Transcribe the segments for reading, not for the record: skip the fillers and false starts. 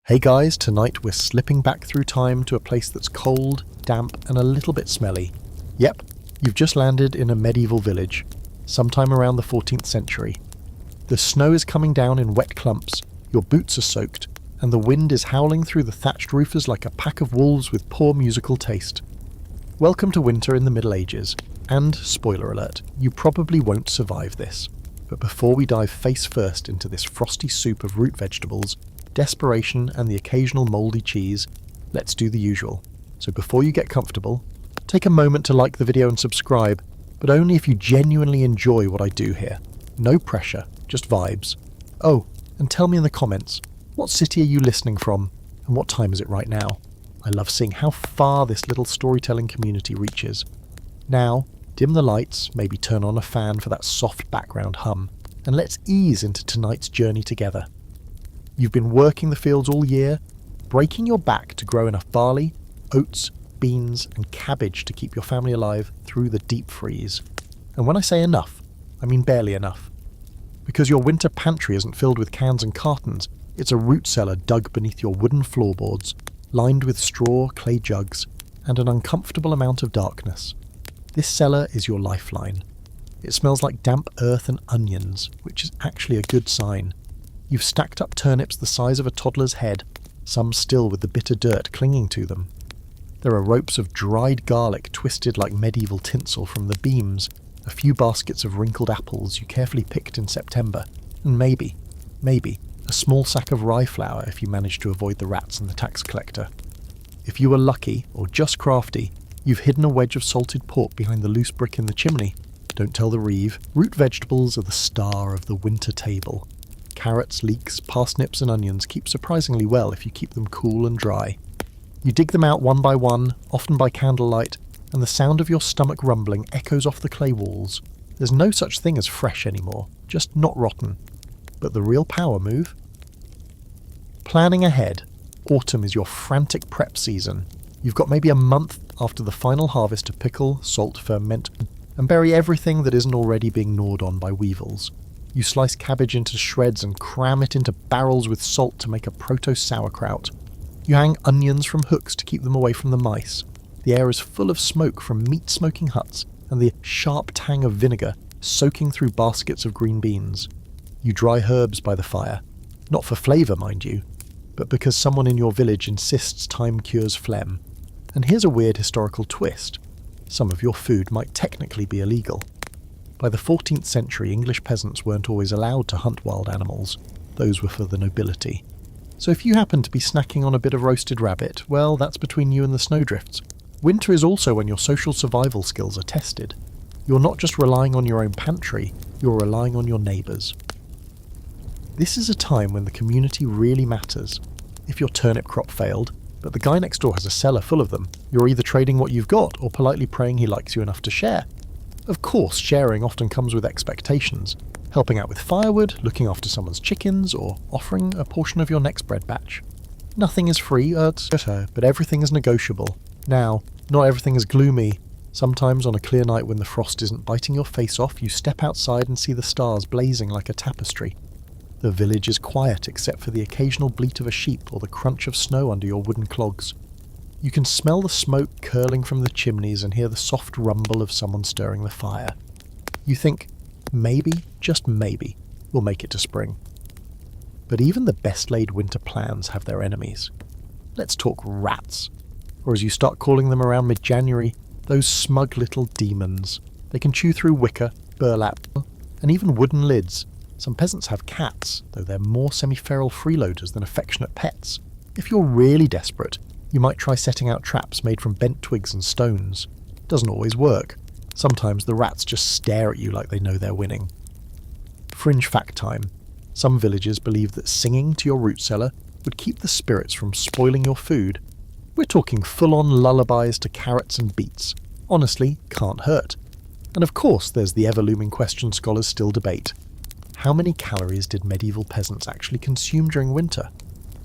Hey guys, tonight we're slipping back through time to a place that's cold, damp, and a little bit smelly. Yep, you've just landed in a medieval village, sometime around the 14th century. The snow is coming down in wet clumps, your boots are soaked, and the wind is howling through the thatched roofers like a pack of wolves with poor musical taste. Welcome to winter in the Middle Ages, and, spoiler alert, you probably won't survive this. But before we dive face first into this frosty soup of root vegetables, desperation and the occasional mouldy cheese, let's do the usual. So before you get comfortable, take a moment to like the video and subscribe, but only if you genuinely enjoy what I do here. No pressure, just vibes. Oh, and tell me in the comments, what city are you listening from, and what time is it right now? I love seeing how far this little storytelling community reaches. Now, dim the lights, maybe turn on a fan for that soft background hum, and let's ease into tonight's journey together. You've been working the fields all year, breaking your back to grow enough barley, oats, beans, and cabbage to keep your family alive through the deep freeze. And when I say enough, I mean barely enough. Because your winter pantry isn't filled with cans and cartons, it's a root cellar dug beneath your wooden floorboards, lined with straw, clay jugs, and an uncomfortable amount of darkness. This cellar is your lifeline. It smells like damp earth and onions, which is actually a good sign. You've stacked up turnips the size of a toddler's head, some still with the bitter dirt clinging to them. There are ropes of dried garlic twisted like medieval tinsel from the beams, a few baskets of wrinkled apples you carefully picked in September, and maybe, a small sack of rye flour if you manage to avoid the rats and the tax collector. If you were lucky, or just crafty, you've hidden a wedge of salted pork behind the loose brick in the chimney. Don't tell the reeve, root vegetables are the star of the winter table. Carrots, leeks, parsnips and onions keep surprisingly well if you keep them cool and dry. You dig them out one by one, often by candlelight, and the sound of your stomach rumbling echoes off the clay walls. There's no such thing as fresh anymore, just not rotten. But the real power move? Planning ahead. Autumn is your frantic prep season. You've got maybe a month after the final harvest to pickle, salt, ferment, and bury everything that isn't already being gnawed on by weevils. You slice cabbage into shreds and cram it into barrels with salt to make a proto-sauerkraut. You hang onions from hooks to keep them away from the mice. The air is full of smoke from meat-smoking huts and the sharp tang of vinegar soaking through baskets of green beans. You dry herbs by the fire. Not for flavour, mind you, but because someone in your village insists time cures phlegm. And here's a weird historical twist. Some of your food might technically be illegal. By the 14th century, English peasants weren't always allowed to hunt wild animals. Those were for the nobility. So if you happen to be snacking on a bit of roasted rabbit, well, that's between you and the snowdrifts. Winter is also when your social survival skills are tested. You're not just relying on your own pantry, you're relying on your neighbours. This is a time when the community really matters. If your turnip crop failed, but the guy next door has a cellar full of them, you're either trading what you've got or politely praying he likes you enough to share. Of course, sharing often comes with expectations. Helping out with firewood, looking after someone's chickens, or offering a portion of your next bread batch. Nothing is free, but everything is negotiable. Now, not everything is gloomy. Sometimes on a clear night when the frost isn't biting your face off, you step outside and see the stars blazing like a tapestry. The village is quiet except for the occasional bleat of a sheep or the crunch of snow under your wooden clogs. You can smell the smoke curling from the chimneys and hear the soft rumble of someone stirring the fire. You think, maybe, just maybe, we'll make it to spring. But even the best-laid winter plans have their enemies. Let's talk rats. Or as you start calling them around mid-January, those smug little demons. They can chew through wicker, burlap, and even wooden lids. Some peasants have cats, though they're more semi-feral freeloaders than affectionate pets. If you're really desperate, you might try setting out traps made from bent twigs and stones. Doesn't always work. Sometimes the rats just stare at you like they know they're winning. Fringe fact time. Some villagers believe that singing to your root cellar would keep the spirits from spoiling your food. We're talking full-on lullabies to carrots and beets. Honestly, can't hurt. And of course there's the ever-looming question scholars still debate. How many calories did medieval peasants actually consume during winter?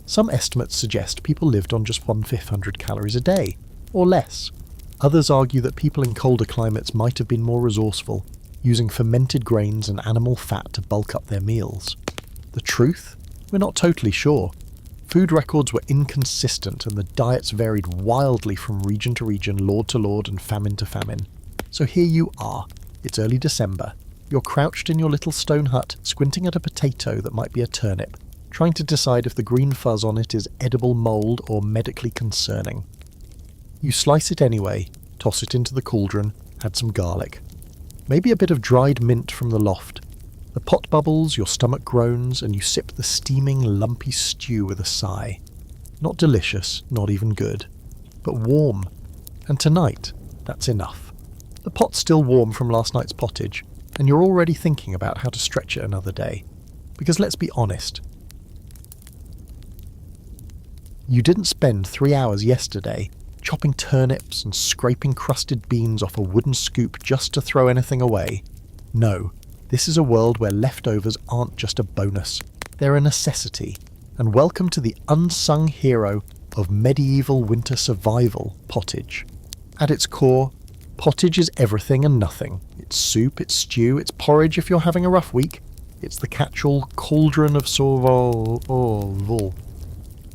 Some estimates suggest people lived on just 1/500 calories a day, or less. Others argue that people in colder climates might have been more resourceful, using fermented grains and animal fat to bulk up their meals. The truth? We're not totally sure. Food records were inconsistent and the diets varied wildly from region to region, lord to lord, and famine to famine. So here you are. It's early December. You're crouched in your little stone hut, squinting at a potato that might be a turnip, trying to decide if the green fuzz on it is edible mould or medically concerning. You slice it anyway, toss it into the cauldron, add some garlic. Maybe a bit of dried mint from the loft. The pot bubbles, your stomach groans, and you sip the steaming, lumpy stew with a sigh. Not delicious, not even good, but warm. And tonight, that's enough. The pot's still warm from last night's pottage, and you're already thinking about how to stretch it another day. Because let's be honest, you didn't spend 3 hours yesterday chopping turnips and scraping crusted beans off a wooden scoop just to throw anything away. No, this is a world where leftovers aren't just a bonus, they're a necessity. And welcome to the unsung hero of medieval winter survival, pottage. At its core, pottage is everything and nothing. It's soup, it's stew, it's porridge if you're having a rough week. It's the catch-all cauldron of survival,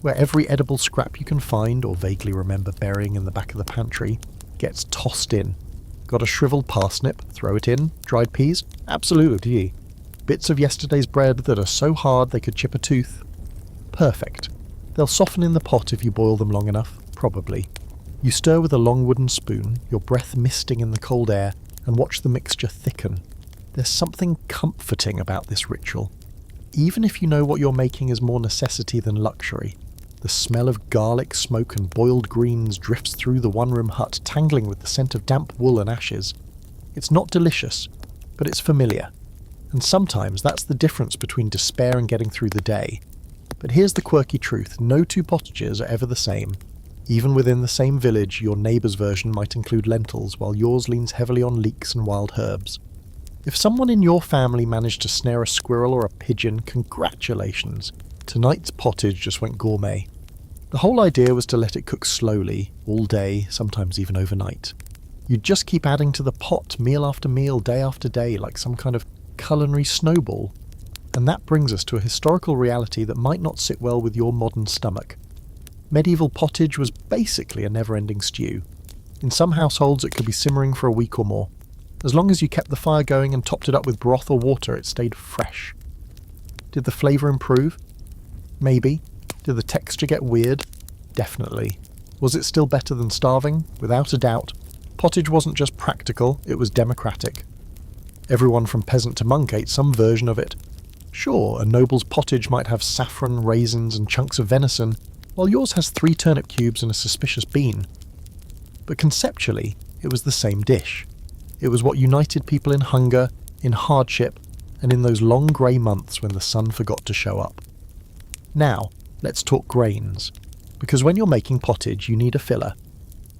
where every edible scrap you can find or vaguely remember burying in the back of the pantry gets tossed in. Got a shriveled parsnip? Throw it in. Dried peas? Absolutely. Bits of yesterday's bread that are so hard they could chip a tooth? Perfect. They'll soften in the pot if you boil them long enough, probably. You stir with a long wooden spoon, your breath misting in the cold air, and watch the mixture thicken. There's something comforting about this ritual. Even if you know what you're making is more necessity than luxury. The smell of garlic, smoke and boiled greens drifts through the one-room hut, tangling with the scent of damp wool and ashes. It's not delicious, but it's familiar. And sometimes that's the difference between despair and getting through the day. But here's the quirky truth, no two pottages are ever the same. Even within the same village, your neighbour's version might include lentils, while yours leans heavily on leeks and wild herbs. If someone in your family managed to snare a squirrel or a pigeon, congratulations. Tonight's pottage just went gourmet. The whole idea was to let it cook slowly, all day, sometimes even overnight. You'd just keep adding to the pot, meal after meal, day after day, like some kind of culinary snowball. And that brings us to a historical reality that might not sit well with your modern stomach. Medieval pottage was basically a never-ending stew. In some households it could be simmering for a week or more. As long as you kept the fire going and topped it up with broth or water, it stayed fresh. Did the flavour improve? Maybe. Did the texture get weird? Definitely. Was it still better than starving? Without a doubt. Pottage wasn't just practical, it was democratic. Everyone from peasant to monk ate some version of it. Sure, a noble's pottage might have saffron, raisins and chunks of venison, while yours has 3 turnip cubes and a suspicious bean. But conceptually, it was the same dish. It was what united people in hunger, in hardship, and in those long grey months when the sun forgot to show up. Now, let's talk grains. Because when you're making pottage, you need a filler.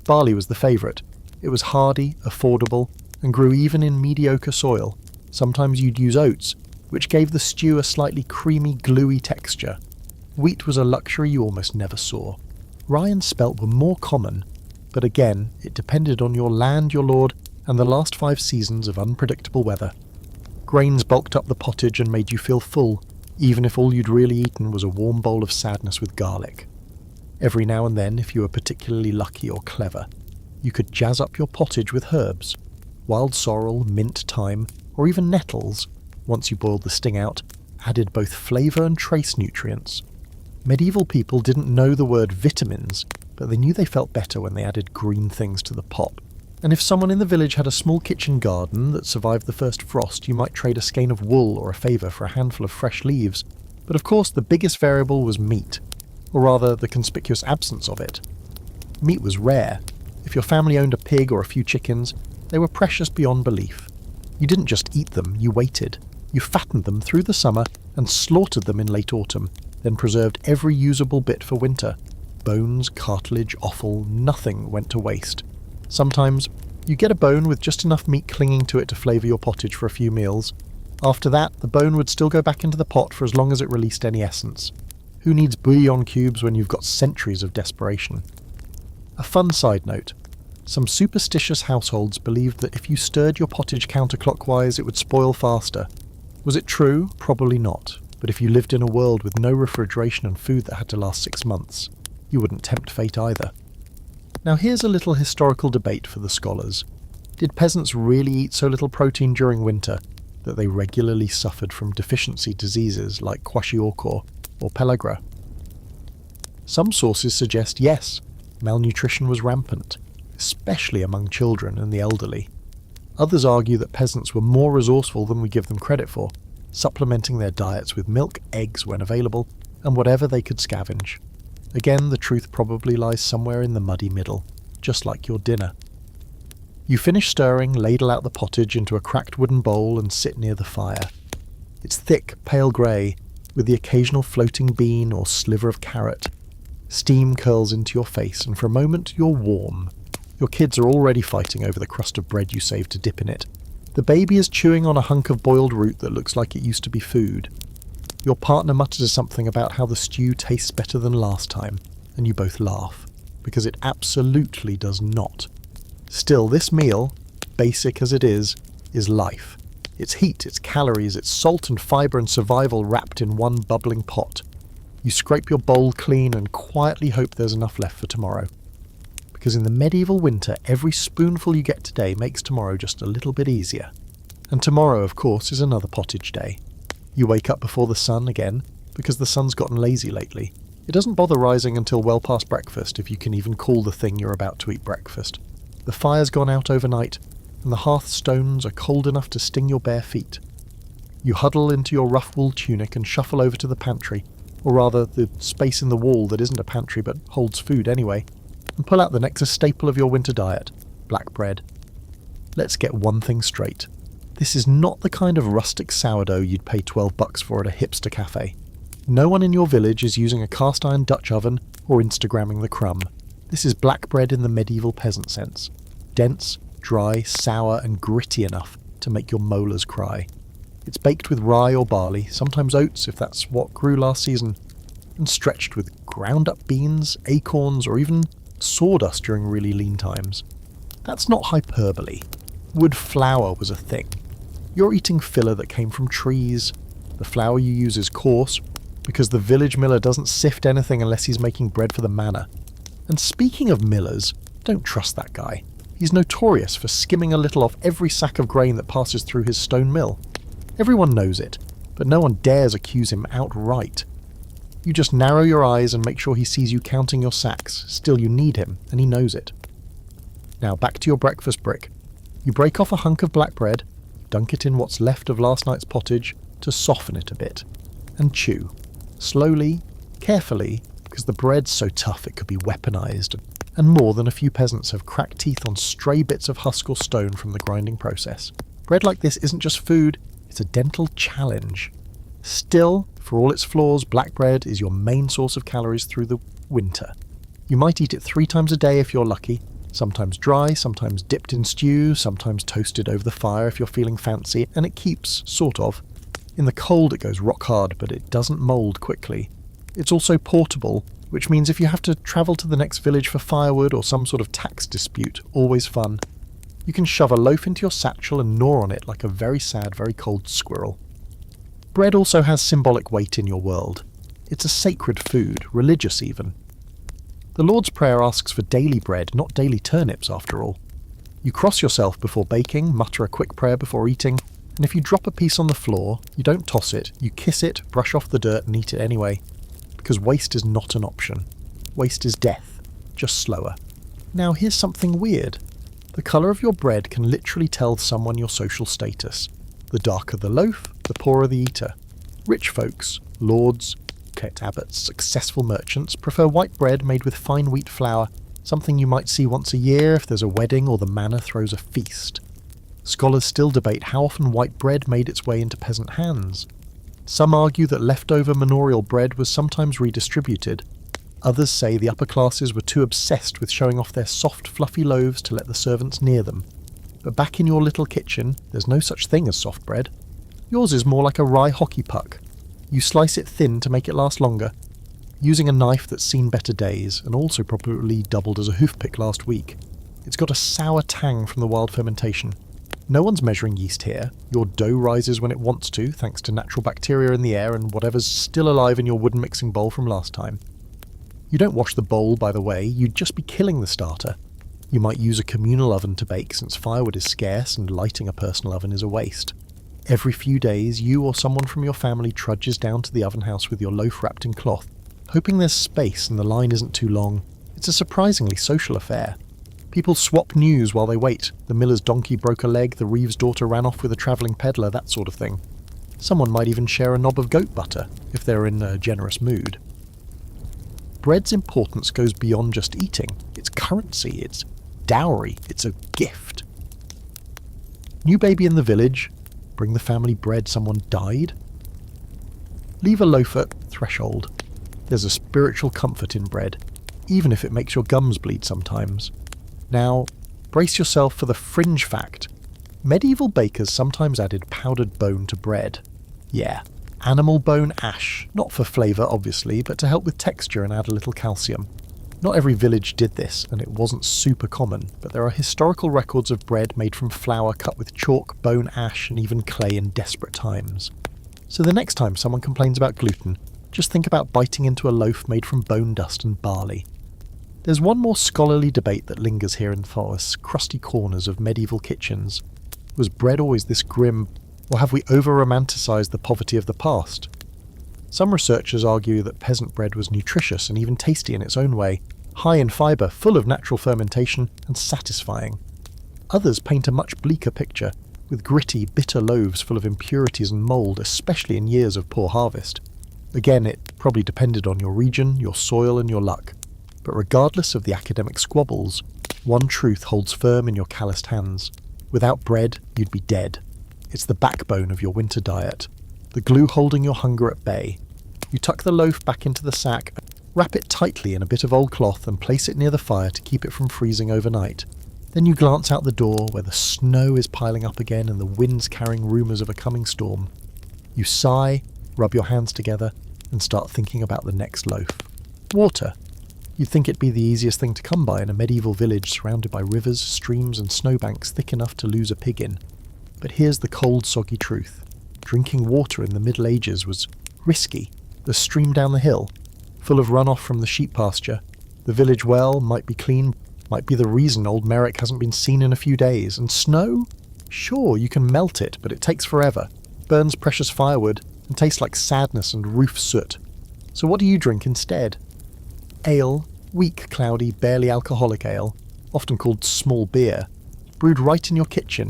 Barley was the favourite. It was hardy, affordable, and grew even in mediocre soil. Sometimes you'd use oats, which gave the stew a slightly creamy, gluey texture. Wheat was a luxury you almost never saw. Rye and spelt were more common, but again, it depended on your land, your lord, and the last 5 seasons of unpredictable weather. Grains bulked up the pottage and made you feel full, even if all you'd really eaten was a warm bowl of sadness with garlic. Every now and then, if you were particularly lucky or clever, you could jazz up your pottage with herbs. Wild sorrel, mint, thyme, or even nettles, once you boiled the sting out, added both flavour and trace nutrients. Medieval people didn't know the word vitamins, but they knew they felt better when they added green things to the pot. And if someone in the village had a small kitchen garden that survived the first frost, you might trade a skein of wool or a favour for a handful of fresh leaves. But of course the biggest variable was meat, or rather the conspicuous absence of it. Meat was rare. If your family owned a pig or a few chickens, they were precious beyond belief. You didn't just eat them, you waited. You fattened them through the summer and slaughtered them in late autumn, then preserved every usable bit for winter. Bones, cartilage, offal, nothing went to waste. Sometimes, you get a bone with just enough meat clinging to it to flavour your pottage for a few meals. After that, the bone would still go back into the pot for as long as it released any essence. Who needs bouillon cubes when you've got centuries of desperation? A fun side note. Some superstitious households believed that if you stirred your pottage counterclockwise, it would spoil faster. Was it true? Probably not. But if you lived in a world with no refrigeration and food that had to last 6 months, you wouldn't tempt fate either. Now here's a little historical debate for the scholars. Did peasants really eat so little protein during winter that they regularly suffered from deficiency diseases like kwashiorkor or pellagra? Some sources suggest yes, malnutrition was rampant, especially among children and the elderly. Others argue that peasants were more resourceful than we give them credit for, supplementing their diets with milk, eggs when available, and whatever they could scavenge. Again, the truth probably lies somewhere in the muddy middle, just like your dinner. You finish stirring, ladle out the pottage into a cracked wooden bowl and sit near the fire. It's thick, pale grey, with the occasional floating bean or sliver of carrot. Steam curls into your face, and for a moment you're warm. Your kids are already fighting over the crust of bread you saved to dip in it. The baby is chewing on a hunk of boiled root that looks like it used to be food. Your partner mutters something about how the stew tastes better than last time, and you both laugh, because it absolutely does not. Still, this meal, basic as it is life. It's heat, it's calories, it's salt and fibre and survival wrapped in one bubbling pot. You scrape your bowl clean and quietly hope there's enough left for tomorrow. Because in the medieval winter, every spoonful you get today makes tomorrow just a little bit easier. And tomorrow, of course, is another pottage day. You wake up before the sun again, because the sun's gotten lazy lately. It doesn't bother rising until well past breakfast, if you can even call the thing you're about to eat breakfast. The fire's gone out overnight, and the hearth stones are cold enough to sting your bare feet. You huddle into your rough wool tunic and shuffle over to the pantry, or rather the space in the wall that isn't a pantry but holds food anyway, and pull out the next staple of your winter diet, black bread. Let's get one thing straight. This is not the kind of rustic sourdough you'd pay $12 for at a hipster cafe. No one in your village is using a cast iron Dutch oven or Instagramming the crumb. This is black bread in the medieval peasant sense. Dense, dry, sour and gritty enough to make your molars cry. It's baked with rye or barley, sometimes oats if that's what grew last season, and stretched with ground up beans, acorns or even sawdust during really lean times. That's not hyperbole. Wood flour was a thing. You're eating filler that came from trees. The flour you use is coarse, because the village miller doesn't sift anything unless he's making bread for the manor. And speaking of millers, don't trust that guy. He's notorious for skimming a little off every sack of grain that passes through his stone mill. Everyone knows it, but no one dares accuse him outright. You just narrow your eyes and make sure he sees you counting your sacks. Still, you need him, and he knows it. Now back to your breakfast brick. You break off a hunk of black bread, dunk it in what's left of last night's pottage to soften it a bit, and chew. Slowly, carefully, because the bread's so tough it could be weaponized, and more than a few peasants have cracked teeth on stray bits of husk or stone from the grinding process. Bread like this isn't just food, it's a dental challenge. Still, for all its flaws, black bread is your main source of calories through the winter. You might eat it 3 times a day if you're lucky, sometimes dry, sometimes dipped in stew, sometimes toasted over the fire if you're feeling fancy, and it keeps, sort of. In the cold it goes rock hard, but it doesn't mould quickly. It's also portable, which means if you have to travel to the next village for firewood or some sort of tax dispute, always fun, you can shove a loaf into your satchel and gnaw on it like a very sad, very cold squirrel. Bread also has symbolic weight in your world. It's a sacred food, religious even. The Lord's Prayer asks for daily bread, not daily turnips after all. You cross yourself before baking, mutter a quick prayer before eating, and if you drop a piece on the floor, you don't toss it, you kiss it, brush off the dirt and eat it anyway. Because waste is not an option. Waste is death, just slower. Now here's something weird. The colour of your bread can literally tell someone your social status. The darker the loaf, the poorer the eater. Rich folks, lords, kept abbots, successful merchants prefer white bread made with fine wheat flour, something you might see once a year if there's a wedding or the manor throws a feast. Scholars still debate how often white bread made its way into peasant hands. Some argue that leftover manorial bread was sometimes redistributed. Others say the upper classes were too obsessed with showing off their soft, fluffy loaves to let the servants near them. But back in your little kitchen, there's no such thing as soft bread. Yours is more like a rye hockey puck. You slice it thin to make it last longer, using a knife that's seen better days, and also probably doubled as a hoofpick last week. It's got a sour tang from the wild fermentation. No one's measuring yeast here. Your dough rises when it wants to, thanks to natural bacteria in the air and whatever's still alive in your wooden mixing bowl from last time. You don't wash the bowl, by the way, you'd just be killing the starter. You might use a communal oven to bake since firewood is scarce and lighting a personal oven is a waste. Every few days, you or someone from your family trudges down to the oven house with your loaf wrapped in cloth, hoping there's space and the line isn't too long. It's a surprisingly social affair. People swap news while they wait. The miller's donkey broke a leg, the reeve's daughter ran off with a travelling peddler, that sort of thing. Someone might even share a knob of goat butter, if they're in a generous mood. Bread's importance goes beyond just eating. It's currency, it's dowry, it's a gift. New baby in the village, bring the family bread someone died. Leave a loaf at threshold. There's a spiritual comfort in bread, even if it makes your gums bleed sometimes. Now, brace yourself for the fringe fact. Medieval bakers sometimes added powdered bone to bread. Yeah, animal bone ash, not for flavour obviously, but to help with texture and add a little calcium. Not every village did this, and it wasn't super common, but there are historical records of bread made from flour cut with chalk, bone ash, and even clay in desperate times. So the next time someone complains about gluten, just think about biting into a loaf made from bone dust and barley. There's one more scholarly debate that lingers here in Thor's crusty corners of medieval kitchens. Was bread always this grim, or have we over-romanticised the poverty of the past? Some researchers argue that peasant bread was nutritious and even tasty in its own way, high in fibre, full of natural fermentation, and satisfying. Others paint a much bleaker picture, with gritty, bitter loaves full of impurities and mould, especially in years of poor harvest. Again, it probably depended on your region, your soil, and your luck. But regardless of the academic squabbles, one truth holds firm in your calloused hands. Without bread, you'd be dead. It's the backbone of your winter diet. The glue holding your hunger at bay. You tuck the loaf back into the sack, wrap it tightly in a bit of old cloth and place it near the fire to keep it from freezing overnight. Then you glance out the door where the snow is piling up again and the wind's carrying rumours of a coming storm. You sigh, rub your hands together, and start thinking about the next loaf. Water. You'd think it'd be the easiest thing to come by in a medieval village surrounded by rivers, streams and snowbanks thick enough to lose a pig in. But here's the cold, soggy truth. Drinking water in the Middle Ages was risky. The stream down the hill, full of runoff from the sheep pasture. The village well might be clean, might be the reason old Merrick hasn't been seen in a few days. And snow? Sure, you can melt it, but it takes forever. Burns precious firewood, and tastes like sadness and roof soot. So what do you drink instead? Ale, weak, cloudy, barely alcoholic ale, often called small beer, brewed right in your kitchen,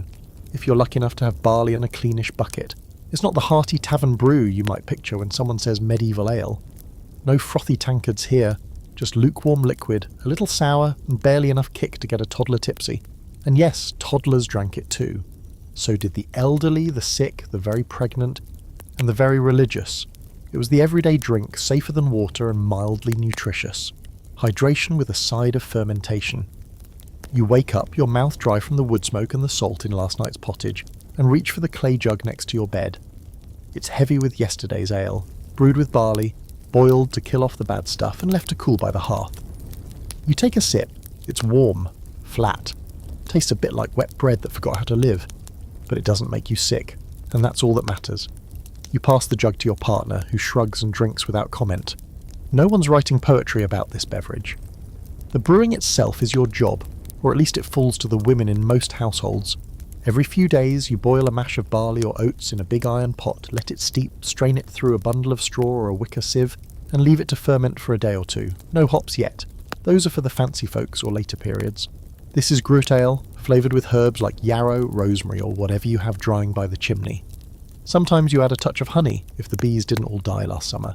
if you're lucky enough to have barley in a cleanish bucket. It's not the hearty tavern brew you might picture when someone says medieval ale. No frothy tankards here, just lukewarm liquid, a little sour, and barely enough kick to get a toddler tipsy. And yes, toddlers drank it too. So did the elderly, the sick, the very pregnant, and the very religious. It was the everyday drink, safer than water and mildly nutritious. Hydration with a side of fermentation. You wake up, your mouth dry from the wood smoke and the salt in last night's pottage, and reach for the clay jug next to your bed. It's heavy with yesterday's ale, brewed with barley, boiled to kill off the bad stuff and left to cool by the hearth. You take a sip. It's warm, flat, tastes a bit like wet bread that forgot how to live, but it doesn't make you sick, and that's all that matters. You pass the jug to your partner, who shrugs and drinks without comment. No one's writing poetry about this beverage. The brewing itself is your job, or at least it falls to the women in most households. Every few days you boil a mash of barley or oats in a big iron pot, let it steep, strain it through a bundle of straw or a wicker sieve, and leave it to ferment for a day or two. No hops yet. Those are for the fancy folks or later periods. This is gruel ale, flavoured with herbs like yarrow, rosemary or whatever you have drying by the chimney. Sometimes you add a touch of honey if the bees didn't all die last summer.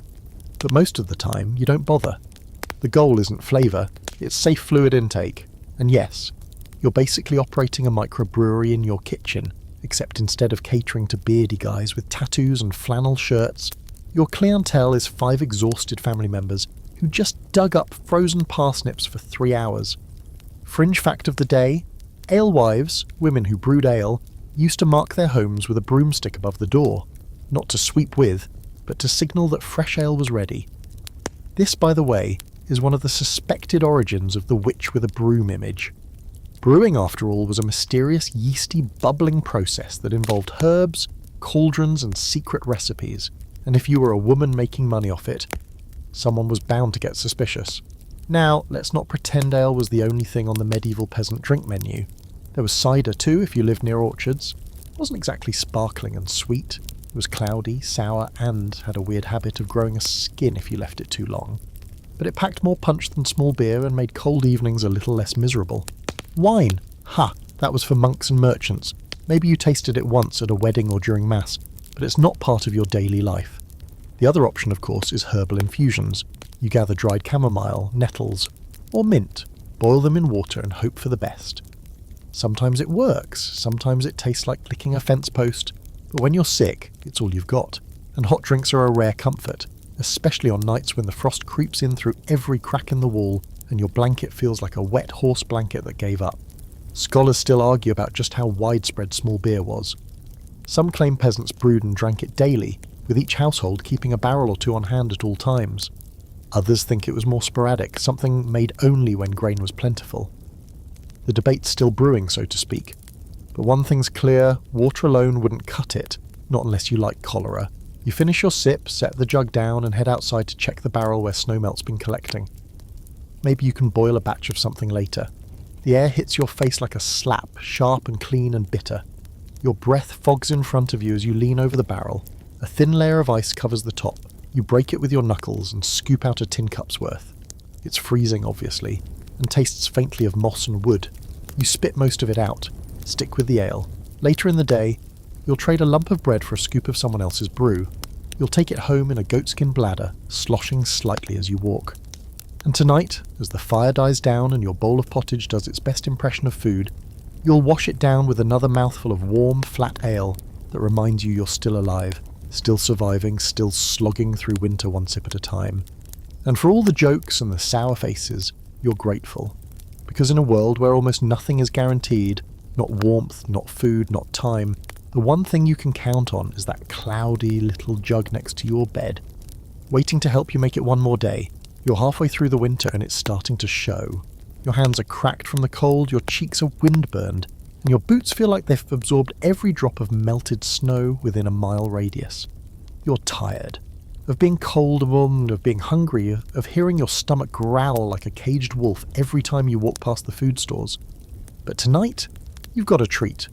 But most of the time you don't bother. The goal isn't flavour, it's safe fluid intake. And yes, you're basically operating a microbrewery in your kitchen, except instead of catering to beardy guys with tattoos and flannel shirts, your clientele is 5 exhausted family members who just dug up frozen parsnips for 3 hours. Fringe fact of the day, alewives, women who brewed ale, used to mark their homes with a broomstick above the door, not to sweep with, but to signal that fresh ale was ready. This, by the way, is one of the suspected origins of the witch with a broom image. Brewing, after all, was a mysterious, yeasty, bubbling process that involved herbs, cauldrons, and secret recipes, and if you were a woman making money off it, someone was bound to get suspicious. Now, let's not pretend ale was the only thing on the medieval peasant drink menu. There was cider too, if you lived near orchards. It wasn't exactly sparkling and sweet. It was cloudy, sour, and had a weird habit of growing a skin if you left it too long. But it packed more punch than small beer and made cold evenings a little less miserable. Wine! Ha! That was for monks and merchants. Maybe you tasted it once at a wedding or during mass, but it's not part of your daily life. The other option, of course, is herbal infusions. You gather dried chamomile, nettles, or mint, boil them in water and hope for the best. Sometimes it works, sometimes it tastes like licking a fence post, but when you're sick, it's all you've got, and hot drinks are a rare comfort, especially on nights when the frost creeps in through every crack in the wall and your blanket feels like a wet horse blanket that gave up. Scholars still argue about just how widespread small beer was. Some claim peasants brewed and drank it daily, with each household keeping a barrel or two on hand at all times. Others think it was more sporadic, something made only when grain was plentiful. The debate's still brewing, so to speak. But one thing's clear, water alone wouldn't cut it, not unless you like cholera. You finish your sip, set the jug down, and head outside to check the barrel where snowmelt's been collecting. Maybe you can boil a batch of something later. The air hits your face like a slap, sharp and clean and bitter. Your breath fogs in front of you as you lean over the barrel. A thin layer of ice covers the top. You break it with your knuckles and scoop out a tin cup's worth. It's freezing, obviously, and tastes faintly of moss and wood. You spit most of it out. Stick with the ale. Later in the day, you'll trade a lump of bread for a scoop of someone else's brew. You'll take it home in a goatskin bladder, sloshing slightly as you walk. And tonight, as the fire dies down and your bowl of pottage does its best impression of food, you'll wash it down with another mouthful of warm, flat ale that reminds you you're still alive, still surviving, still slogging through winter one sip at a time. And for all the jokes and the sour faces, you're grateful. Because in a world where almost nothing is guaranteed, not warmth, not food, not time, the one thing you can count on is that cloudy little jug next to your bed, waiting to help you make it one more day. You're halfway through the winter and it's starting to show. Your hands are cracked from the cold, your cheeks are windburned, and your boots feel like they've absorbed every drop of melted snow within a mile radius. You're tired. Of being cold and of being hungry, of hearing your stomach growl like a caged wolf every time you walk past the food stores. But tonight, you've got a treat.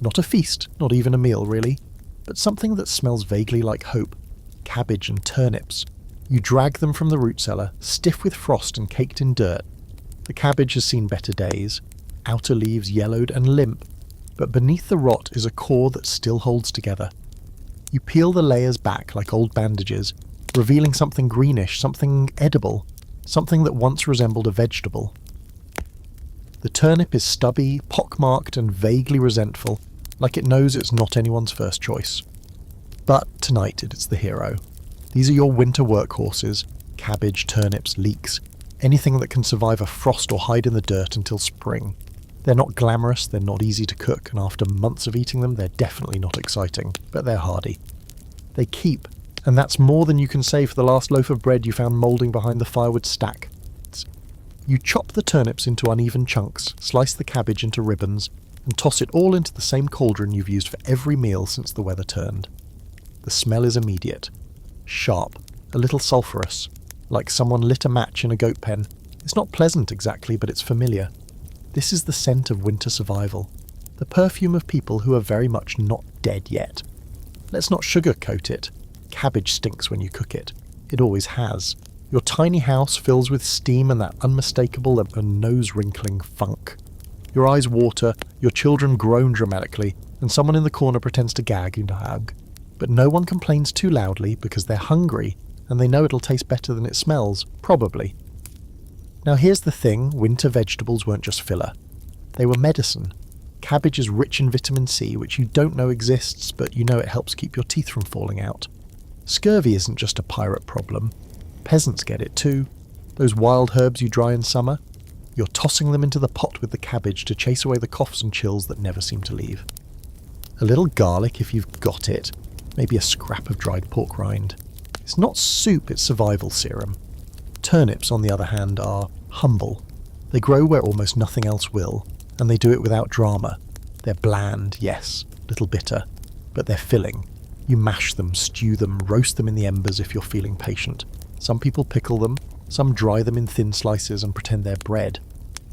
Not a feast, not even a meal really, but something that smells vaguely like hope. Cabbage and turnips. You drag them from the root cellar, stiff with frost and caked in dirt. The cabbage has seen better days, outer leaves yellowed and limp, but beneath the rot is a core that still holds together. You peel the layers back like old bandages, revealing something greenish, something edible, something that once resembled a vegetable. The turnip is stubby, pockmarked and vaguely resentful, like it knows it's not anyone's first choice. But tonight it's the hero. These are your winter workhorses: cabbage, turnips, leeks, anything that can survive a frost or hide in the dirt until spring. They're not glamorous, they're not easy to cook, and after months of eating them, they're definitely not exciting, but they're hardy. They keep, and that's more than you can say for the last loaf of bread you found moulding behind the firewood stack. You chop the turnips into uneven chunks, slice the cabbage into ribbons, and toss it all into the same cauldron you've used for every meal since the weather turned. The smell is immediate. Sharp, a little sulphurous, like someone lit a match in a goat pen. It's not pleasant exactly, but it's familiar. This is the scent of winter survival, the perfume of people who are very much not dead yet. Let's not sugarcoat it. Cabbage stinks when you cook it. It always has. Your tiny house fills with steam and that unmistakable and nose-wrinkling funk. Your eyes water, your children groan dramatically, and someone in the corner pretends to gag and hug. But no one complains too loudly because they're hungry, and they know it'll taste better than it smells, probably. Now here's the thing, winter vegetables weren't just filler. They were medicine. Cabbage is rich in vitamin C, which you don't know exists, but you know it helps keep your teeth from falling out. Scurvy isn't just a pirate problem. Peasants get it too. Those wild herbs you dry in summer, you're tossing them into the pot with the cabbage to chase away the coughs and chills that never seem to leave. A little garlic if you've got it, maybe a scrap of dried pork rind. It's not soup, it's survival serum. Turnips, on the other hand, are humble. They grow where almost nothing else will. And they do it without drama. They're bland, yes, little bitter, but they're filling. You mash them, stew them, roast them in the embers if you're feeling patient. Some people pickle them, some dry them in thin slices and pretend they're bread.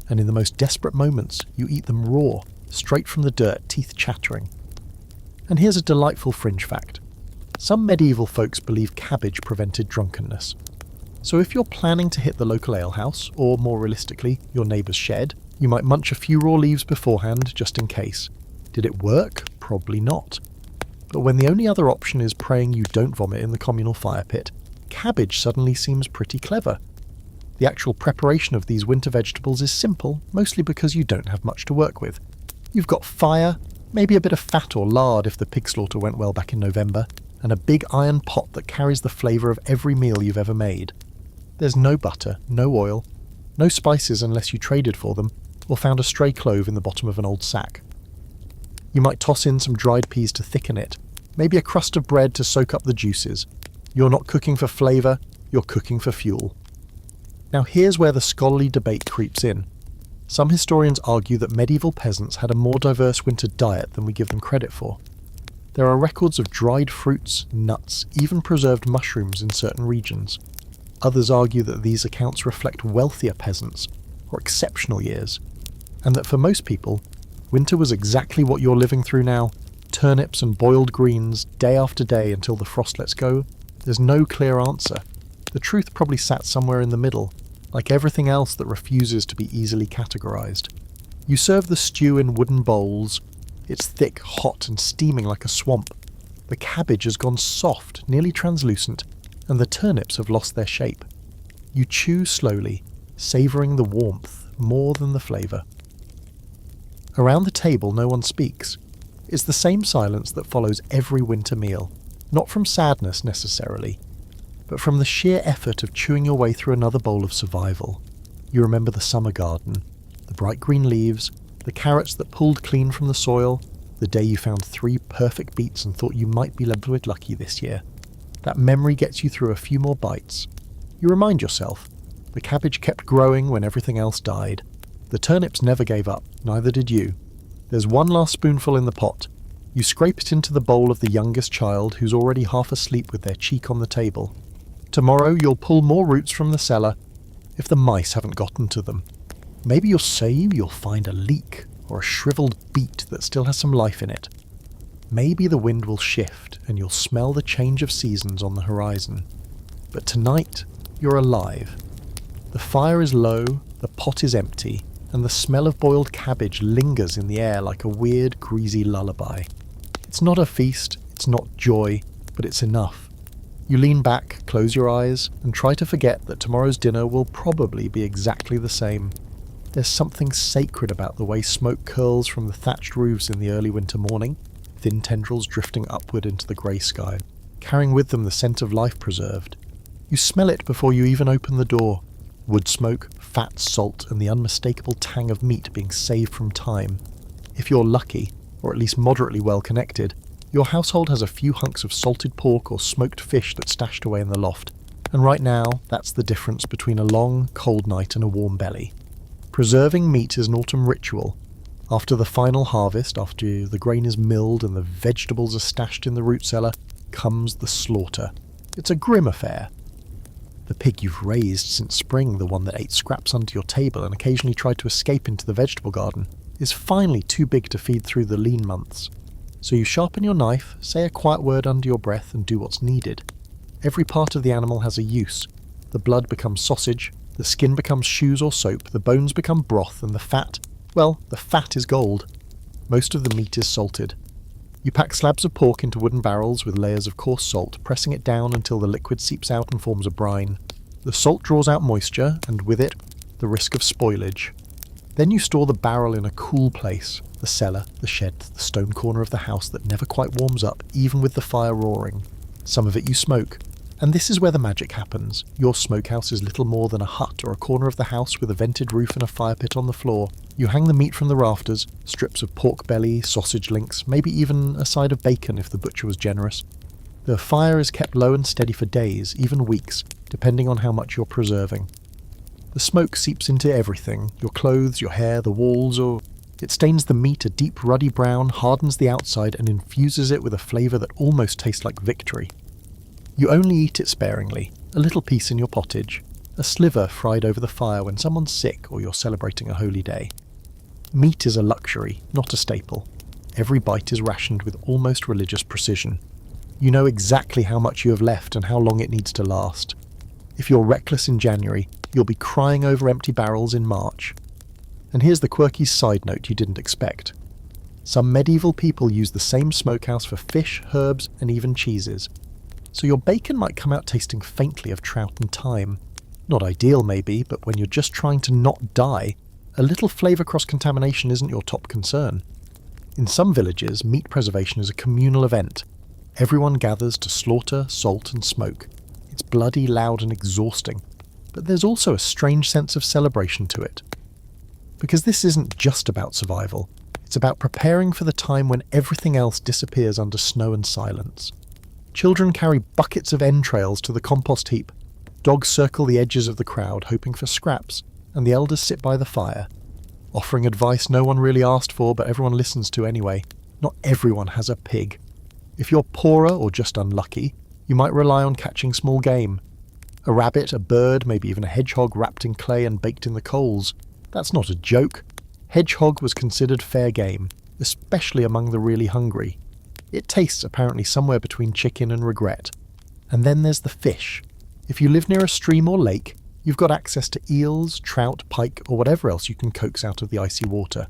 And in the most desperate moments, you eat them raw, straight from the dirt, teeth chattering. And here's a delightful fringe fact. Some medieval folks believe cabbage prevented drunkenness. So if you're planning to hit the local alehouse, or more realistically, your neighbour's shed, you might munch a few raw leaves beforehand, just in case. Did it work? Probably not. But when the only other option is praying you don't vomit in the communal fire pit, cabbage suddenly seems pretty clever. The actual preparation of these winter vegetables is simple, mostly because you don't have much to work with. You've got fire, maybe a bit of fat or lard if the pig slaughter went well back in November, and a big iron pot that carries the flavour of every meal you've ever made. There's no butter, no oil, no spices unless you traded for them, or found a stray clove in the bottom of an old sack. You might toss in some dried peas to thicken it, maybe a crust of bread to soak up the juices. You're not cooking for flavour, you're cooking for fuel. Now here's where the scholarly debate creeps in. Some historians argue that medieval peasants had a more diverse winter diet than we give them credit for. There are records of dried fruits, nuts, even preserved mushrooms in certain regions. Others argue that these accounts reflect wealthier peasants, or exceptional years, and that for most people, winter was exactly what you're living through now, turnips and boiled greens day after day until the frost lets go. There's no clear answer. The truth probably sat somewhere in the middle, like everything else that refuses to be easily categorized. You serve the stew in wooden bowls. It's thick, hot, and steaming like a swamp. The cabbage has gone soft, nearly translucent, and the turnips have lost their shape. You chew slowly, savouring the warmth more than the flavour. Around the table no one speaks. It's the same silence that follows every winter meal, not from sadness necessarily, but from the sheer effort of chewing your way through another bowl of survival. You remember the summer garden, the bright green leaves, the carrots that pulled clean from the soil, the day you found 3 perfect beets and thought you might be a little bit lucky this year. That memory gets you through a few more bites. You remind yourself, the cabbage kept growing when everything else died. The turnips never gave up, neither did you. There's one last spoonful in the pot. You scrape it into the bowl of the youngest child who's already half asleep with their cheek on the table. Tomorrow you'll pull more roots from the cellar, if the mice haven't gotten to them. Maybe you'll find a leek or a shriveled beet that still has some life in it. Maybe the wind will shift and you'll smell the change of seasons on the horizon. But tonight, you're alive. The fire is low, the pot is empty, and the smell of boiled cabbage lingers in the air like a weird, greasy lullaby. It's not a feast, it's not joy, but it's enough. You lean back, close your eyes, and try to forget that tomorrow's dinner will probably be exactly the same. There's something sacred about the way smoke curls from the thatched roofs in the early winter morning, thin tendrils drifting upward into the grey sky, carrying with them the scent of life preserved. You smell it before you even open the door. Wood smoke, fat, salt, and the unmistakable tang of meat being saved from time. If you're lucky, or at least moderately well connected, your household has a few hunks of salted pork or smoked fish that's stashed away in the loft, and right now that's the difference between a long, cold night and a warm belly. Preserving meat is an autumn ritual. After the final harvest, after the grain is milled and the vegetables are stashed in the root cellar, comes the slaughter. It's a grim affair. The pig you've raised since spring, the one that ate scraps under your table and occasionally tried to escape into the vegetable garden, is finally too big to feed through the lean months. So you sharpen your knife, say a quiet word under your breath, and do what's needed. Every part of the animal has a use. The blood becomes sausage, the skin becomes shoes or soap, the bones become broth, and the fat is gold. Most of the meat is salted. You pack slabs of pork into wooden barrels with layers of coarse salt, pressing it down until the liquid seeps out and forms a brine. The salt draws out moisture, and with it, the risk of spoilage. Then you store the barrel in a cool place, the cellar, the shed, the stone corner of the house that never quite warms up, even with the fire roaring. Some of it you smoke. And this is where the magic happens. Your smokehouse is little more than a hut or a corner of the house with a vented roof and a fire pit on the floor. You hang the meat from the rafters, strips of pork belly, sausage links, maybe even a side of bacon if the butcher was generous. The fire is kept low and steady for days, even weeks, depending on how much you're preserving. The smoke seeps into everything, your clothes, your hair, the walls, or It stains the meat a deep ruddy brown, hardens the outside, and infuses it with a flavour that almost tastes like victory. You only eat it sparingly, a little piece in your pottage, a sliver fried over the fire when someone's sick or you're celebrating a holy day. Meat is a luxury, not a staple. Every bite is rationed with almost religious precision. You know exactly how much you have left and how long it needs to last. If you're reckless in January, you'll be crying over empty barrels in March. And here's the quirky side note you didn't expect. Some medieval people used the same smokehouse for fish, herbs, and even cheeses. So your bacon might come out tasting faintly of trout and thyme. Not ideal maybe, but when you're just trying to not die, a little flavour cross-contamination isn't your top concern. In some villages, meat preservation is a communal event. Everyone gathers to slaughter, salt and smoke. It's bloody, loud and exhausting. But there's also a strange sense of celebration to it. Because this isn't just about survival. It's about preparing for the time when everything else disappears under snow and silence. Children carry buckets of entrails to the compost heap. Dogs circle the edges of the crowd hoping for scraps, and the elders sit by the fire, offering advice no one really asked for but everyone listens to anyway. Not everyone has a pig. If you're poorer or just unlucky, you might rely on catching small game. A rabbit, a bird, maybe even a hedgehog wrapped in clay and baked in the coals. That's not a joke. Hedgehog was considered fair game, especially among the really hungry. It tastes apparently somewhere between chicken and regret. And then there's the fish. If you live near a stream or lake, you've got access to eels, trout, pike, or whatever else you can coax out of the icy water.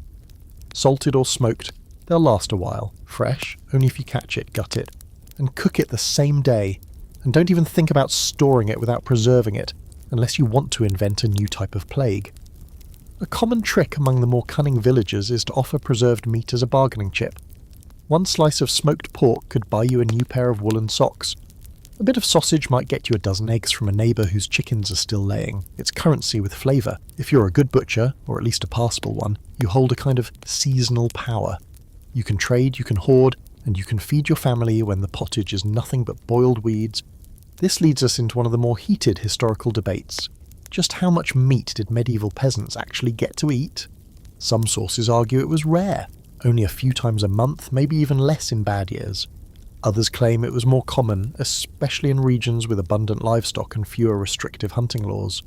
Salted or smoked, they'll last a while. Fresh, only if you catch it, gut it, and cook it the same day. And don't even think about storing it without preserving it, unless you want to invent a new type of plague. A common trick among the more cunning villagers is to offer preserved meat as a bargaining chip. One slice of smoked pork could buy you a new pair of woolen socks. A bit of sausage might get you a dozen eggs from a neighbour whose chickens are still laying. It's currency with flavour. If you're a good butcher, or at least a passable one, you hold a kind of seasonal power. You can trade, you can hoard, and you can feed your family when the pottage is nothing but boiled weeds. This leads us into one of the more heated historical debates. Just how much meat did medieval peasants actually get to eat? Some sources argue it was rare, only a few times a month, maybe even less in bad years. Others claim it was more common, especially in regions with abundant livestock and fewer restrictive hunting laws.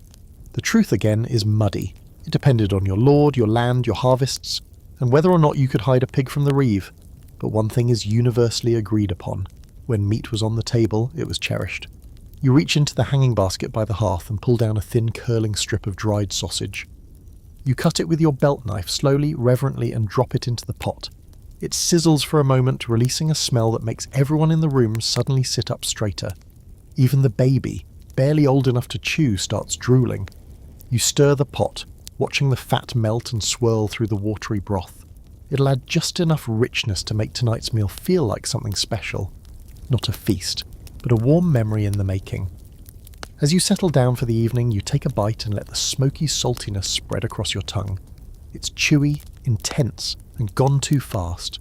The truth again is muddy. It depended on your lord, your land, your harvests, and whether or not you could hide a pig from the reeve. But one thing is universally agreed upon. When meat was on the table, it was cherished. You reach into the hanging basket by the hearth and pull down a thin curling strip of dried sausage. You cut it with your belt knife slowly, reverently, and drop it into the pot. It sizzles for a moment, releasing a smell that makes everyone in the room suddenly sit up straighter. Even the baby, barely old enough to chew, starts drooling. You stir the pot, watching the fat melt and swirl through the watery broth. It'll add just enough richness to make tonight's meal feel like something special. Not a feast, but a warm memory in the making. As you settle down for the evening, you take a bite and let the smoky saltiness spread across your tongue. It's chewy, intense, and gone too fast.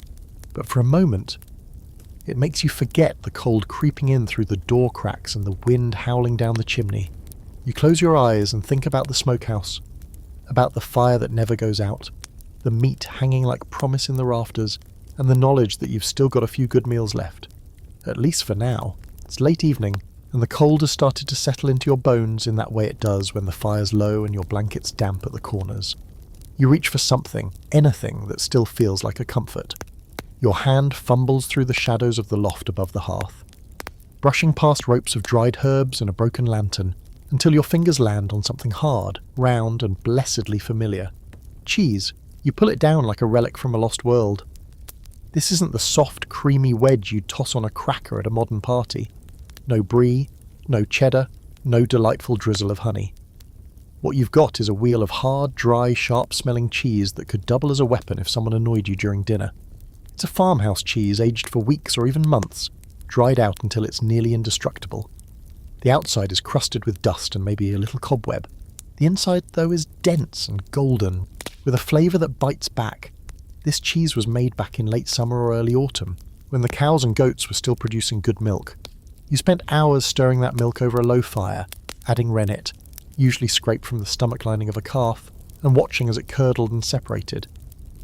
But for a moment, it makes you forget the cold creeping in through the door cracks and the wind howling down the chimney. You close your eyes and think about the smokehouse, about the fire that never goes out, the meat hanging like promise in the rafters, and the knowledge that you've still got a few good meals left. At least for now. It's late evening, and the cold has started to settle into your bones in that way it does when the fire's low and your blanket's damp at the corners. You reach for something, anything, that still feels like a comfort. Your hand fumbles through the shadows of the loft above the hearth, brushing past ropes of dried herbs and a broken lantern, until your fingers land on something hard, round, and blessedly familiar. Cheese. You pull it down like a relic from a lost world. This isn't the soft, creamy wedge you'd toss on a cracker at a modern party. No brie, no cheddar, no delightful drizzle of honey. What you've got is a wheel of hard, dry, sharp-smelling cheese that could double as a weapon if someone annoyed you during dinner. It's a farmhouse cheese aged for weeks or even months, dried out until it's nearly indestructible. The outside is crusted with dust and maybe a little cobweb. The inside, though, is dense and golden, with a flavour that bites back. This cheese was made back in late summer or early autumn, when the cows and goats were still producing good milk. You spent hours stirring that milk over a low fire, adding rennet, usually scraped from the stomach lining of a calf, and watching as it curdled and separated.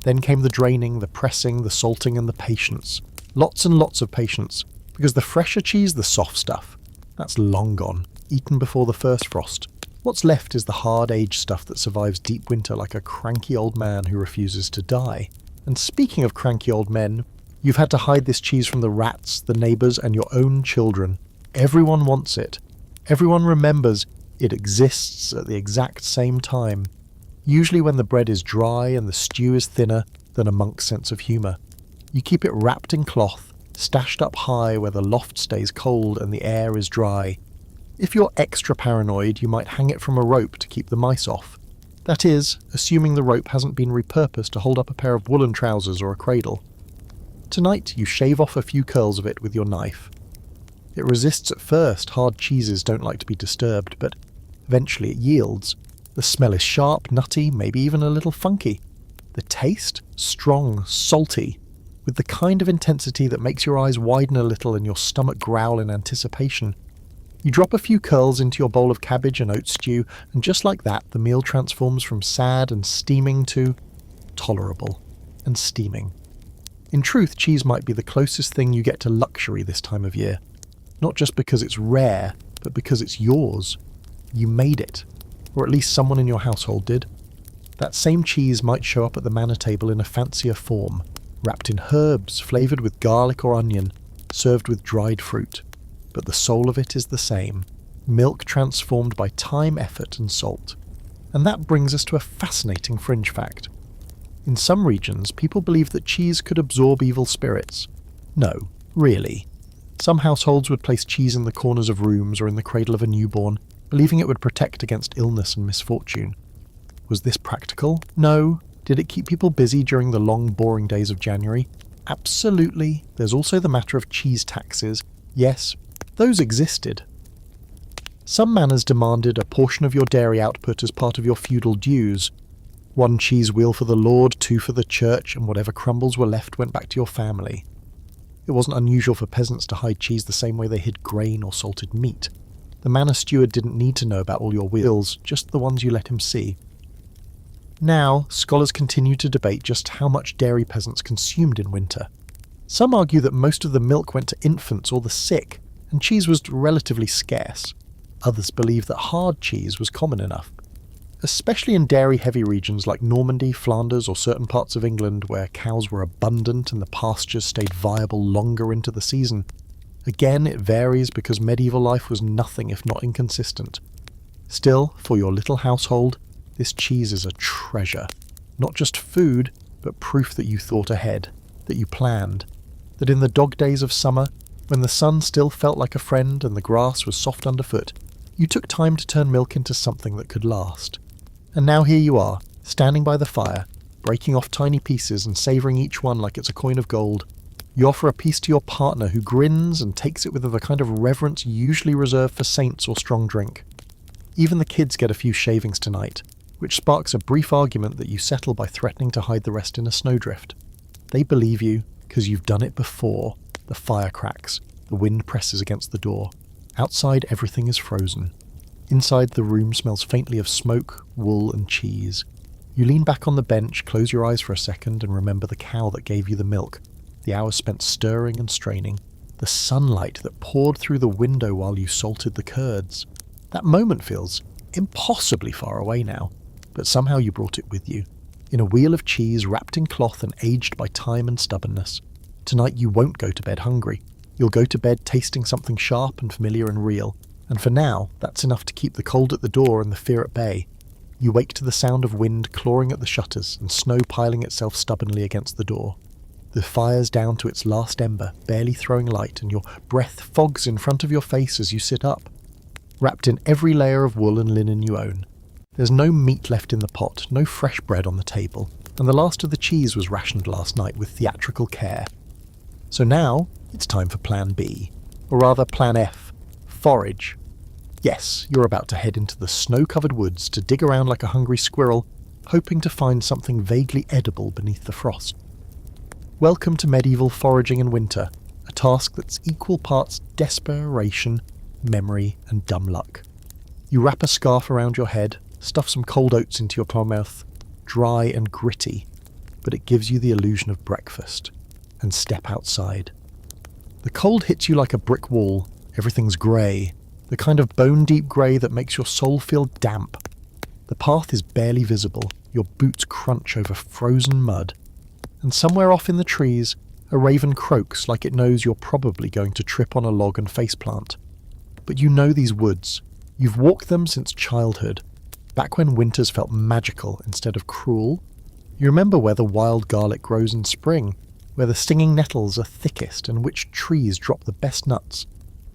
Then came the draining, the pressing, the salting, and the patience. Lots and lots of patience, because the fresher cheese, the soft stuff, that's long gone, eaten before the first frost. What's left is the hard aged stuff that survives deep winter like a cranky old man who refuses to die. And speaking of cranky old men, you've had to hide this cheese from the rats, the neighbours, and your own children. Everyone wants it. Everyone remembers it exists at the exact same time. Usually when the bread is dry and the stew is thinner than a monk's sense of humour. You keep it wrapped in cloth, stashed up high where the loft stays cold and the air is dry. If you're extra paranoid, you might hang it from a rope to keep the mice off. That is, assuming the rope hasn't been repurposed to hold up a pair of woolen trousers or a cradle. Tonight, you shave off a few curls of it with your knife. It resists at first. Hard cheeses don't like to be disturbed, but eventually it yields. The smell is sharp, nutty, maybe even a little funky. The taste? Strong, salty, with the kind of intensity that makes your eyes widen a little and your stomach growl in anticipation. You drop a few curls into your bowl of cabbage and oat stew, and just like that, the meal transforms from sad and steaming to tolerable and steaming. In truth, cheese might be the closest thing you get to luxury this time of year. Not just because it's rare, but because it's yours. You made it. Or at least someone in your household did. That same cheese might show up at the manor table in a fancier form, wrapped in herbs, flavoured with garlic or onion, served with dried fruit. But the soul of it is the same. Milk transformed by time, effort and salt. And that brings us to a fascinating fringe fact. In some regions, people believe that cheese could absorb evil spirits. No, really. Some households would place cheese in the corners of rooms or in the cradle of a newborn, believing it would protect against illness and misfortune. Was this practical? No. Did it keep people busy during the long, boring days of January? Absolutely. There's also the matter of cheese taxes. Yes, those existed. Some manors demanded a portion of your dairy output as part of your feudal dues. 1 cheese wheel for the lord, 2 for the church, and whatever crumbles were left went back to your family. It wasn't unusual for peasants to hide cheese the same way they hid grain or salted meat. The manor steward didn't need to know about all your wheels, just the ones you let him see. Now, scholars continue to debate just how much dairy peasants consumed in winter. Some argue that most of the milk went to infants or the sick, and cheese was relatively scarce. Others believe that hard cheese was common enough. Especially in dairy-heavy regions like Normandy, Flanders, or certain parts of England where cows were abundant and the pastures stayed viable longer into the season. Again, it varies because medieval life was nothing if not inconsistent. Still, for your little household, this cheese is a treasure. Not just food, but proof that you thought ahead, that you planned, that in the dog days of summer, when the sun still felt like a friend and the grass was soft underfoot, you took time to turn milk into something that could last. And now here you are, standing by the fire, breaking off tiny pieces and savouring each one like it's a coin of gold. You offer a piece to your partner who grins and takes it with the kind of reverence usually reserved for saints or strong drink. Even the kids get a few shavings tonight, which sparks a brief argument that you settle by threatening to hide the rest in a snowdrift. They believe you, because you've done it before. The fire cracks, the wind presses against the door. Outside everything is frozen. Inside the room smells faintly of smoke, wool and cheese. You lean back on the bench, close your eyes for a second and remember the cow that gave you the milk, the hours spent stirring and straining, the sunlight that poured through the window while you salted the curds. That moment feels impossibly far away now, but somehow you brought it with you, in a wheel of cheese wrapped in cloth and aged by time and stubbornness. Tonight you won't go to bed hungry. You'll go to bed tasting something sharp and familiar and real, and for now, that's enough to keep the cold at the door and the fear at bay. You wake to the sound of wind clawing at the shutters and snow piling itself stubbornly against the door. The fire's down to its last ember, barely throwing light, and your breath fogs in front of your face as you sit up, wrapped in every layer of wool and linen you own. There's no meat left in the pot, no fresh bread on the table, and the last of the cheese was rationed last night with theatrical care. So now, it's time for Plan B, or rather Plan F, forage. Yes, you're about to head into the snow-covered woods to dig around like a hungry squirrel, hoping to find something vaguely edible beneath the frost. Welcome to medieval foraging in winter, a task that's equal parts desperation, memory, and dumb luck. You wrap a scarf around your head, stuff some cold oats into your mouth, dry and gritty. but it gives you the illusion of breakfast. And step outside. The cold hits you like a brick wall. Everything's grey, the kind of bone-deep grey that makes your soul feel damp. The path is barely visible, your boots crunch over frozen mud, and somewhere off in the trees, a raven croaks like it knows you're probably going to trip on a log and faceplant. But you know these woods. You've walked them since childhood, back when winters felt magical instead of cruel. You remember where the wild garlic grows in spring, where the stinging nettles are thickest and which trees drop the best nuts.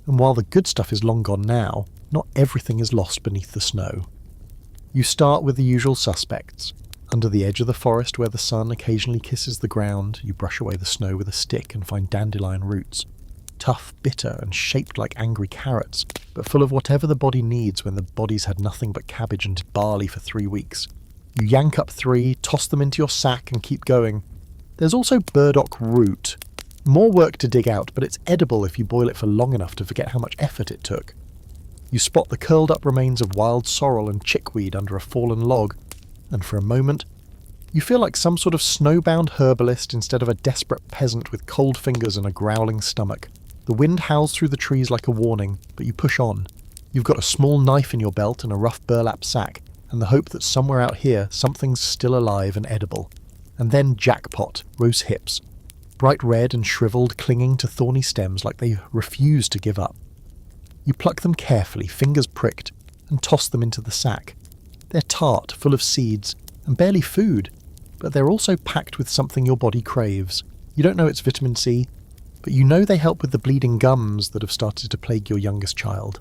And while the good stuff is long gone now, not everything is lost beneath the snow. You start with the usual suspects. Under the edge of the forest where the sun occasionally kisses the ground, you brush away the snow with a stick and find dandelion roots. Tough, bitter, and shaped like angry carrots, but full of whatever the body needs when the body's had nothing but cabbage and barley for 3 weeks. You yank up 3, toss them into your sack and keep going. There's also burdock root. More work to dig out, but it's edible if you boil it for long enough to forget how much effort it took. You spot the curled up remains of wild sorrel and chickweed under a fallen log, and for a moment, you feel like some sort of snowbound herbalist instead of a desperate peasant with cold fingers and a growling stomach. The wind howls through the trees like a warning, but you push on. You've got a small knife in your belt and a rough burlap sack, and the hope that somewhere out here something's still alive and edible. And then jackpot, rose hips. Bright red and shriveled, clinging to thorny stems like they refuse to give up. You pluck them carefully, fingers pricked, and toss them into the sack. They're tart, full of seeds, and barely food, but they're also packed with something your body craves. You don't know it's vitamin C, but you know they help with the bleeding gums that have started to plague your youngest child.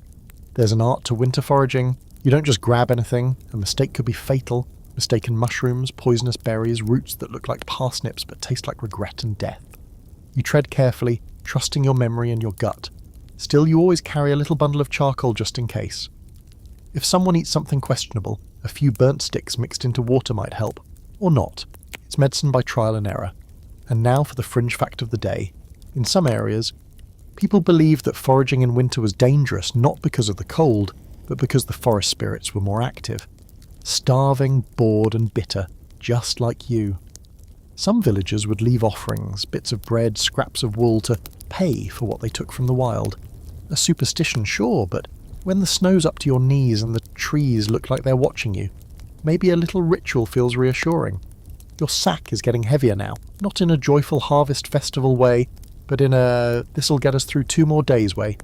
There's an art to winter foraging. You don't just grab anything. A mistake could be fatal. Mistaken mushrooms, poisonous berries, roots that look like parsnips but taste like regret and death. You tread carefully, trusting your memory and your gut. Still, you always carry a little bundle of charcoal just in case. If someone eats something questionable, a few burnt sticks mixed into water might help. Or not. It's medicine by trial and error. And now for the fringe fact of the day. In some areas, people believed that foraging in winter was dangerous not because of the cold, but because the forest spirits were more active. Starving, bored and bitter, just like you. Some villagers would leave offerings, bits of bread, scraps of wool to pay for what they took from the wild. A superstition, sure, but when the snow's up to your knees and the trees look like they're watching you, maybe a little ritual feels reassuring. Your sack is getting heavier now, not in a joyful harvest festival way, but in a this'll get us through 2 more days way.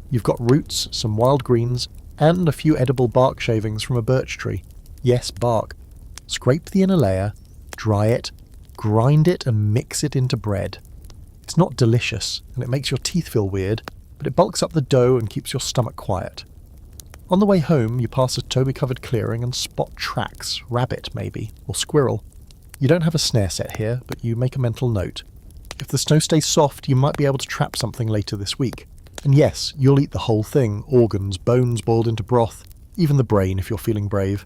You've got roots, some wild greens, and a few edible bark shavings from a birch tree. Yes, bark. Scrape the inner layer, dry it, grind it and mix it into bread. It's not delicious, and it makes your teeth feel weird, but it bulks up the dough and keeps your stomach quiet. On the way home, you pass a toby-covered clearing and spot tracks, rabbit maybe, or squirrel. You don't have a snare set here, but you make a mental note. If the snow stays soft, you might be able to trap something later this week. And yes, you'll eat the whole thing, organs, bones boiled into broth, even the brain if you're feeling brave.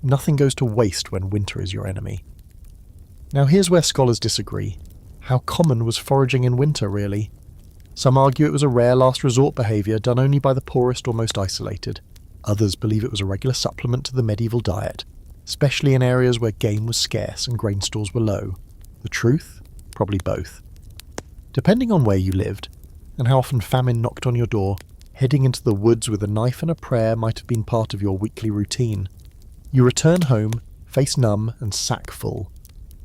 Nothing goes to waste when winter is your enemy. Now here's where scholars disagree. How common was foraging in winter, really? Some argue it was a rare last resort behaviour done only by the poorest or most isolated. Others believe it was a regular supplement to the medieval diet, especially in areas where game was scarce and grain stores were low. The truth? Probably both. Depending on where you lived, and how often famine knocked on your door, heading into the woods with a knife and a prayer might have been part of your weekly routine. You return home, face numb and sack full.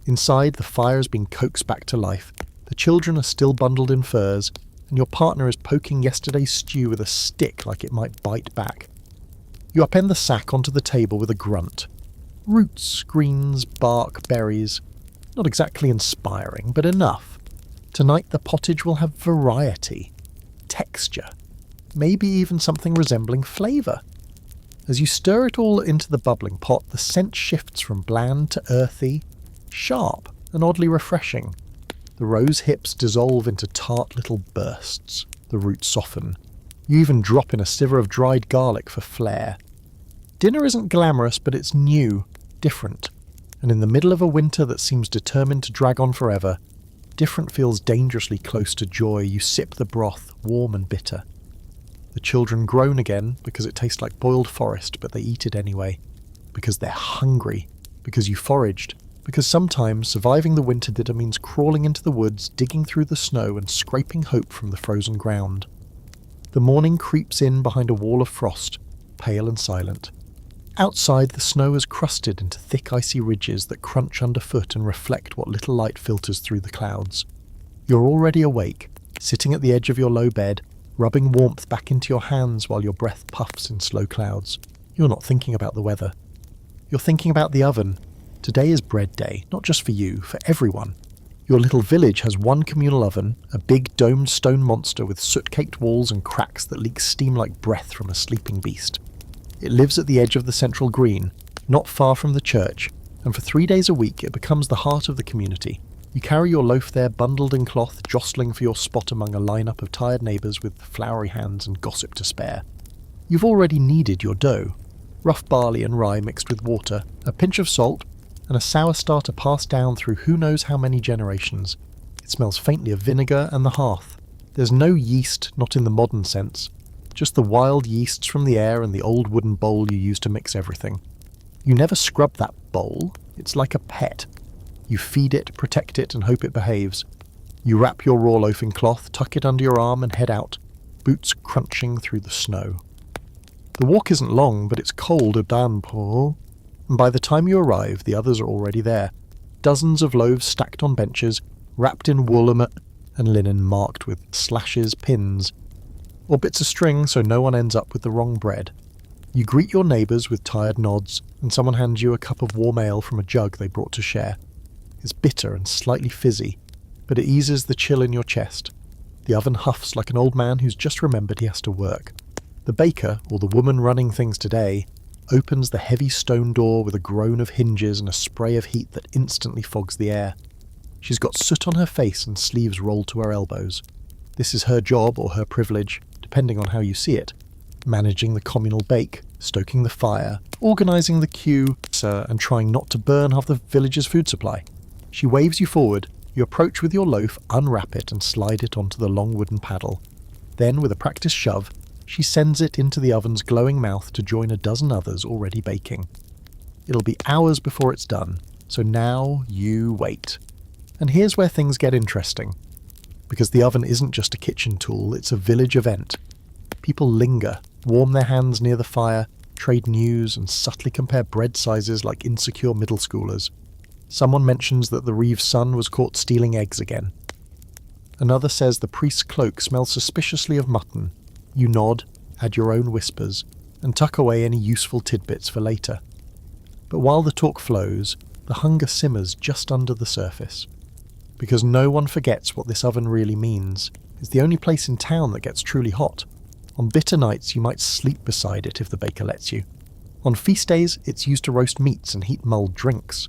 Inside, the fire has been coaxed back to life, the children are still bundled in furs, and your partner is poking yesterday's stew with a stick like it might bite back. You upend the sack onto the table with a grunt. Roots, greens, bark, berries. Not exactly inspiring, but enough. Tonight the pottage will have variety, texture, maybe even something resembling flavour. As you stir it all into the bubbling pot, the scent shifts from bland to earthy, sharp and oddly refreshing. The rose hips dissolve into tart little bursts. The roots soften. You even drop in a sieve of dried garlic for flair. Dinner isn't glamorous, but it's new, different. And in the middle of a winter that seems determined to drag on forever, different feels dangerously close to joy. You sip the broth, warm and bitter. The children groan again because it tastes like boiled forest, but they eat it anyway. Because they're hungry. Because you foraged. Because sometimes surviving the winter dinner means crawling into the woods, digging through the snow and scraping hope from the frozen ground. The morning creeps in behind a wall of frost, pale and silent. Outside, the snow is crusted into thick icy ridges that crunch underfoot and reflect what little light filters through the clouds. You're already awake, sitting at the edge of your low bed, rubbing warmth back into your hands while your breath puffs in slow clouds. You're not thinking about the weather. You're thinking about the oven. Today is bread day, not just for you, for everyone. Your little village has one communal oven, a big domed stone monster with soot-caked walls and cracks that leak steam like breath from a sleeping beast. It lives at the edge of the central green, not far from the church, and for 3 days a week it becomes the heart of the community. You carry your loaf there bundled in cloth, jostling for your spot among a lineup of tired neighbours with floury hands and gossip to spare. You've already kneaded your dough. Rough barley and rye mixed with water, a pinch of salt, and a sour starter passed down through who knows how many generations. It smells faintly of vinegar and the hearth. There's no yeast, not in the modern sense, just the wild yeasts from the air and the old wooden bowl you use to mix everything. You never scrub that bowl, it's like a pet. You feed it, protect it, and hope it behaves. You wrap your raw loaf in cloth, tuck it under your arm and head out, boots crunching through the snow. The walk isn't long, but it's cold as downpour, and by the time you arrive, the others are already there. Dozens of loaves stacked on benches, wrapped in wool and linen marked with slashes, pins, or bits of string so no one ends up with the wrong bread. You greet your neighbours with tired nods, and someone hands you a cup of warm ale from a jug they brought to share. It's bitter and slightly fizzy, but it eases the chill in your chest. The oven huffs like an old man who's just remembered he has to work. The baker, or the woman running things today, opens the heavy stone door with a groan of hinges and a spray of heat that instantly fogs the air. She's got soot on her face and sleeves rolled to her elbows. This is her job or her privilege, depending on how you see it. Managing the communal bake, stoking the fire, organising the queue, and trying not to burn half the village's food supply. She waves you forward, you approach with your loaf, unwrap it and slide it onto the long wooden paddle. Then, with a practiced shove, she sends it into the oven's glowing mouth to join a dozen others already baking. It'll be hours before it's done, so now you wait. And here's where things get interesting. Because the oven isn't just a kitchen tool, it's a village event. People linger, warm their hands near the fire, trade news, and subtly compare bread sizes like insecure middle schoolers. Someone mentions that the Reeve's son was caught stealing eggs again. Another says the priest's cloak smells suspiciously of mutton. You nod, add your own whispers, and tuck away any useful tidbits for later. But while the talk flows, the hunger simmers just under the surface. Because no one forgets what this oven really means. It's the only place in town that gets truly hot. On bitter nights you might sleep beside it if the baker lets you. On feast days it's used to roast meats and heat mulled drinks.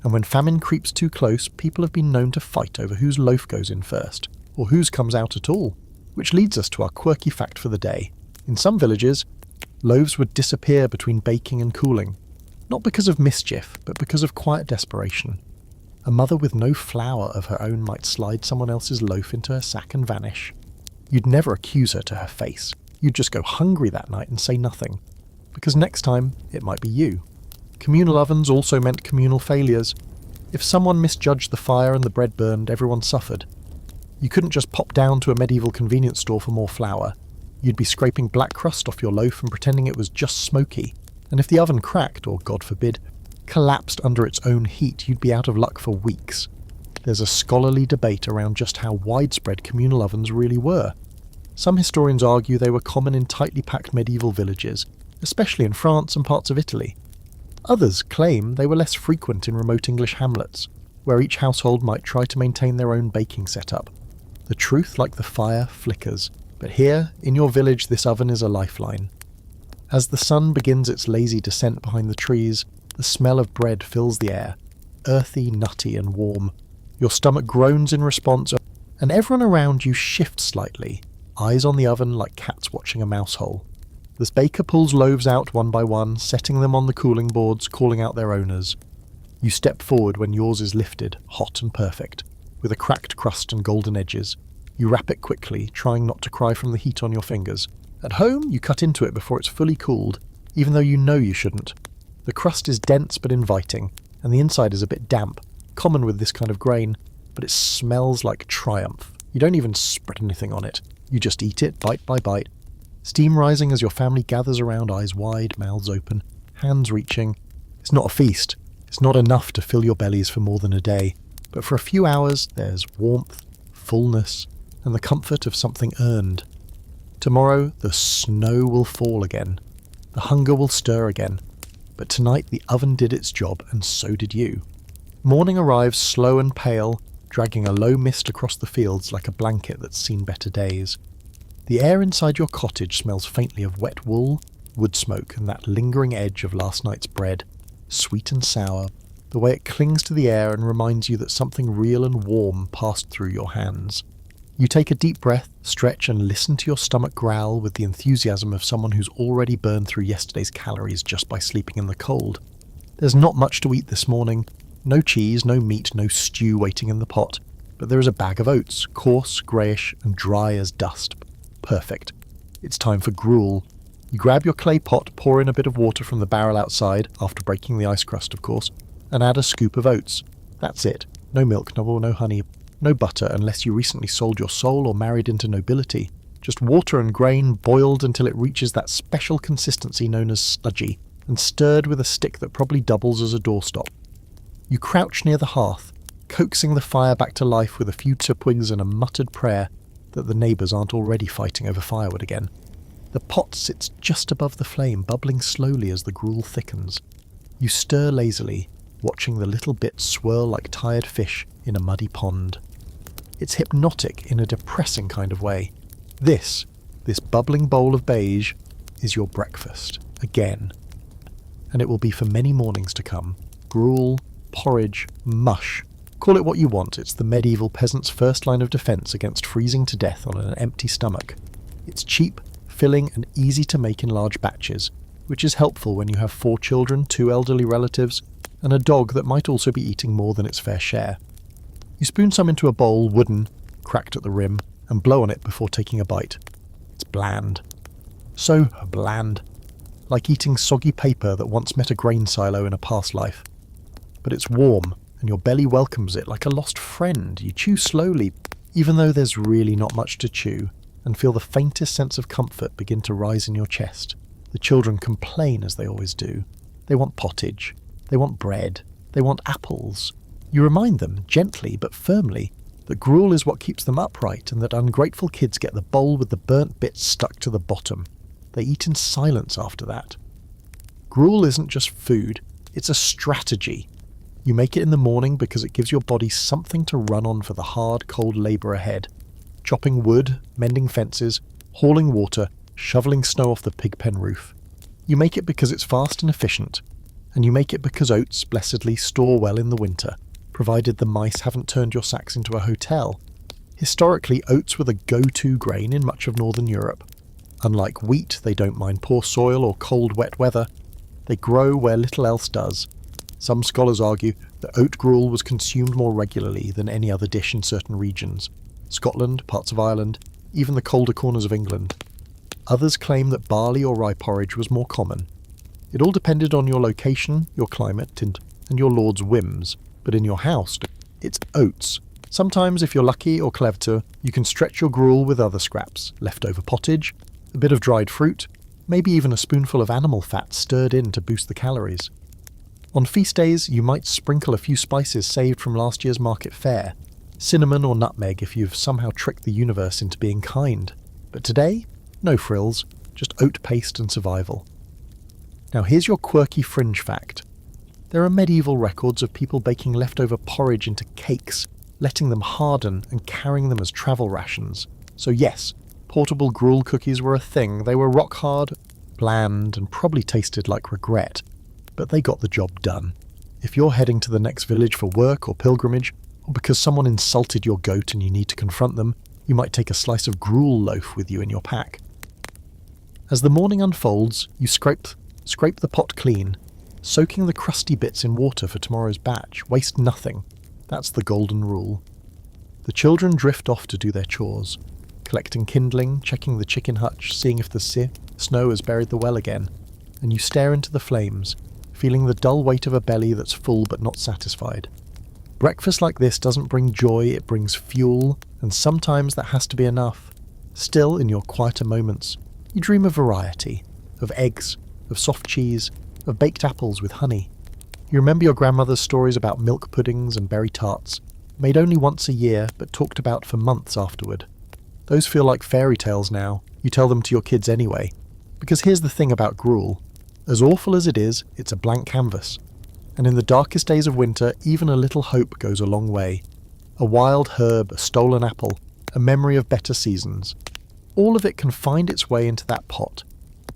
And when famine creeps too close, people have been known to fight over whose loaf goes in first, or whose comes out at all. Which leads us to our quirky fact for the day. In some villages, loaves would disappear between baking and cooling. Not because of mischief, but because of quiet desperation. A mother with no flour of her own might slide someone else's loaf into her sack and vanish. You'd never accuse her to her face. You'd just go hungry that night and say nothing. Because next time, it might be you. Communal ovens also meant communal failures. If someone misjudged the fire and the bread burned, everyone suffered. You couldn't just pop down to a medieval convenience store for more flour. You'd be scraping black crust off your loaf and pretending it was just smoky. And if the oven cracked, or God forbid, collapsed under its own heat, you'd be out of luck for weeks. There's a scholarly debate around just how widespread communal ovens really were. Some historians argue they were common in tightly packed medieval villages, especially in France and parts of Italy. Others claim they were less frequent in remote English hamlets, where each household might try to maintain their own baking setup. The truth, like the fire, flickers, but here, in your village, this oven is a lifeline. As the sun begins its lazy descent behind the trees, the smell of bread fills the air, earthy, nutty and warm. Your stomach groans in response, and everyone around you shifts slightly, eyes on the oven like cats watching a mouse hole. The baker pulls loaves out one by one, setting them on the cooling boards, calling out their owners. You step forward when yours is lifted, hot and perfect, with a cracked crust and golden edges. You wrap it quickly, trying not to cry from the heat on your fingers. At home, you cut into it before it's fully cooled, even though you know you shouldn't. The crust is dense but inviting, and the inside is a bit damp, common with this kind of grain, but it smells like triumph. You don't even spread anything on it. You just eat it bite by bite. Steam rising as your family gathers around, eyes wide, mouths open, hands reaching. It's not a feast. It's not enough to fill your bellies for more than a day. But for a few hours, there's warmth, fullness, and the comfort of something earned. Tomorrow, the snow will fall again. The hunger will stir again. But tonight, the oven did its job, and so did you. Morning arrives slow and pale, dragging a low mist across the fields like a blanket that's seen better days. The air inside your cottage smells faintly of wet wool, wood smoke, and that lingering edge of last night's bread, sweet and sour, the way it clings to the air and reminds you that something real and warm passed through your hands. You take a deep breath, stretch, and listen to your stomach growl with the enthusiasm of someone who's already burned through yesterday's calories just by sleeping in the cold. There's not much to eat this morning. No cheese, no meat, no stew waiting in the pot, but there is a bag of oats, coarse, greyish, and dry as dust. Perfect. It's time for gruel. You grab your clay pot, pour in a bit of water from the barrel outside, after breaking the ice crust of course, and add a scoop of oats. That's it. No milk, no honey, no butter unless you recently sold your soul or married into nobility. Just water and grain boiled until it reaches that special consistency known as sludgy, and stirred with a stick that probably doubles as a doorstop. You crouch near the hearth, coaxing the fire back to life with a few twigs and a muttered prayer that the neighbours aren't already fighting over firewood again. The pot sits just above the flame, bubbling slowly as the gruel thickens. You stir lazily, watching the little bits swirl like tired fish in a muddy pond. It's hypnotic in a depressing kind of way. This bubbling bowl of beige, is your breakfast, again. And it will be for many mornings to come. Gruel, porridge, mush. Call it what you want, it's the medieval peasant's first line of defence against freezing to death on an empty stomach. It's cheap, filling, and easy to make in large batches, which is helpful when you have 4 children, 2 elderly relatives, and a dog that might also be eating more than its fair share. You spoon some into a bowl, wooden, cracked at the rim, and blow on it before taking a bite. It's bland. So bland. Like eating soggy paper that once met a grain silo in a past life. But it's warm, and your belly welcomes it like a lost friend. You chew slowly, even though there's really not much to chew, and feel the faintest sense of comfort begin to rise in your chest. The children complain as they always do. They want pottage. They want bread. They want apples. You remind them, gently but firmly, that gruel is what keeps them upright and that ungrateful kids get the bowl with the burnt bits stuck to the bottom. They eat in silence after that. Gruel isn't just food, it's a strategy. You make it in the morning because it gives your body something to run on for the hard, cold labour ahead. Chopping wood, mending fences, hauling water, shoveling snow off the pig pen roof. You make it because it's fast and efficient. And you make it because oats, blessedly, store well in the winter, provided the mice haven't turned your sacks into a hotel. Historically, oats were the go-to grain in much of northern Europe. Unlike wheat, they don't mind poor soil or cold, wet weather. They grow where little else does. Some scholars argue that oat gruel was consumed more regularly than any other dish in certain regions. Scotland, parts of Ireland, even the colder corners of England. Others claim that barley or rye porridge was more common. It all depended on your location, your climate, and your lord's whims. But in your house, it's oats. Sometimes, if you're lucky or clever, you can stretch your gruel with other scraps, leftover pottage, a bit of dried fruit, maybe even a spoonful of animal fat stirred in to boost the calories. On feast days, you might sprinkle a few spices saved from last year's market fare, cinnamon or nutmeg if you've somehow tricked the universe into being kind. But today, no frills, just oat paste and survival. Now here's your quirky fringe fact. There are medieval records of people baking leftover porridge into cakes, letting them harden and carrying them as travel rations. So yes, portable gruel cookies were a thing. They were rock hard, bland, and probably tasted like regret. But they got the job done. If you're heading to the next village for work or pilgrimage, or because someone insulted your goat and you need to confront them, you might take a slice of gruel loaf with you in your pack. As the morning unfolds, you scrape the pot clean, soaking the crusty bits in water for tomorrow's batch. Waste nothing. That's the golden rule. The children drift off to do their chores, collecting kindling, checking the chicken hutch, seeing if the snow has buried the well again, and you stare into the flames, feeling the dull weight of a belly that's full but not satisfied. Breakfast like this doesn't bring joy, it brings fuel, and sometimes that has to be enough. Still, in your quieter moments, you dream of variety, of eggs, of soft cheese, of baked apples with honey. You remember your grandmother's stories about milk puddings and berry tarts, made only once a year but talked about for months afterward. Those feel like fairy tales now. You tell them to your kids anyway. Because here's the thing about gruel. As awful as it is, it's a blank canvas. And in the darkest days of winter, even a little hope goes a long way. A wild herb, a stolen apple, a memory of better seasons. All of it can find its way into that pot.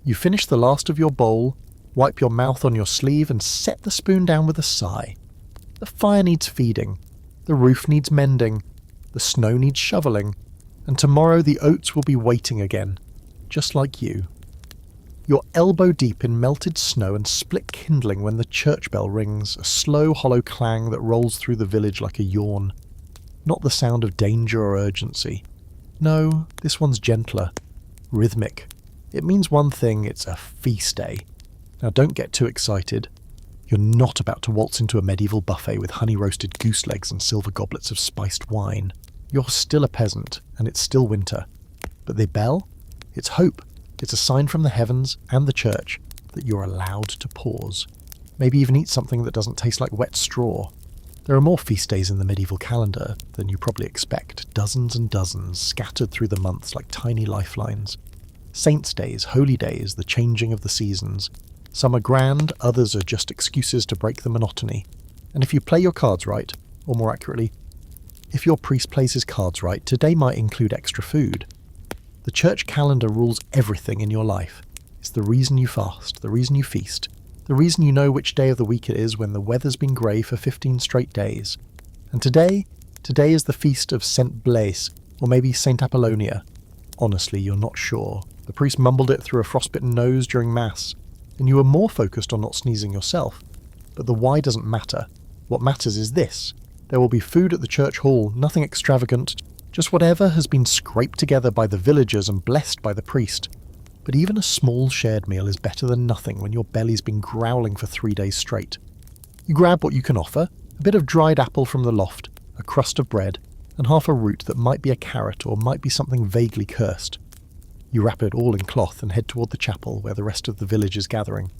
You finish the last of your bowl, wipe your mouth on your sleeve and set the spoon down with a sigh. The fire needs feeding. The roof needs mending. The snow needs shoveling. And tomorrow the oats will be waiting again, just like you. You're elbow deep in melted snow and split kindling when the church bell rings, a slow hollow clang that rolls through the village like a yawn. Not the sound of danger or urgency. No, this one's gentler, rhythmic. It means one thing, it's a feast day. Now don't get too excited. You're not about to waltz into a medieval buffet with honey-roasted goose legs and silver goblets of spiced wine. You're still a peasant, and it's still winter. But the bell? It's hope. It's a sign from the heavens and the church that you're allowed to pause. Maybe even eat something that doesn't taste like wet straw. There are more feast days in the medieval calendar than you probably expect, dozens and dozens scattered through the months like tiny lifelines. Saints' days, holy days, the changing of the seasons. Some are grand, others are just excuses to break the monotony. And if you play your cards right, or more accurately, if your priest plays his cards right, today might include extra food. The church calendar rules everything in your life. It's the reason you fast, the reason you feast, the reason you know which day of the week it is when the weather's been grey for 15 straight days. And today is the feast of Saint Blaise, or maybe Saint Apollonia. Honestly, you're not sure. The priest mumbled it through a frostbitten nose during Mass, and you were more focused on not sneezing yourself. But the why doesn't matter. What matters is this. There will be food at the church hall, nothing extravagant, just whatever has been scraped together by the villagers and blessed by the priest. But even a small shared meal is better than nothing when your belly's been growling for 3 days straight. You grab what you can offer, a bit of dried apple from the loft, a crust of bread, and half a root that might be a carrot or might be something vaguely cursed. You wrap it all in cloth and head toward the chapel where the rest of the village is gathering.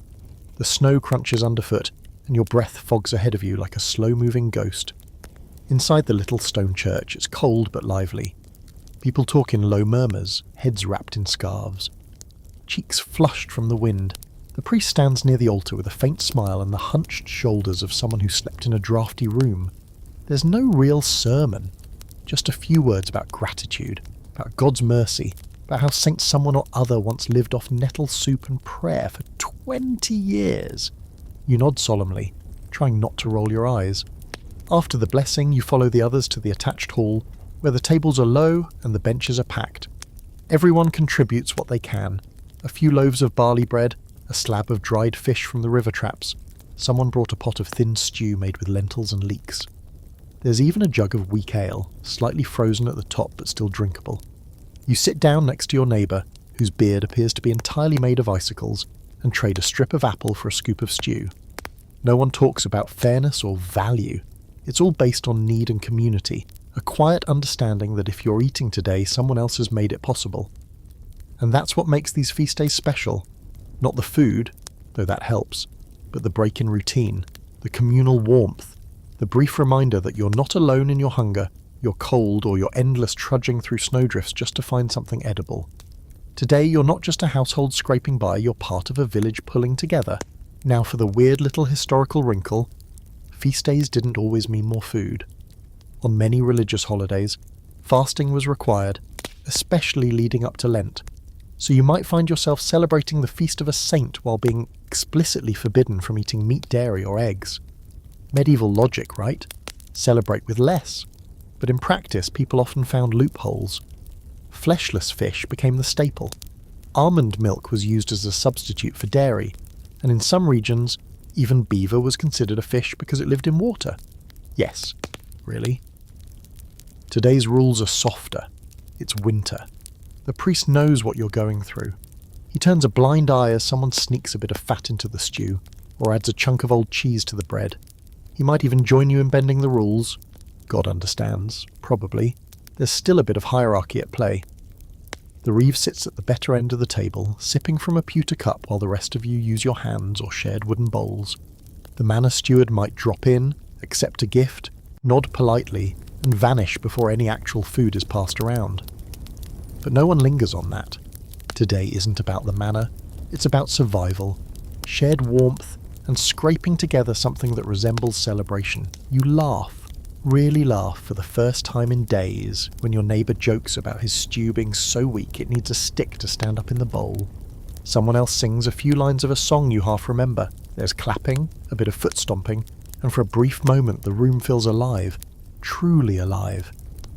The snow crunches underfoot, and your breath fogs ahead of you like a slow-moving ghost. Inside the little stone church, it's cold but lively. People talk in low murmurs, heads wrapped in scarves. Cheeks flushed from the wind, the priest stands near the altar with a faint smile and the hunched shoulders of someone who slept in a drafty room. There's no real sermon, just a few words about gratitude, about God's mercy, about how Saint someone or other once lived off nettle soup and prayer for 20 years. You nod solemnly, trying not to roll your eyes. After the blessing, you follow the others to the attached hall, where the tables are low and the benches are packed. Everyone contributes what they can. A few loaves of barley bread, a slab of dried fish from the river traps. Someone brought a pot of thin stew made with lentils and leeks. There's even a jug of weak ale, slightly frozen at the top but still drinkable. You sit down next to your neighbour, whose beard appears to be entirely made of icicles, and trade a strip of apple for a scoop of stew. No one talks about fairness or value. It's all based on need and community, a quiet understanding that if you're eating today, someone else has made it possible. And that's what makes these feast days special. Not the food, though that helps, but the break in routine, the communal warmth, the brief reminder that you're not alone in your hunger, your cold, or your endless trudging through snowdrifts just to find something edible. Today, you're not just a household scraping by, you're part of a village pulling together. Now for the weird little historical wrinkle. Feast days didn't always mean more food. On many religious holidays, fasting was required, especially leading up to Lent. So you might find yourself celebrating the feast of a saint while being explicitly forbidden from eating meat, dairy, or eggs. Medieval logic, right? Celebrate with less. But in practice, people often found loopholes. Fleshless fish became the staple. Almond milk was used as a substitute for dairy, and in some regions, even beaver was considered a fish because it lived in water. Yes, really. Today's rules are softer. It's winter. The priest knows what you're going through. He turns a blind eye as someone sneaks a bit of fat into the stew, or adds a chunk of old cheese to the bread. He might even join you in bending the rules. God understands, probably. There's still a bit of hierarchy at play. The reeve sits at the better end of the table, sipping from a pewter cup while the rest of you use your hands or shared wooden bowls. The manor steward might drop in, accept a gift, nod politely, and vanish before any actual food is passed around. But no one lingers on that. Today isn't about the manor, it's about survival, shared warmth, and scraping together something that resembles celebration. You laugh, really laugh for the first time in days when your neighbour jokes about his stew being so weak it needs a stick to stand up in the bowl. Someone else sings a few lines of a song you half remember. There's clapping, a bit of foot stomping, and for a brief moment the room feels alive, truly alive,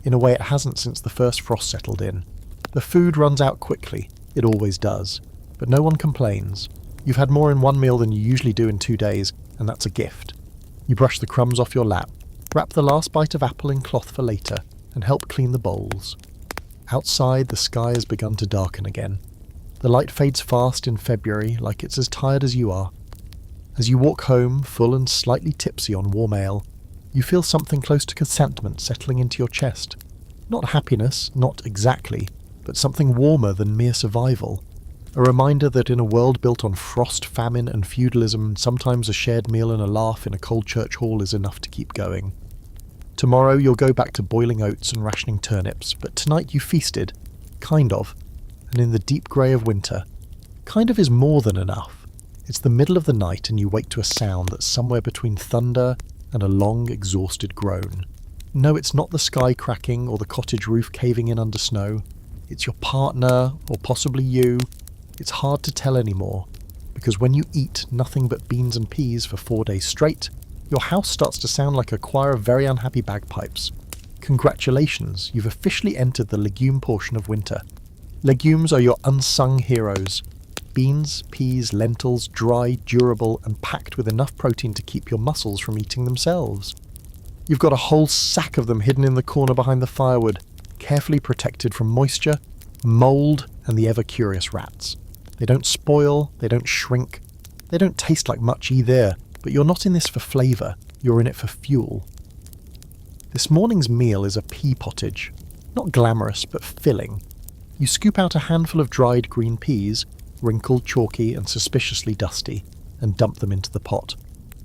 in a way it hasn't since the first frost settled in. The food runs out quickly, it always does, but no one complains. You've had more in one meal than you usually do in 2 days, and that's a gift. You brush the crumbs off your lap, wrap the last bite of apple in cloth for later, and help clean the bowls. Outside, the sky has begun to darken again. The light fades fast in February, like it's as tired as you are. As you walk home, full and slightly tipsy on warm ale, you feel something close to contentment settling into your chest. Not happiness, not exactly, but something warmer than mere survival. A reminder that in a world built on frost, famine and feudalism, sometimes a shared meal and a laugh in a cold church hall is enough to keep going. Tomorrow you'll go back to boiling oats and rationing turnips, but tonight you feasted. Kind of. And in the deep grey of winter, kind of is more than enough. It's the middle of the night and you wake to a sound that's somewhere between thunder and a long, exhausted groan. No, it's not the sky cracking or the cottage roof caving in under snow. It's your partner, or possibly you. It's hard to tell anymore, because when you eat nothing but beans and peas for 4 days straight, your house starts to sound like a choir of very unhappy bagpipes. Congratulations, you've officially entered the legume portion of winter. Legumes are your unsung heroes. Beans, peas, lentils, dry, durable, and packed with enough protein to keep your muscles from eating themselves. You've got a whole sack of them hidden in the corner behind the firewood, carefully protected from moisture, mould, and the ever-curious rats. They don't spoil, they don't shrink, they don't taste like much either, but you're not in this for flavour, you're in it for fuel. This morning's meal is a pea pottage. Not glamorous, but filling. You scoop out a handful of dried green peas, wrinkled, chalky, and suspiciously dusty, and dump them into the pot.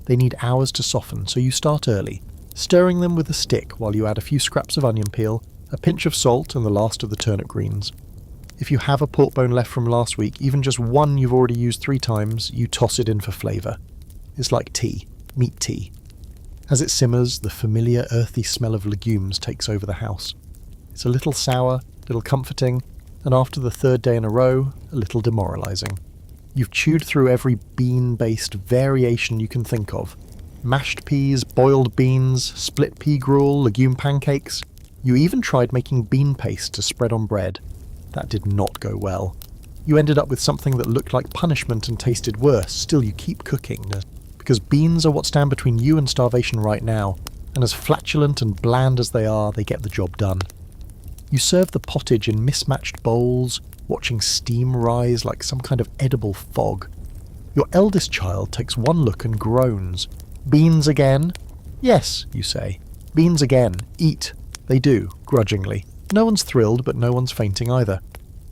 They need hours to soften, so you start early, stirring them with a stick while you add a few scraps of onion peel, a pinch of salt, and the last of the turnip greens. If you have a pork bone left from last week, even just one you've already used 3 times, you toss it in for flavour. It's like tea, meat tea. As it simmers, the familiar earthy smell of legumes takes over the house. It's a little sour, a little comforting, and after the 3rd day in a row, a little demoralising. You've chewed through every bean-based variation you can think of. Mashed peas, boiled beans, split pea gruel, legume pancakes. You even tried making bean paste to spread on bread. That did not go well. You ended up with something that looked like punishment and tasted worse. Still, you keep cooking, because beans are what stand between you and starvation right now, and as flatulent and bland as they are, they get the job done. You serve the pottage in mismatched bowls, watching steam rise like some kind of edible fog. Your eldest child takes one look and groans. "Beans again?" "Yes," you say. "Beans again. Eat." They do, grudgingly. No one's thrilled, but no one's fainting either.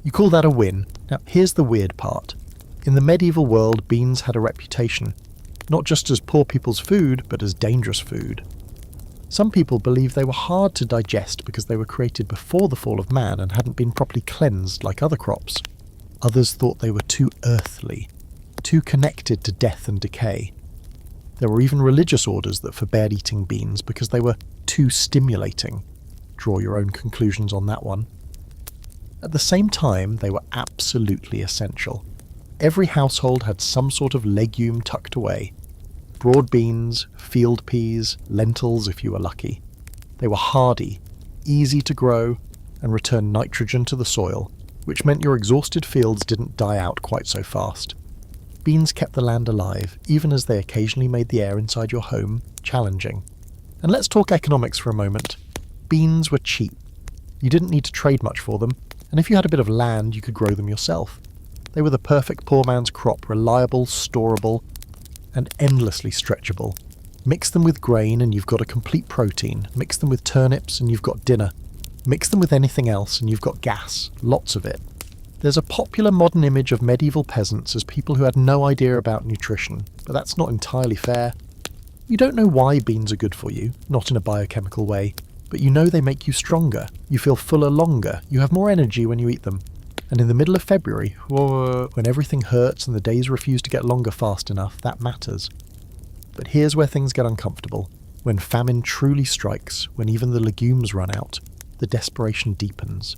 You call that a win. Now, here's the weird part. In the medieval world, beans had a reputation, not just as poor people's food, but as dangerous food. Some people believe they were hard to digest because they were created before the fall of man and hadn't been properly cleansed like other crops. Others thought they were too earthly, too connected to death and decay. There were even religious orders that forbade eating beans because they were too stimulating. Draw your own conclusions on that one. At the same time, they were absolutely essential. Every household had some sort of legume tucked away. Broad beans, field peas, lentils if you were lucky. They were hardy, easy to grow, and returned nitrogen to the soil, which meant your exhausted fields didn't die out quite so fast. Beans kept the land alive, even as they occasionally made the air inside your home challenging. And let's talk economics for a moment. Beans were cheap. You didn't need to trade much for them, and if you had a bit of land, you could grow them yourself. They were the perfect poor man's crop, reliable, storable, and endlessly stretchable. Mix them with grain and you've got a complete protein. Mix them with turnips and you've got dinner. Mix them with anything else and you've got gas, lots of it. There's a popular modern image of medieval peasants as people who had no idea about nutrition, but that's not entirely fair. You don't know why beans are good for you, not in a biochemical way, but you know they make you stronger, you feel fuller longer, you have more energy when you eat them. And in the middle of February, when everything hurts and the days refuse to get longer fast enough, that matters. But here's where things get uncomfortable. When famine truly strikes, when even the legumes run out, the desperation deepens.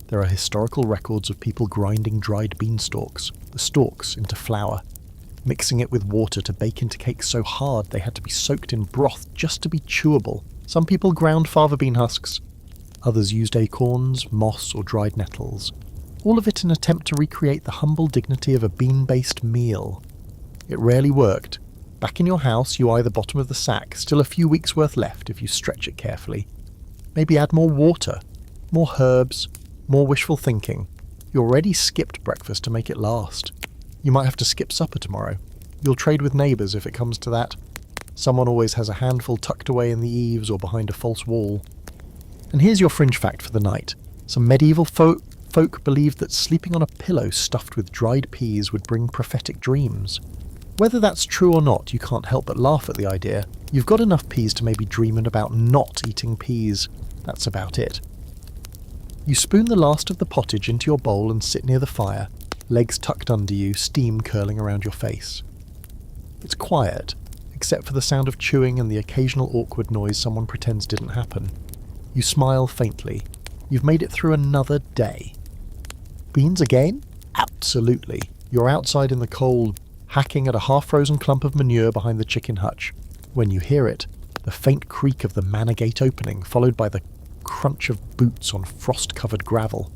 There are historical records of people grinding dried beanstalks, the stalks, into flour, mixing it with water to bake into cakes so hard they had to be soaked in broth just to be chewable. Some people ground fava bean husks, others used acorns, moss or dried nettles. All of it in an attempt to recreate the humble dignity of a bean-based meal. It rarely worked. Back in your house, you eye the bottom of the sack, still a few weeks' worth left if you stretch it carefully. Maybe add more water, more herbs, more wishful thinking. You already skipped breakfast to make it last. You might have to skip supper tomorrow. You'll trade with neighbours if it comes to that. Someone always has a handful tucked away in the eaves or behind a false wall. And here's your fringe fact for the night. Some medieval folk believed that sleeping on a pillow stuffed with dried peas would bring prophetic dreams. Whether that's true or not, you can't help but laugh at the idea. You've got enough peas to maybe dream about not eating peas. That's about it. You spoon the last of the pottage into your bowl and sit near the fire, legs tucked under you, steam curling around your face. It's quiet, except for the sound of chewing and the occasional awkward noise someone pretends didn't happen. You smile faintly. You've made it through another day. Beans again? Absolutely. You're outside in the cold, hacking at a half-frozen clump of manure behind the chicken hutch. When you hear it, the faint creak of the manor gate opening, followed by the crunch of boots on frost-covered gravel.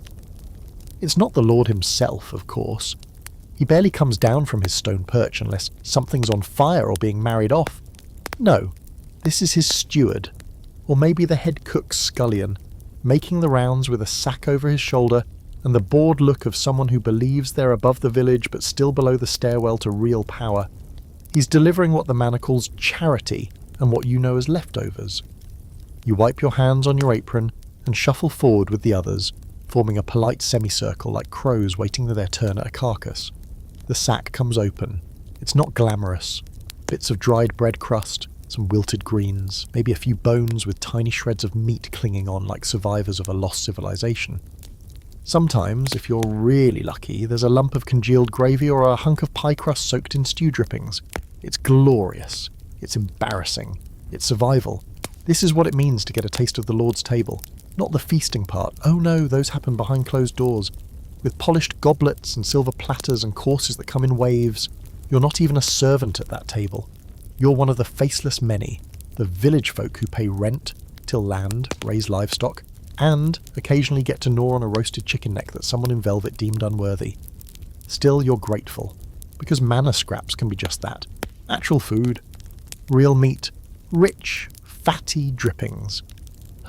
It's not the Lord himself, of course. He barely comes down from his stone perch unless something's on fire or being married off. No, this is his steward, or maybe the head cook's scullion, making the rounds with a sack over his shoulder and the bored look of someone who believes they're above the village but still below the stairwell to real power. He's delivering what the manor calls charity and what you know as leftovers. You wipe your hands on your apron and shuffle forward with the others, forming a polite semicircle like crows waiting their turn at a carcass. The sack comes open. It's not glamorous. Bits of dried bread crust, some wilted greens, maybe a few bones with tiny shreds of meat clinging on like survivors of a lost civilization. Sometimes, if you're really lucky, there's a lump of congealed gravy or a hunk of pie crust soaked in stew drippings. It's glorious. It's embarrassing. It's survival. This is what it means to get a taste of the Lord's table. Not the feasting part. Oh no, those happen behind closed doors. With polished goblets and silver platters and courses that come in waves. You're not even a servant at that table. You're one of the faceless many, the village folk who pay rent, till land, raise livestock, and occasionally get to gnaw on a roasted chicken neck that someone in velvet deemed unworthy. Still, you're grateful, because manor scraps can be just that. Actual food, real meat, rich, fatty drippings,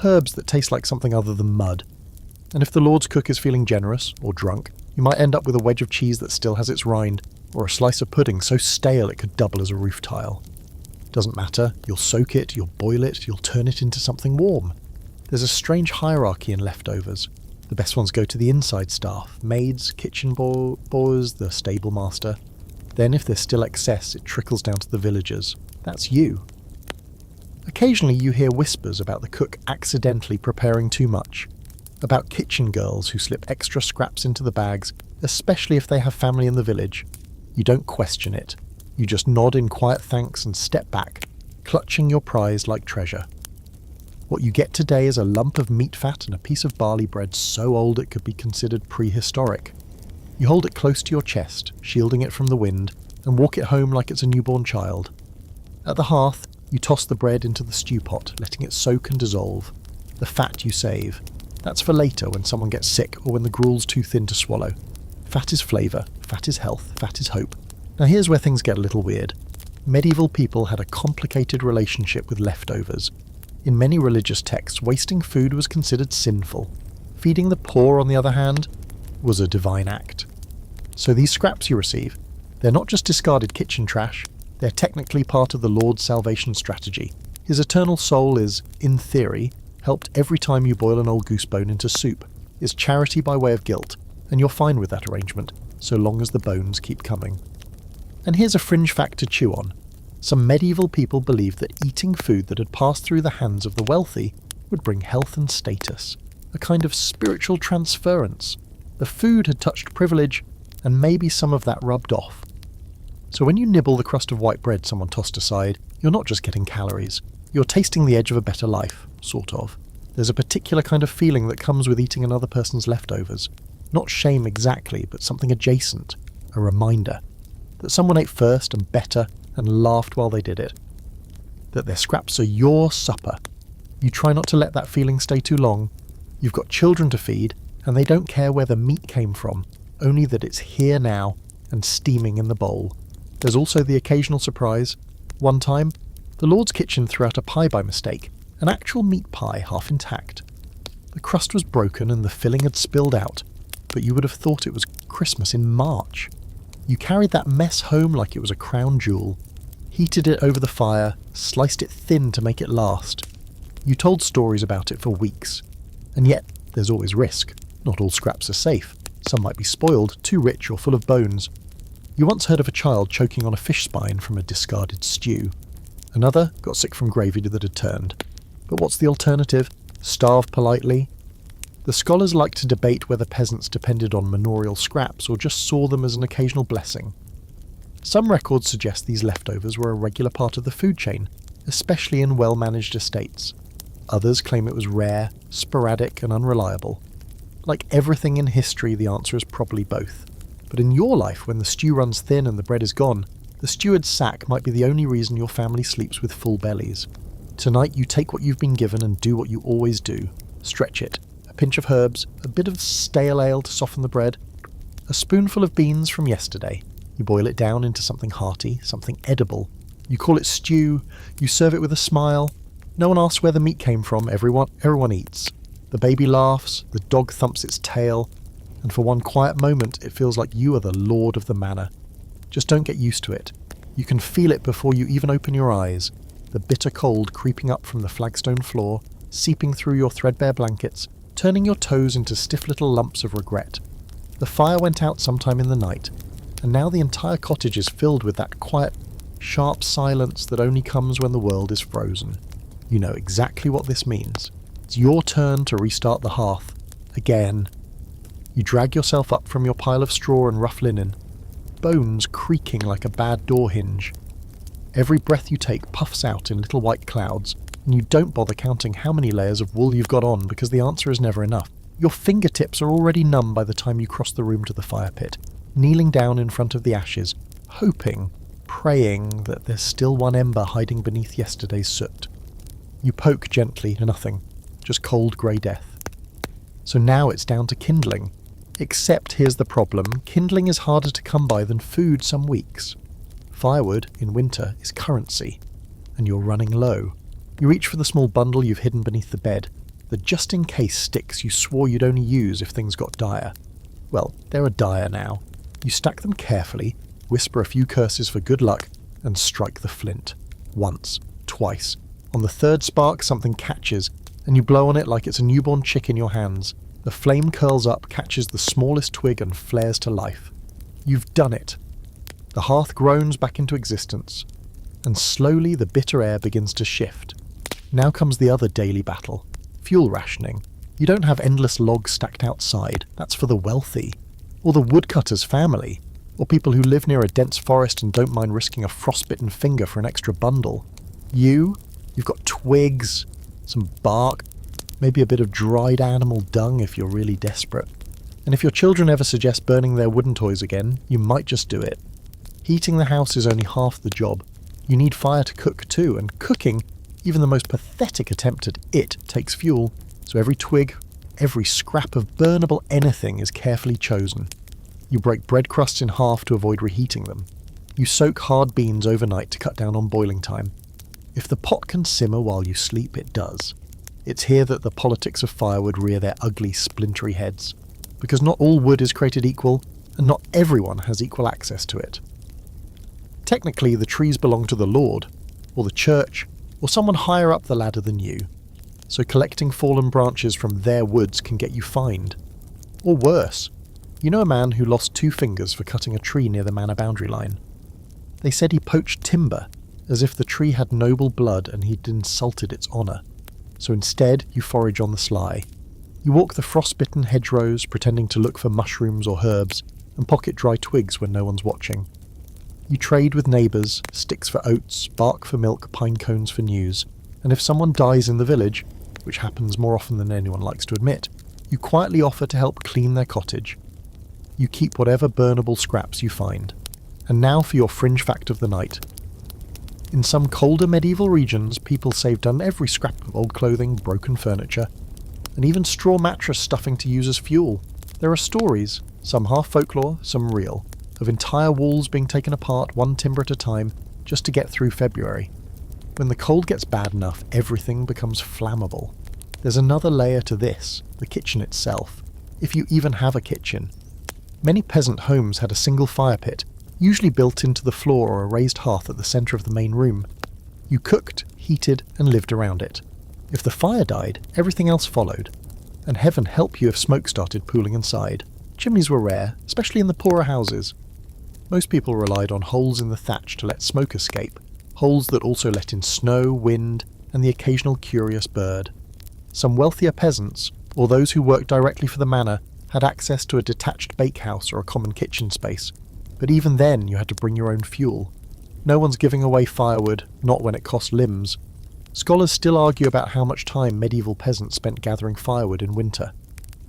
herbs that taste like something other than mud. And if the Lord's cook is feeling generous, or drunk, you might end up with a wedge of cheese that still has its rind, or a slice of pudding so stale it could double as a roof tile. Doesn't matter, you'll soak it, you'll boil it, you'll turn it into something warm. There's a strange hierarchy in leftovers. The best ones go to the inside staff, maids, kitchen boys, the stable master. Then if there's still excess, it trickles down to the villagers. That's you. Occasionally you hear whispers about the cook accidentally preparing too much, about kitchen girls who slip extra scraps into the bags, especially if they have family in the village. You don't question it. You just nod in quiet thanks and step back, clutching your prize like treasure. What you get today is a lump of meat fat and a piece of barley bread so old it could be considered prehistoric. You hold it close to your chest, shielding it from the wind, and walk it home like it's a newborn child. At the hearth, you toss the bread into the stew pot, letting it soak and dissolve. The fat you save. That's for later when someone gets sick or when the gruel's too thin to swallow. Fat is flavour, fat is health, fat is hope. Now here's where things get a little weird. Medieval people had a complicated relationship with leftovers. In many religious texts, wasting food was considered sinful. Feeding the poor, on the other hand, was a divine act. So these scraps you receive, they're not just discarded kitchen trash, They're technically part of the Lord's salvation strategy. His eternal soul is, in theory, helped every time you boil an old goose bone into soup. It's charity by way of guilt, and you're fine with that arrangement, so long as the bones keep coming. And here's a fringe fact to chew on. Some medieval people believed that eating food that had passed through the hands of the wealthy would bring health and status, a kind of spiritual transference. The food had touched privilege, and maybe some of that rubbed off. So when you nibble the crust of white bread someone tossed aside, you're not just getting calories. You're tasting the edge of a better life, sort of. There's a particular kind of feeling that comes with eating another person's leftovers. Not shame exactly, but something adjacent. A reminder that someone ate first and better and laughed while they did it. That their scraps are your supper. You try not to let that feeling stay too long. You've got children to feed, and they don't care where the meat came from, only that it's here now and steaming in the bowl. There's also the occasional surprise. One time, the Lord's kitchen threw out a pie by mistake, an actual meat pie half intact. The crust was broken and the filling had spilled out, but you would have thought it was Christmas in March. You carried that mess home like it was a crown jewel, heated it over the fire, sliced it thin to make it last. You told stories about it for weeks. And yet, there's always risk. Not all scraps are safe. Some might be spoiled, too rich or full of bones. You once heard of a child choking on a fish spine from a discarded stew. Another got sick from gravy that had turned. But what's the alternative? Starve politely? The scholars like to debate whether peasants depended on manorial scraps or just saw them as an occasional blessing. Some records suggest these leftovers were a regular part of the food chain, especially in well-managed estates. Others claim it was rare, sporadic and unreliable. Like everything in history, the answer is probably both. But in your life, when the stew runs thin and the bread is gone, the steward's sack might be the only reason your family sleeps with full bellies. Tonight you take what you've been given and do what you always do. Stretch it. A pinch of herbs, a bit of stale ale to soften the bread, a spoonful of beans from yesterday. You boil it down into something hearty, something edible. You call it stew, you serve it with a smile. No one asks where the meat came from, everyone eats. The baby laughs, the dog thumps its tail, and for one quiet moment it feels like you are the lord of the manor. Just don't get used to it. You can feel it before you even open your eyes, the bitter cold creeping up from the flagstone floor, seeping through your threadbare blankets, turning your toes into stiff little lumps of regret. The fire went out sometime in the night, and now the entire cottage is filled with that quiet, sharp silence that only comes when the world is frozen. You know exactly what this means. It's your turn to restart the hearth. Again. You drag yourself up from your pile of straw and rough linen, bones creaking like a bad door hinge. Every breath you take puffs out in little white clouds, and you don't bother counting how many layers of wool you've got on because the answer is never enough. Your fingertips are already numb by the time you cross the room to the fire pit, kneeling down in front of the ashes, hoping, praying that there's still one ember hiding beneath yesterday's soot. You poke gently, nothing, just cold grey death. So now it's down to kindling. Except here's the problem, kindling is harder to come by than food some weeks. Firewood, in winter, is currency, and you're running low. You reach for the small bundle you've hidden beneath the bed, the just-in-case sticks you swore you'd only use if things got dire. Well, they're a dire now. You stack them carefully, whisper a few curses for good luck, and strike the flint. Once, twice. On the third spark, something catches, and you blow on it like it's a newborn chick in your hands. The flame curls up, catches the smallest twig, and flares to life. You've done it. The hearth groans back into existence, and slowly the bitter air begins to shift. Now comes the other daily battle. Fuel rationing. You don't have endless logs stacked outside. That's for the wealthy. Or the woodcutter's family. Or people who live near a dense forest and don't mind risking a frostbitten finger for an extra bundle. You've got twigs, some bark, maybe a bit of dried animal dung if you're really desperate. And if your children ever suggest burning their wooden toys again, you might just do it. Heating the house is only half the job. You need fire to cook too, and cooking, even the most pathetic attempt at it, takes fuel, so every twig, every scrap of burnable anything is carefully chosen. You break bread crusts in half to avoid reheating them. You soak hard beans overnight to cut down on boiling time. If the pot can simmer while you sleep, it does. It's here that the politics of firewood rear their ugly, splintery heads, because not all wood is created equal, and not everyone has equal access to it. Technically, the trees belong to the Lord, or the church, or someone higher up the ladder than you, so collecting fallen branches from their woods can get you fined. Or worse, you know a man who lost 2 fingers for cutting a tree near the manor boundary line. They said he poached timber, as if the tree had noble blood and he'd insulted its honour. So instead, you forage on the sly. You walk the frostbitten hedgerows, pretending to look for mushrooms or herbs, and pocket dry twigs when no one's watching. You trade with neighbours, sticks for oats, bark for milk, pine cones for news, and if someone dies in the village, which happens more often than anyone likes to admit, you quietly offer to help clean their cottage. You keep whatever burnable scraps you find. And now for your fringe fact of the night. In some colder medieval regions, people saved on every scrap of old clothing, broken furniture, and even straw mattress stuffing to use as fuel. There are stories, some half folklore, some real, of entire walls being taken apart one timber at a time just to get through February. When the cold gets bad enough, everything becomes flammable. There's another layer to this, the kitchen itself, if you even have a kitchen. Many peasant homes had a single fire pit, usually built into the floor or a raised hearth at the centre of the main room. You cooked, heated, and lived around it. If the fire died, everything else followed. And heaven help you if smoke started pooling inside. Chimneys were rare, especially in the poorer houses. Most people relied on holes in the thatch to let smoke escape, holes that also let in snow, wind, and the occasional curious bird. Some wealthier peasants, or those who worked directly for the manor, had access to a detached bakehouse or a common kitchen space, but even then you had to bring your own fuel. No one's giving away firewood, not when it costs limbs. Scholars still argue about how much time medieval peasants spent gathering firewood in winter.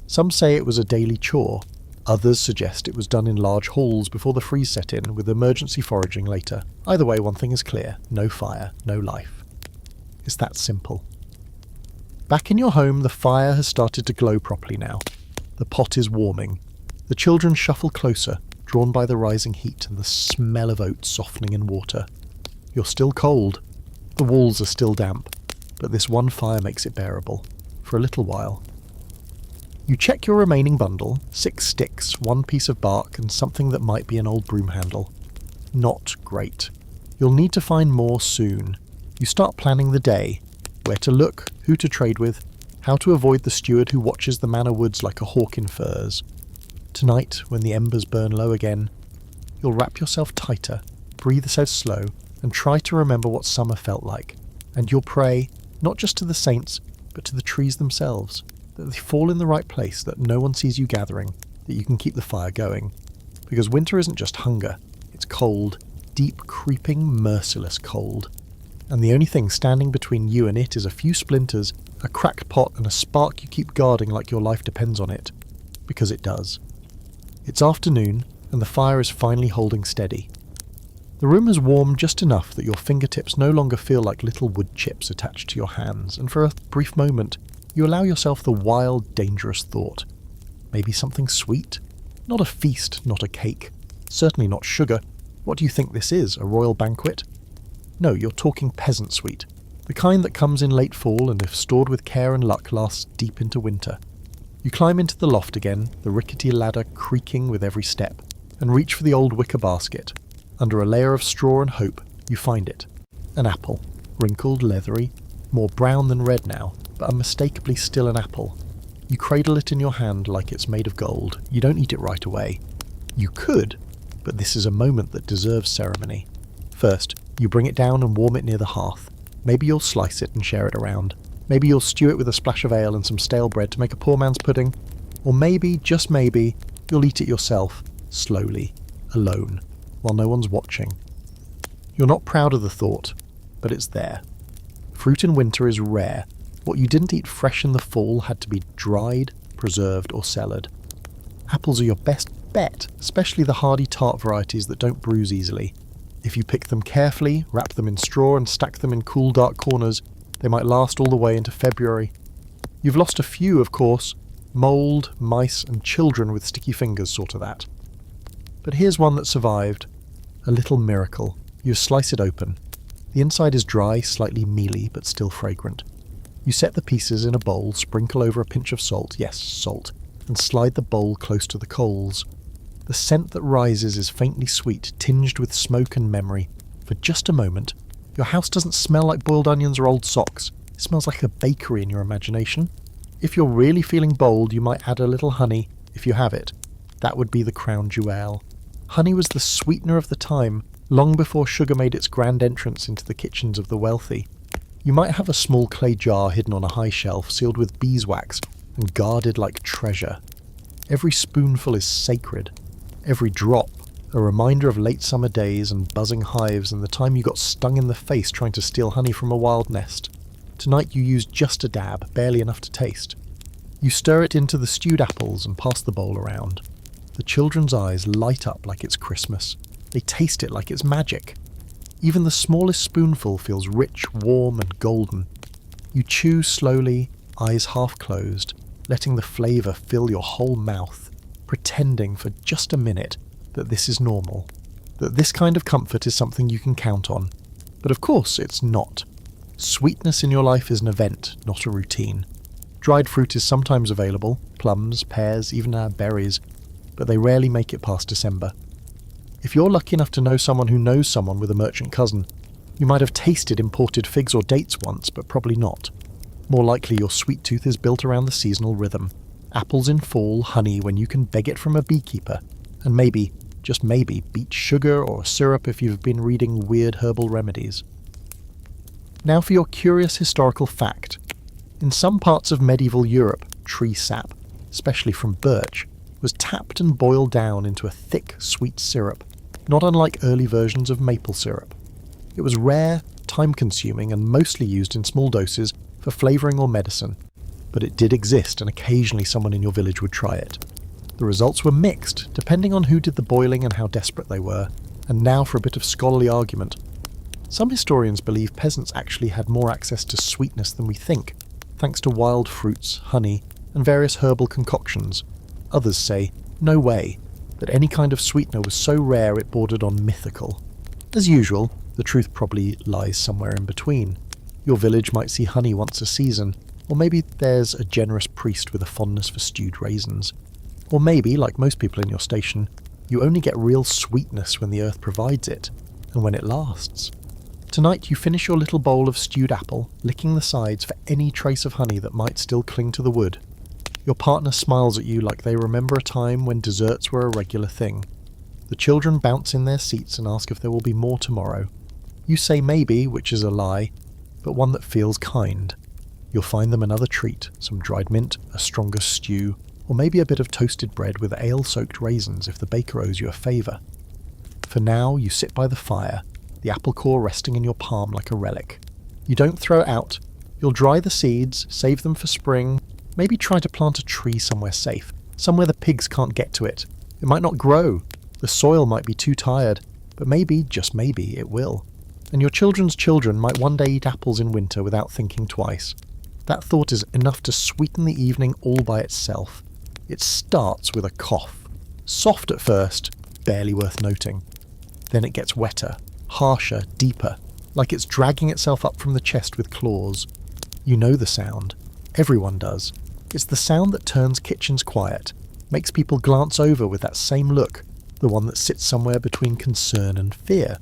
Some say it was a daily chore, others suggest it was done in large halls before the freeze set in, with emergency foraging later. Either way, one thing is clear: no fire, no life. It's that simple. Back in your home, the fire has started to glow properly now. The pot is warming. The children shuffle closer, drawn by the rising heat and the smell of oats softening in water. You're still cold. The walls are still damp, but this one fire makes it bearable, for a little while. You check your remaining bundle: 6 sticks, 1 piece of bark, and something that might be an old broom handle. Not great. You'll need to find more soon. You start planning the day: where to look, who to trade with, how to avoid the steward who watches the manor woods like a hawk in furs. Tonight, when the embers burn low again, you'll wrap yourself tighter, breathe so slow, and try to remember what summer felt like. And you'll pray, not just to the saints, but to the trees themselves, that they fall in the right place, that no one sees you gathering, that you can keep the fire going. Because winter isn't just hunger, it's cold, deep, creeping, merciless cold. And the only thing standing between you and it is a few splinters, a cracked pot, and a spark you keep guarding like your life depends on it. Because it does. It's afternoon, and the fire is finally holding steady. The room has warmed just enough that your fingertips no longer feel like little wood chips attached to your hands, and for a brief moment, you allow yourself the wild, dangerous thought. Maybe something sweet? Not a feast, not a cake. Certainly not sugar. What do you think this is, a royal banquet? No, you're talking peasant sweet. The kind that comes in late fall and if stored with care and luck lasts deep into winter. You climb into the loft again, the rickety ladder creaking with every step, and reach for the old wicker basket. Under a layer of straw and hope, you find it. An apple. Wrinkled, leathery, more brown than red now, but unmistakably still an apple. You cradle it in your hand like it's made of gold. You don't eat it right away. You could, but this is a moment that deserves ceremony. First, you bring it down and warm it near the hearth. Maybe you'll slice it and share it around. Maybe you'll stew it with a splash of ale and some stale bread to make a poor man's pudding. Or maybe, just maybe, you'll eat it yourself, slowly, alone, while no one's watching. You're not proud of the thought, but it's there. Fruit in winter is rare. What you didn't eat fresh in the fall had to be dried, preserved, or cellared. Apples are your best bet, especially the hardy tart varieties that don't bruise easily. If you pick them carefully, wrap them in straw and stack them in cool dark corners, they might last all the way into February. You've lost a few, of course. Mould, mice, and children with sticky fingers saw to that. But here's one that survived. A little miracle. You slice it open. The inside is dry, slightly mealy, but still fragrant. You set the pieces in a bowl, sprinkle over a pinch of salt, yes, salt, and slide the bowl close to the coals. The scent that rises is faintly sweet, tinged with smoke and memory. For just a moment, your house doesn't smell like boiled onions or old socks. It smells like a bakery in your imagination. If you're really feeling bold, you might add a little honey, if you have it. That would be the crown jewel. Honey was the sweetener of the time, long before sugar made its grand entrance into the kitchens of the wealthy. You might have a small clay jar hidden on a high shelf, sealed with beeswax and guarded like treasure. Every spoonful is sacred. Every drop, a reminder of late summer days and buzzing hives and the time you got stung in the face trying to steal honey from a wild nest. Tonight you use just a dab, barely enough to taste. You stir it into the stewed apples and pass the bowl around. The children's eyes light up like it's Christmas. They taste it like it's magic. Even the smallest spoonful feels rich, warm, and golden. You chew slowly, eyes half closed, letting the flavour fill your whole mouth, pretending for just a minute that this is normal, that this kind of comfort is something you can count on. But of course it's not. Sweetness in your life is an event, not a routine. Dried fruit is sometimes available, plums, pears, even berries, but they rarely make it past December. If you're lucky enough to know someone who knows someone with a merchant cousin, you might have tasted imported figs or dates once, but probably not. More likely your sweet tooth is built around the seasonal rhythm. Apples in fall, honey when you can beg it from a beekeeper, and maybe, just maybe, beet sugar or syrup if you've been reading weird herbal remedies. Now for your curious historical fact. In some parts of medieval Europe, tree sap, especially from birch, was tapped and boiled down into a thick, sweet syrup, not unlike early versions of maple syrup. It was rare, time-consuming, and mostly used in small doses for flavouring or medicine, but it did exist and occasionally someone in your village would try it. The results were mixed, depending on who did the boiling and how desperate they were, and now for a bit of scholarly argument. Some historians believe peasants actually had more access to sweetness than we think, thanks to wild fruits, honey, and various herbal concoctions. Others say, no way, that any kind of sweetener was so rare it bordered on mythical. As usual, the truth probably lies somewhere in between. Your village might see honey once a season, or maybe there's a generous priest with a fondness for stewed raisins. Or maybe, like most people in your station, you only get real sweetness when the earth provides it, and when it lasts. Tonight you finish your little bowl of stewed apple, licking the sides for any trace of honey that might still cling to the wood. Your partner smiles at you like they remember a time when desserts were a regular thing. The children bounce in their seats and ask if there will be more tomorrow. You say maybe, which is a lie, but one that feels kind. You'll find them another treat, some dried mint, a stronger stew, or maybe a bit of toasted bread with ale-soaked raisins if the baker owes you a favour. For now, you sit by the fire, the apple core resting in your palm like a relic. You don't throw it out. You'll dry the seeds, save them for spring, maybe try to plant a tree somewhere safe, somewhere the pigs can't get to it. It might not grow, the soil might be too tired, but maybe, just maybe, it will. And your children's children might one day eat apples in winter without thinking twice. That thought is enough to sweeten the evening all by itself. It starts with a cough. Soft at first, barely worth noting. Then it gets wetter, harsher, deeper, like it's dragging itself up from the chest with claws. You know the sound. Everyone does. It's the sound that turns kitchens quiet, makes people glance over with that same look, the one that sits somewhere between concern and fear.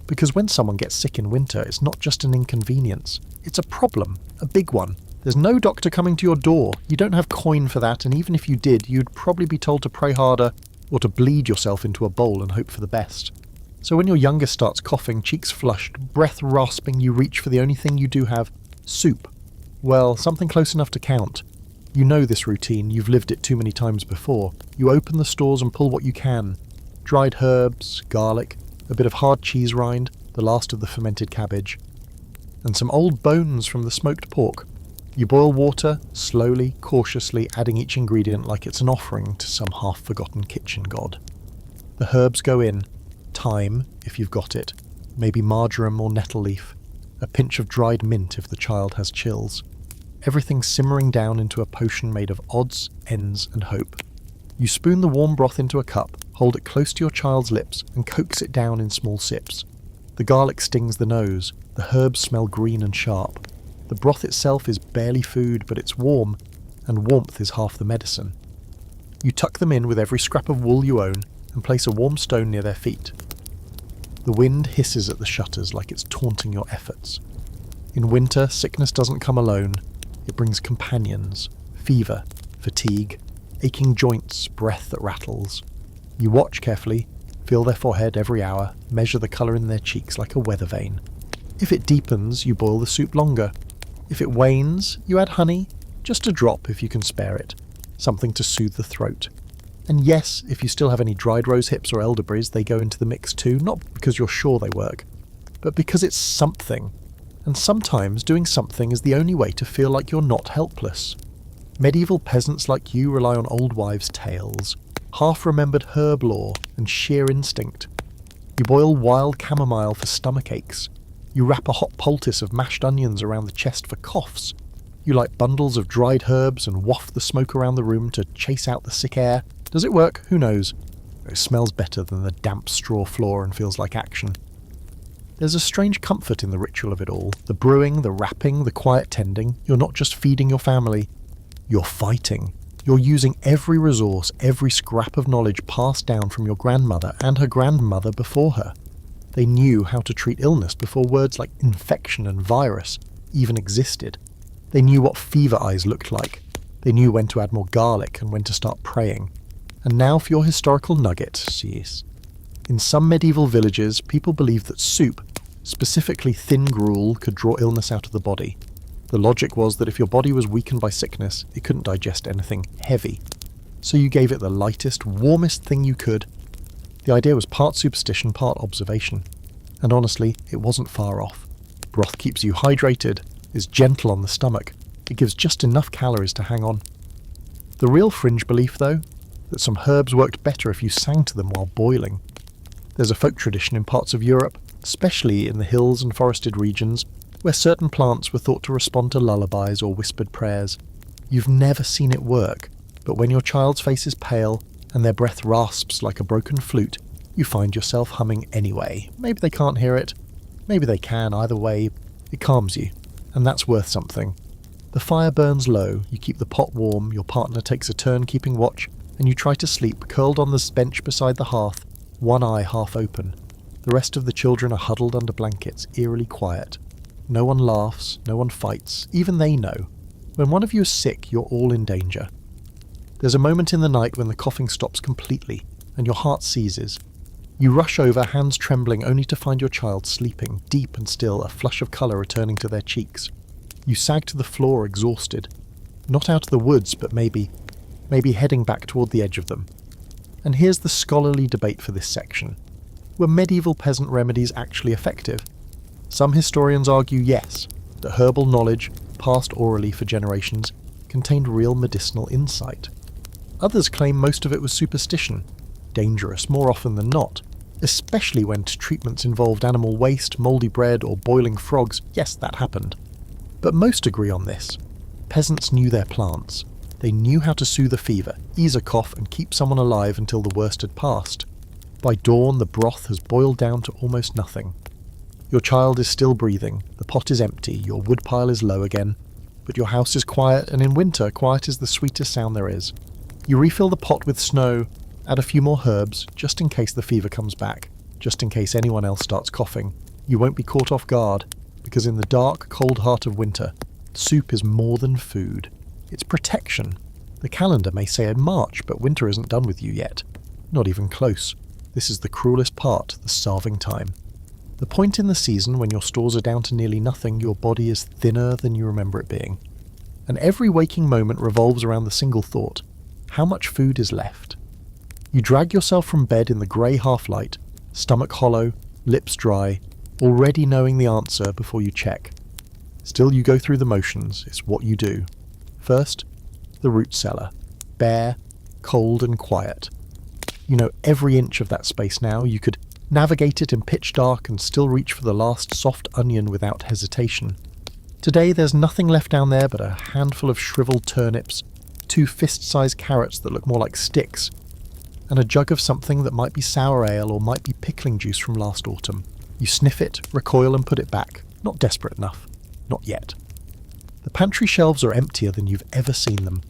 Because when someone gets sick in winter, it's not just an inconvenience. It's a problem, a big one. There's no doctor coming to your door. You don't have coin for that, and even if you did, you'd probably be told to pray harder or to bleed yourself into a bowl and hope for the best. So when your youngest starts coughing, cheeks flushed, breath rasping, you reach for the only thing you do have, soup. Well, something close enough to count. You know this routine, you've lived it too many times before. You open the stores and pull what you can. Dried herbs, garlic, a bit of hard cheese rind, the last of the fermented cabbage, and some old bones from the smoked pork. You boil water, slowly, cautiously, adding each ingredient like it's an offering to some half-forgotten kitchen god. The herbs go in. Thyme, if you've got it, maybe marjoram or nettle leaf, a pinch of dried mint if the child has chills. Everything simmering down into a potion made of odds, ends, and hope. You spoon the warm broth into a cup, hold it close to your child's lips, and coax it down in small sips. The garlic stings the nose, the herbs smell green and sharp. The broth itself is barely food, but it's warm, and warmth is half the medicine. You tuck them in with every scrap of wool you own and place a warm stone near their feet. The wind hisses at the shutters like it's taunting your efforts. In winter, sickness doesn't come alone. It brings companions, fever, fatigue, aching joints, breath that rattles. You watch carefully, feel their forehead every hour, measure the colour in their cheeks like a weather vane. If it deepens, you boil the soup longer. If it wanes, you add honey, just a drop if you can spare it, something to soothe the throat. And yes, if you still have any dried rose hips or elderberries, they go into the mix too, not because you're sure they work, but because it's something. And sometimes doing something is the only way to feel like you're not helpless. Medieval peasants like you rely on old wives' tales, half-remembered herb lore, and sheer instinct. You boil wild chamomile for stomach aches. You wrap a hot poultice of mashed onions around the chest for coughs. You light bundles of dried herbs and waft the smoke around the room to chase out the sick air. Does it work? Who knows? It smells better than the damp straw floor and feels like action. There's a strange comfort in the ritual of it all. The brewing, the wrapping, the quiet tending. You're not just feeding your family. You're fighting. You're using every resource, every scrap of knowledge passed down from your grandmother and her grandmother before her. They knew how to treat illness before words like infection and virus even existed. They knew what fever eyes looked like. They knew when to add more garlic and when to start praying. And now for your historical nugget, yes. In some medieval villages, people believed that soup, specifically thin gruel, could draw illness out of the body. The logic was that if your body was weakened by sickness, it couldn't digest anything heavy. So you gave it the lightest, warmest thing you could. The idea was part superstition, part observation. And honestly, it wasn't far off. Broth keeps you hydrated, is gentle on the stomach. It gives just enough calories to hang on. The real fringe belief, though, that some herbs worked better if you sang to them while boiling. There's a folk tradition in parts of Europe, especially in the hills and forested regions, where certain plants were thought to respond to lullabies or whispered prayers. You've never seen it work, but when your child's face is pale and their breath rasps like a broken flute, you find yourself humming anyway. Maybe they can't hear it, maybe they can, either way, it calms you, and that's worth something. The fire burns low, you keep the pot warm, your partner takes a turn keeping watch, and you try to sleep curled on this bench beside the hearth, one eye half open. The rest of the children are huddled under blankets, eerily quiet. No one laughs, no one fights, even they know. When one of you is sick, you're all in danger. There's a moment in the night when the coughing stops completely, and your heart seizes. You rush over, hands trembling, only to find your child sleeping, deep and still, a flush of colour returning to their cheeks. You sag to the floor, exhausted. Not out of the woods, but maybe heading back toward the edge of them. And here's the scholarly debate for this section. Were medieval peasant remedies actually effective? Some historians argue yes, that herbal knowledge, passed orally for generations, contained real medicinal insight. Others claim most of it was superstition, dangerous more often than not, especially when treatments involved animal waste, mouldy bread, or boiling frogs. Yes, that happened. But most agree on this. Peasants knew their plants. They knew how to soothe a fever, ease a cough, and keep someone alive until the worst had passed. By dawn, the broth has boiled down to almost nothing. Your child is still breathing, the pot is empty, your woodpile is low again, but your house is quiet, and in winter, quiet is the sweetest sound there is. You refill the pot with snow, add a few more herbs, just in case the fever comes back, just in case anyone else starts coughing. You won't be caught off guard, because in the dark, cold heart of winter, soup is more than food. It's protection. The calendar may say March, but winter isn't done with you yet. Not even close. This is the cruelest part, the starving time. The point in the season when your stores are down to nearly nothing, your body is thinner than you remember it being. And every waking moment revolves around the single thought: how much food is left? You drag yourself from bed in the grey half-light, stomach hollow, lips dry, already knowing the answer before you check. Still you go through the motions, it's what you do. First, the root cellar. Bare, cold and quiet. You know every inch of that space now. You could navigate it in pitch dark and still reach for the last soft onion without hesitation. Today there's nothing left down there but a handful of shriveled turnips, 2 fist-sized carrots that look more like sticks, and a jug of something that might be sour ale or might be pickling juice from last autumn. You sniff it, recoil and put it back. Not desperate enough. Not yet. The pantry shelves are emptier than you've ever seen them.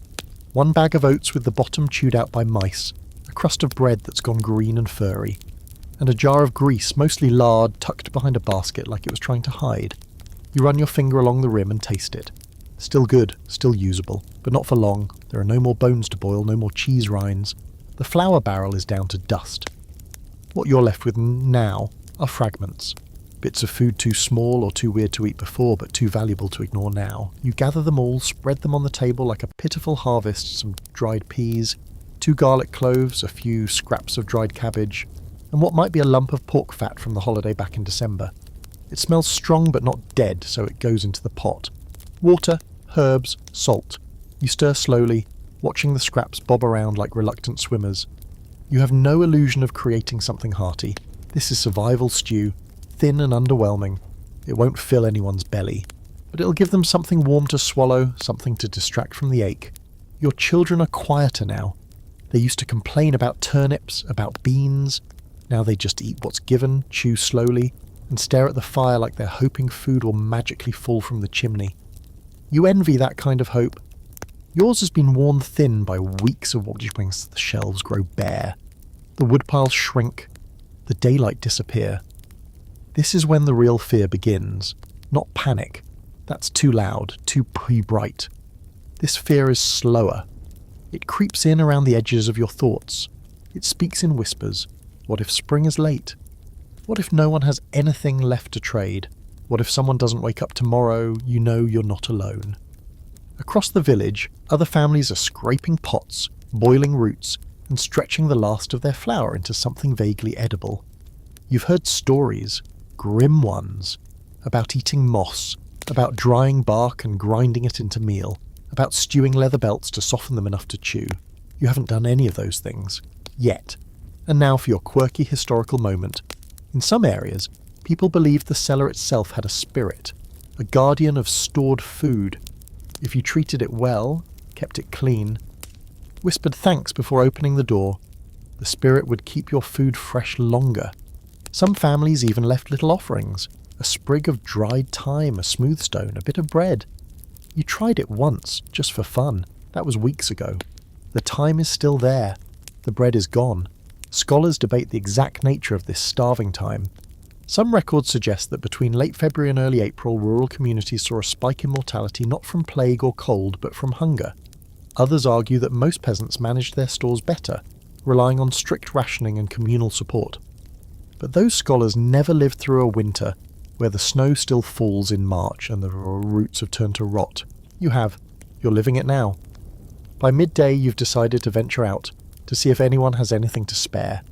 One bag of oats with the bottom chewed out by mice, a crust of bread that's gone green and furry, and a jar of grease, mostly lard, tucked behind a basket like it was trying to hide. You run your finger along the rim and taste it. Still good, still usable, but not for long. There are no more bones to boil, no more cheese rinds. The flour barrel is down to dust. What you're left with now are fragments. Bits of food too small or too weird to eat before, but too valuable to ignore now. You gather them all, spread them on the table like a pitiful harvest, some dried peas, 2 garlic cloves, a few scraps of dried cabbage, and what might be a lump of pork fat from the holiday back in December. It smells strong but not dead, so it goes into the pot. Water, herbs, salt. You stir slowly, watching the scraps bob around like reluctant swimmers. You have no illusion of creating something hearty. This is survival stew, thin and underwhelming. It won't fill anyone's belly, but it'll give them something warm to swallow, something to distract from the ache. Your children are quieter now. They used to complain about turnips, about beans. Now they just eat what's given, chew slowly, and stare at the fire like they're hoping food will magically fall from the chimney. You envy that kind of hope. Yours has been worn thin by weeks of watching the shelves grow bare. The woodpiles shrink. The daylight disappear. This is when the real fear begins. Not panic. That's too loud, too pre-bright. This fear is slower. It creeps in around the edges of your thoughts. It speaks in whispers. What if spring is late? What if no one has anything left to trade? What if someone doesn't wake up tomorrow? You know you're not alone. Across the village, other families are scraping pots, boiling roots, and stretching the last of their flour into something vaguely edible. You've heard stories, grim ones, about eating moss, about drying bark and grinding it into meal, about stewing leather belts to soften them enough to chew. You haven't done any of those things. Yet. And now for your quirky historical moment. In some areas, people believed the cellar itself had a spirit, a guardian of stored food. If you treated it well, kept it clean, whispered thanks before opening the door, the spirit would keep your food fresh longer. Some families even left little offerings, a sprig of dried thyme, a smooth stone, a bit of bread. You tried it once, just for fun. That was weeks ago. The thyme is still there. The bread is gone. Scholars debate the exact nature of this starving time. Some records suggest that between late February and early April, rural communities saw a spike in mortality not from plague or cold, but from hunger. Others argue that most peasants managed their stores better, relying on strict rationing and communal support. But those scholars never lived through a winter where the snow still falls in March and the roots have turned to rot. You have. You're living it now. By midday, you've decided to venture out, to see if anyone has anything to spare.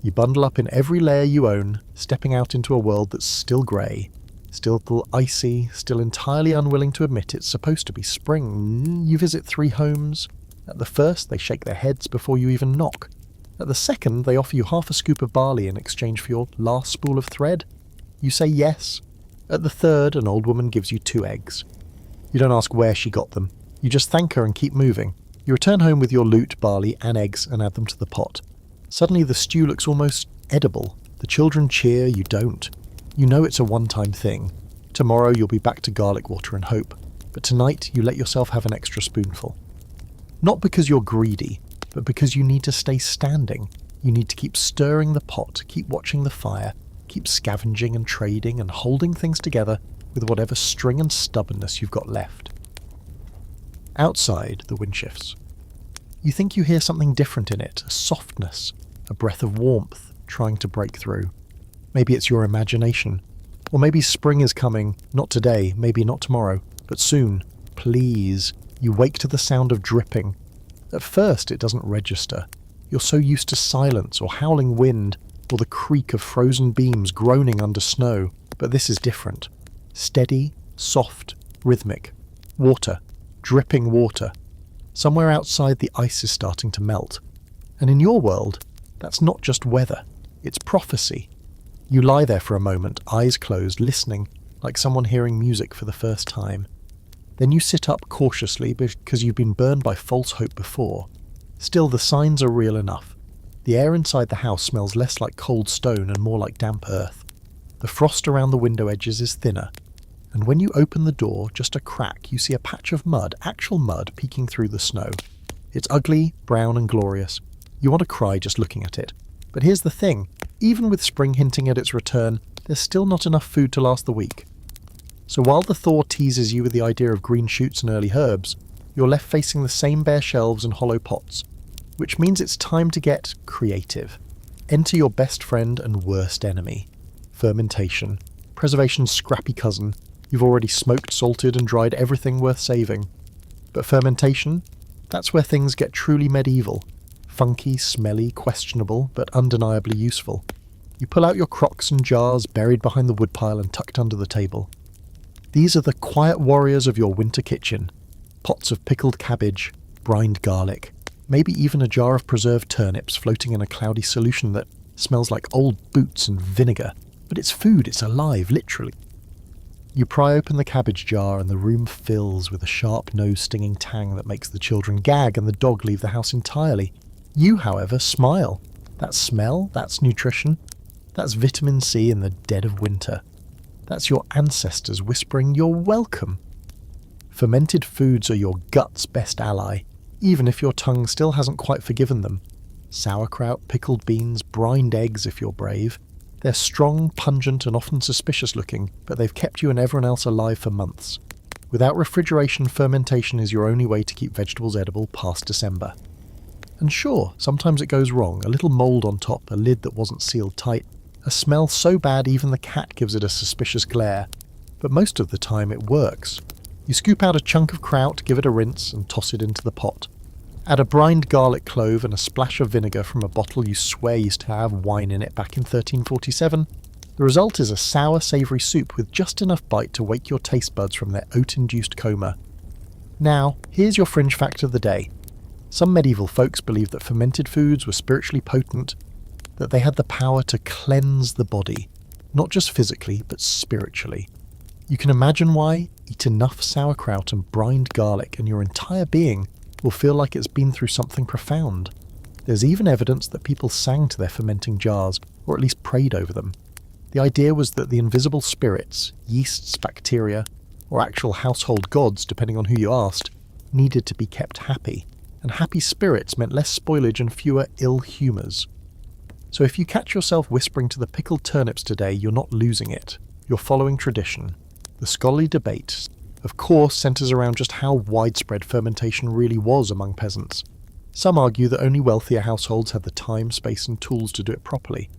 You bundle up in every layer you own, stepping out into a world that's still grey, still icy, still entirely unwilling to admit it's supposed to be spring. You visit 3 homes. At the first, they shake their heads before you even knock. At the second, they offer you half a scoop of barley in exchange for your last spool of thread. You say yes. At the third, an old woman gives you 2 eggs. You don't ask where she got them. You just thank her and keep moving. You return home with your loot, barley, and eggs and add them to the pot. Suddenly the stew looks almost edible. The children cheer, you don't. You know it's a one-time thing. Tomorrow you'll be back to garlic water and hope. But tonight you let yourself have an extra spoonful. Not because you're greedy, but because you need to stay standing. You need to keep stirring the pot, keep watching the fire, keep scavenging and trading and holding things together with whatever string and stubbornness you've got left. Outside, the wind shifts. You think you hear something different in it, a softness, a breath of warmth trying to break through. Maybe it's your imagination. Or maybe spring is coming, not today, maybe not tomorrow, but soon. Please. You wake to the sound of dripping. At first it doesn't register. You're so used to silence or howling wind or the creak of frozen beams groaning under snow. But this is different. Steady, soft, rhythmic. Water. Dripping water. Somewhere outside the ice is starting to melt. And in your world, that's not just weather. It's prophecy. You lie there for a moment, eyes closed, listening, like someone hearing music for the first time. Then you sit up cautiously because you've been burned by false hope before. Still, the signs are real enough. The air inside the house smells less like cold stone and more like damp earth. The frost around the window edges is thinner. And when you open the door, just a crack, you see a patch of mud, actual mud, peeking through the snow. It's ugly, brown and glorious. You want to cry just looking at it. But here's the thing, even with spring hinting at its return, there's still not enough food to last the week. So while the thaw teases you with the idea of green shoots and early herbs, you're left facing the same bare shelves and hollow pots, which means it's time to get creative. Enter your best friend and worst enemy. Fermentation. Preservation's scrappy cousin. You've already smoked, salted and dried everything worth saving. But fermentation? That's where things get truly medieval. Funky, smelly, questionable, but undeniably useful. You pull out your crocks and jars buried behind the woodpile and tucked under the table. These are the quiet warriors of your winter kitchen. Pots of pickled cabbage, brined garlic, maybe even a jar of preserved turnips floating in a cloudy solution that smells like old boots and vinegar. But it's food, it's alive, literally. You pry open the cabbage jar and the room fills with a sharp nose-stinging tang that makes the children gag and the dog leave the house entirely. You, however, smile. That smell, that's nutrition. That's vitamin C in the dead of winter. That's your ancestors whispering, "You're welcome." Fermented foods are your gut's best ally, even if your tongue still hasn't quite forgiven them. Sauerkraut, pickled beans, brined eggs if you're brave. They're strong, pungent and often suspicious looking, but they've kept you and everyone else alive for months. Without refrigeration, fermentation is your only way to keep vegetables edible past December. And sure, sometimes it goes wrong, a little mould on top, a lid that wasn't sealed tight, a smell so bad even the cat gives it a suspicious glare. But most of the time it works. You scoop out a chunk of kraut, give it a rinse and toss it into the pot. Add a brined garlic clove and a splash of vinegar from a bottle you swear used to have wine in it back in 1347. The result is a sour, savoury soup with just enough bite to wake your taste buds from their oat-induced coma. Now, here's your fringe fact of the day. Some medieval folks believed that fermented foods were spiritually potent, that they had the power to cleanse the body, not just physically, but spiritually. You can imagine why? Eat enough sauerkraut and brined garlic and your entire being will feel like it's been through something profound. There's even evidence that people sang to their fermenting jars, or at least prayed over them. The idea was that the invisible spirits, yeasts, bacteria, or actual household gods, depending on who you asked, needed to be kept happy, and happy spirits meant less spoilage and fewer ill humours. So if you catch yourself whispering to the pickled turnips today, you're not losing it. You're following tradition. The scholarly debate, of course, centres around just how widespread fermentation really was among peasants. Some argue that only wealthier households had the time, space and tools to do it properly.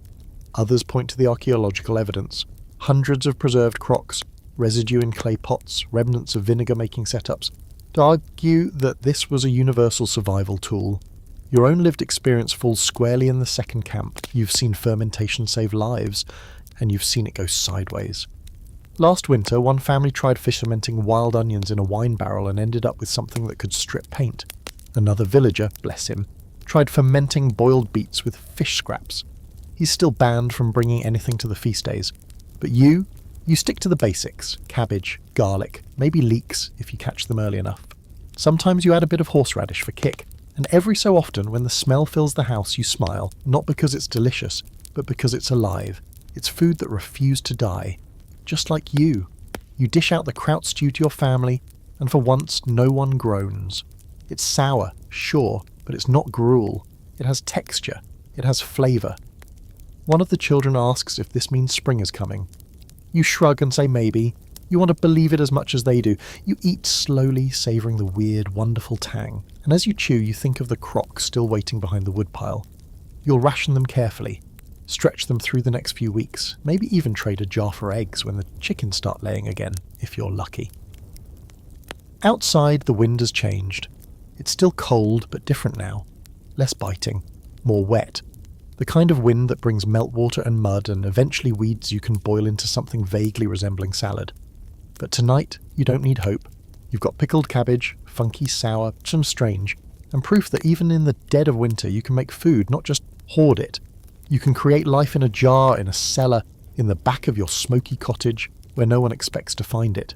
Others point to the archaeological evidence. Hundreds of preserved crocks, residue in clay pots, remnants of vinegar-making setups, to argue that this was a universal survival tool. Your own lived experience falls squarely in the second camp. You've seen fermentation save lives, and you've seen it go sideways. Last winter, one family tried fermenting wild onions in a wine barrel and ended up with something that could strip paint. Another villager, bless him, tried fermenting boiled beets with fish scraps. He's still banned from bringing anything to the feast days. But you stick to the basics: cabbage, garlic, maybe leeks if you catch them early enough. Sometimes you add a bit of horseradish for kick. And every so often, when the smell fills the house, you smile, not because it's delicious, but because it's alive. It's food that refused to die. Just like you. You dish out the kraut stew to your family, and for once, no one groans. It's sour, sure, but it's not gruel. It has texture. It has flavour. One of the children asks if this means spring is coming. You shrug and say maybe. You want to believe it as much as they do. You eat slowly, savouring the weird, wonderful tang. And as you chew, you think of the crock still waiting behind the woodpile. You'll ration them carefully. Stretch them through the next few weeks. Maybe even trade a jar for eggs when the chickens start laying again, if you're lucky. Outside, the wind has changed. It's still cold, but different now. Less biting. More wet. The kind of wind that brings meltwater and mud and eventually weeds you can boil into something vaguely resembling salad. But tonight, you don't need hope. You've got pickled cabbage, funky, sour, some strange, and proof that even in the dead of winter you can make food, not just hoard it. You can create life in a jar, in a cellar, in the back of your smoky cottage, where no one expects to find it.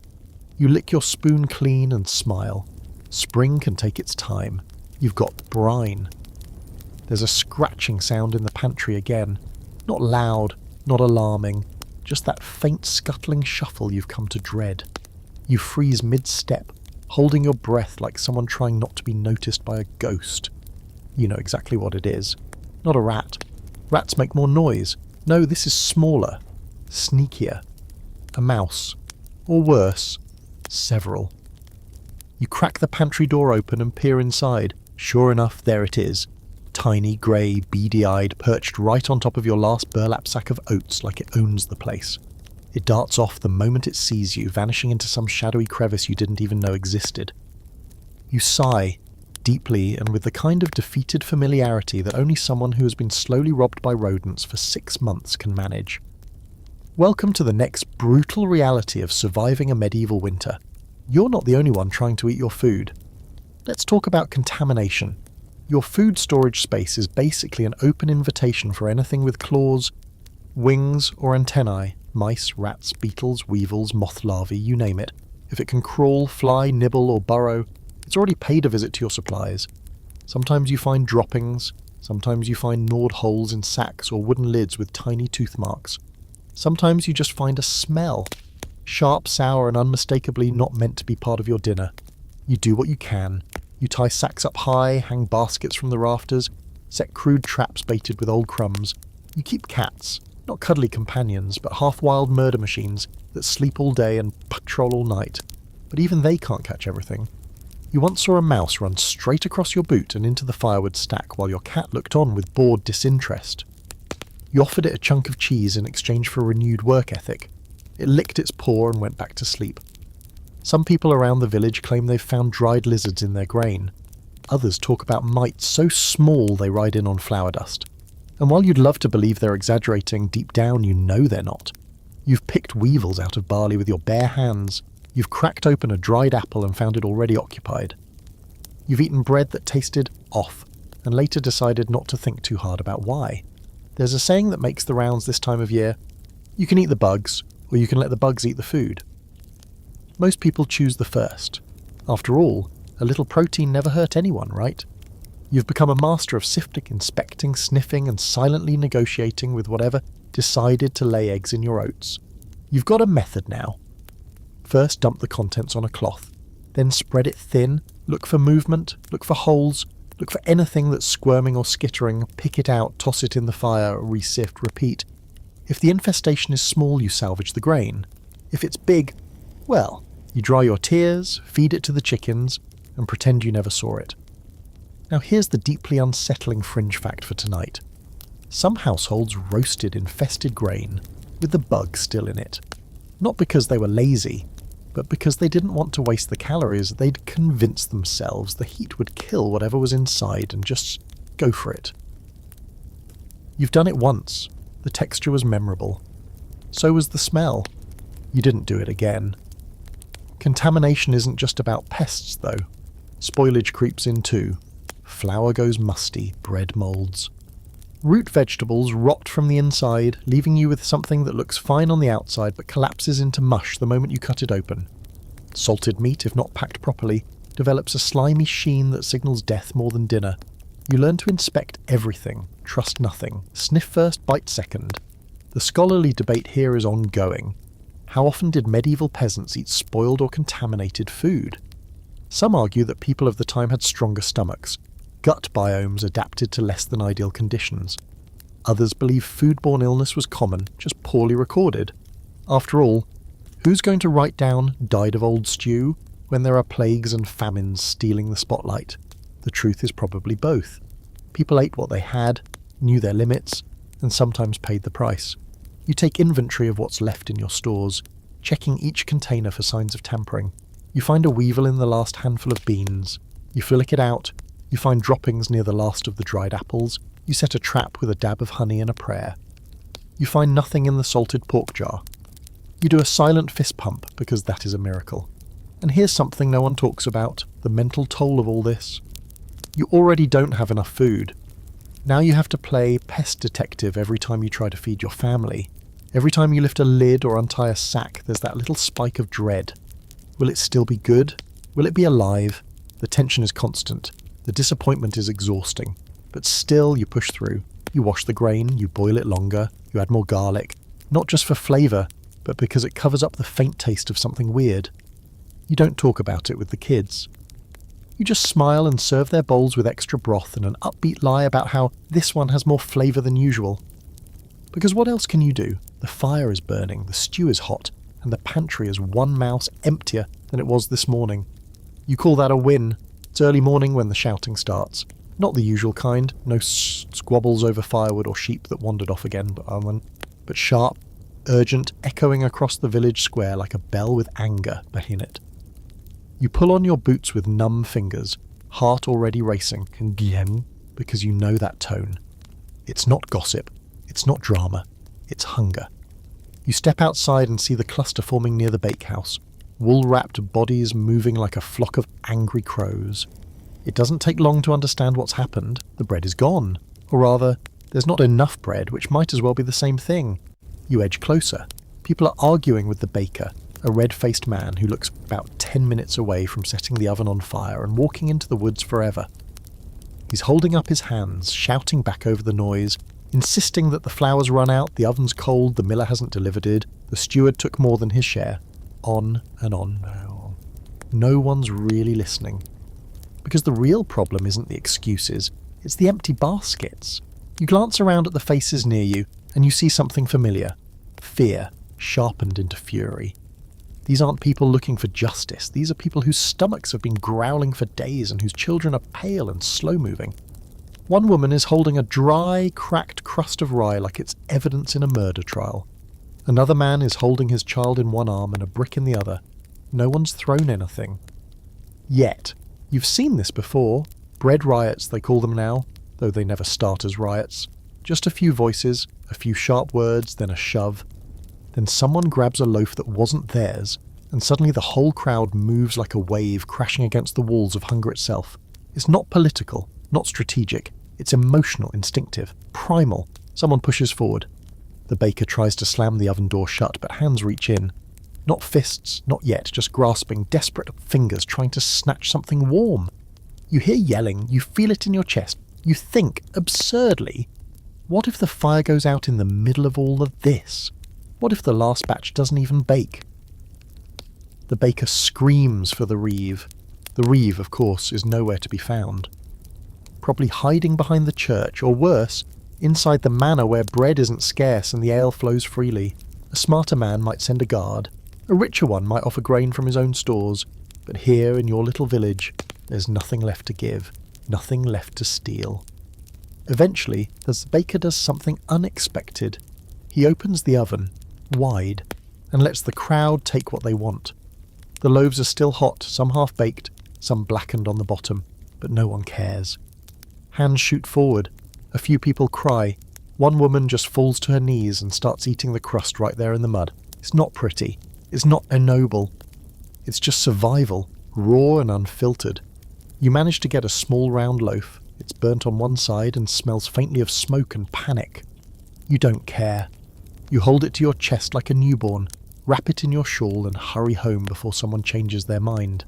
You lick your spoon clean and smile. Spring can take its time. You've got brine. There's a scratching sound in the pantry again. Not loud, not alarming, just that faint scuttling shuffle you've come to dread. You freeze mid-step, holding your breath like someone trying not to be noticed by a ghost. You know exactly what it is. Not a rat. Rats make more noise. No, this is smaller, sneakier. A mouse. Or worse, several. You crack the pantry door open and peer inside. Sure enough, there it is. Tiny, grey, beady-eyed, perched right on top of your last burlap sack of oats like it owns the place. It darts off the moment it sees you, vanishing into some shadowy crevice you didn't even know existed. You sigh, deeply and with the kind of defeated familiarity that only someone who has been slowly robbed by rodents for 6 months can manage. Welcome to the next brutal reality of surviving a medieval winter. You're not the only one trying to eat your food. Let's talk about contamination. Your food storage space is basically an open invitation for anything with claws, wings or antennae, mice, rats, beetles, weevils, moth larvae, you name it. If it can crawl, fly, nibble or burrow, it's already paid a visit to your supplies. Sometimes you find droppings, sometimes you find gnawed holes in sacks or wooden lids with tiny tooth marks. Sometimes you just find a smell. Sharp, sour and unmistakably not meant to be part of your dinner. You do what you can. You tie sacks up high, hang baskets from the rafters, set crude traps baited with old crumbs. You keep cats, not cuddly companions, but half-wild murder machines that sleep all day and patrol all night. But even they can't catch everything. You once saw a mouse run straight across your boot and into the firewood stack while your cat looked on with bored disinterest. You offered it a chunk of cheese in exchange for renewed work ethic. It licked its paw and went back to sleep. Some people around the village claim they've found dried lizards in their grain. Others talk about mites so small they ride in on flour dust. And while you'd love to believe they're exaggerating, deep down you know they're not. You've picked weevils out of barley with your bare hands. You've cracked open a dried apple and found it already occupied. You've eaten bread that tasted off, and later decided not to think too hard about why. There's a saying that makes the rounds this time of year: you can eat the bugs, or you can let the bugs eat the food. Most people choose the first. After all, a little protein never hurt anyone, right? You've become a master of sifting, inspecting, sniffing, and silently negotiating with whatever decided to lay eggs in your oats. You've got a method now. First, dump the contents on a cloth. Then spread it thin, look for movement, look for holes, look for anything that's squirming or skittering, pick it out, toss it in the fire, re-sift, repeat. If the infestation is small, you salvage the grain. If it's big, well, you dry your tears, feed it to the chickens, and pretend you never saw it. Now here's the deeply unsettling fringe fact for tonight. Some households roasted infested grain, with the bug still in it. Not because they were lazy, but because they didn't want to waste the calories. They'd convinced themselves the heat would kill whatever was inside and just go for it. You've done it once. The texture was memorable. So was the smell. You didn't do it again. Contamination isn't just about pests, though. Spoilage creeps in too. Flour goes musty, bread moulds. Root vegetables rot from the inside, leaving you with something that looks fine on the outside but collapses into mush the moment you cut it open. Salted meat, if not packed properly, develops a slimy sheen that signals death more than dinner. You learn to inspect everything, trust nothing, sniff first, bite second. The scholarly debate here is ongoing. How often did medieval peasants eat spoiled or contaminated food? Some argue that people of the time had stronger stomachs, gut biomes adapted to less than ideal conditions. Others believe foodborne illness was common, just poorly recorded. After all, who's going to write down "died of old stew" when there are plagues and famines stealing the spotlight? The truth is probably both. People ate what they had, knew their limits, and sometimes paid the price. You take inventory of what's left in your stores, checking each container for signs of tampering. You find a weevil in the last handful of beans. You flick it out. You find droppings near the last of the dried apples. You set a trap with a dab of honey and a prayer. You find nothing in the salted pork jar. You do a silent fist pump because that is a miracle. And here's something no one talks about, the mental toll of all this. You already don't have enough food. Now you have to play pest detective every time you try to feed your family. Every time you lift a lid or untie a sack, there's that little spike of dread. Will it still be good? Will it be alive? The tension is constant. The disappointment is exhausting. But still, you push through. You wash the grain, you boil it longer, you add more garlic. Not just for flavour, but because it covers up the faint taste of something weird. You don't talk about it with the kids. You just smile and serve their bowls with extra broth and an upbeat lie about how this one has more flavour than usual. Because what else can you do? The fire is burning, the stew is hot, and the pantry is one mouse emptier than it was this morning. You call that a win. It's early morning when the shouting starts. Not the usual kind, no squabbles over firewood or sheep that wandered off again, but sharp, urgent, echoing across the village square like a bell with anger behind it. You pull on your boots with numb fingers, heart already racing, because you know that tone. It's not gossip, it's not drama, it's hunger. You step outside and see the cluster forming near the bakehouse, wool-wrapped bodies moving like a flock of angry crows. It doesn't take long to understand what's happened. The bread is gone. Or rather, there's not enough bread, which might as well be the same thing. You edge closer. People are arguing with the baker, a red-faced man who looks about 10 minutes away from setting the oven on fire and walking into the woods forever. He's holding up his hands, shouting back over the noise, insisting that the flour's run out, the oven's cold, the miller hasn't delivered it, the steward took more than his share. On and on. No one's really listening. Because the real problem isn't the excuses, it's the empty baskets. You glance around at the faces near you, and you see something familiar. Fear, sharpened into fury. These aren't people looking for justice. These are people whose stomachs have been growling for days and whose children are pale and slow-moving. One woman is holding a dry, cracked crust of rye like it's evidence in a murder trial. Another man is holding his child in one arm and a brick in the other. No one's thrown anything. Yet. You've seen this before. Bread riots, they call them now, though they never start as riots. Just a few voices, a few sharp words, then a shove. Then someone grabs a loaf that wasn't theirs, and suddenly the whole crowd moves like a wave crashing against the walls of hunger itself. It's not political, not strategic. It's emotional, instinctive, primal. Someone pushes forward. The baker tries to slam the oven door shut, but hands reach in. Not fists, not yet, just grasping, desperate fingers trying to snatch something warm. You hear yelling, you feel it in your chest. You think, absurdly, what if the fire goes out in the middle of all of this? What if the last batch doesn't even bake? The baker screams for the reeve. The reeve, of course, is nowhere to be found. Probably hiding behind the church, or worse, inside the manor where bread isn't scarce and the ale flows freely. A smarter man might send a guard. A richer one might offer grain from his own stores, but here in your little village, there's nothing left to give, nothing left to steal. Eventually, the baker does something unexpected. He opens the oven, wide, and lets the crowd take what they want. The loaves are still hot, some half-baked, some blackened on the bottom, but no one cares. Hands shoot forward. A few people cry. One woman just falls to her knees and starts eating the crust right there in the mud. It's not pretty. It's not ennoble. It's just survival, raw and unfiltered. You manage to get a small round loaf. It's burnt on one side and smells faintly of smoke and panic. You don't care. You hold it to your chest like a newborn, wrap it in your shawl and hurry home before someone changes their mind.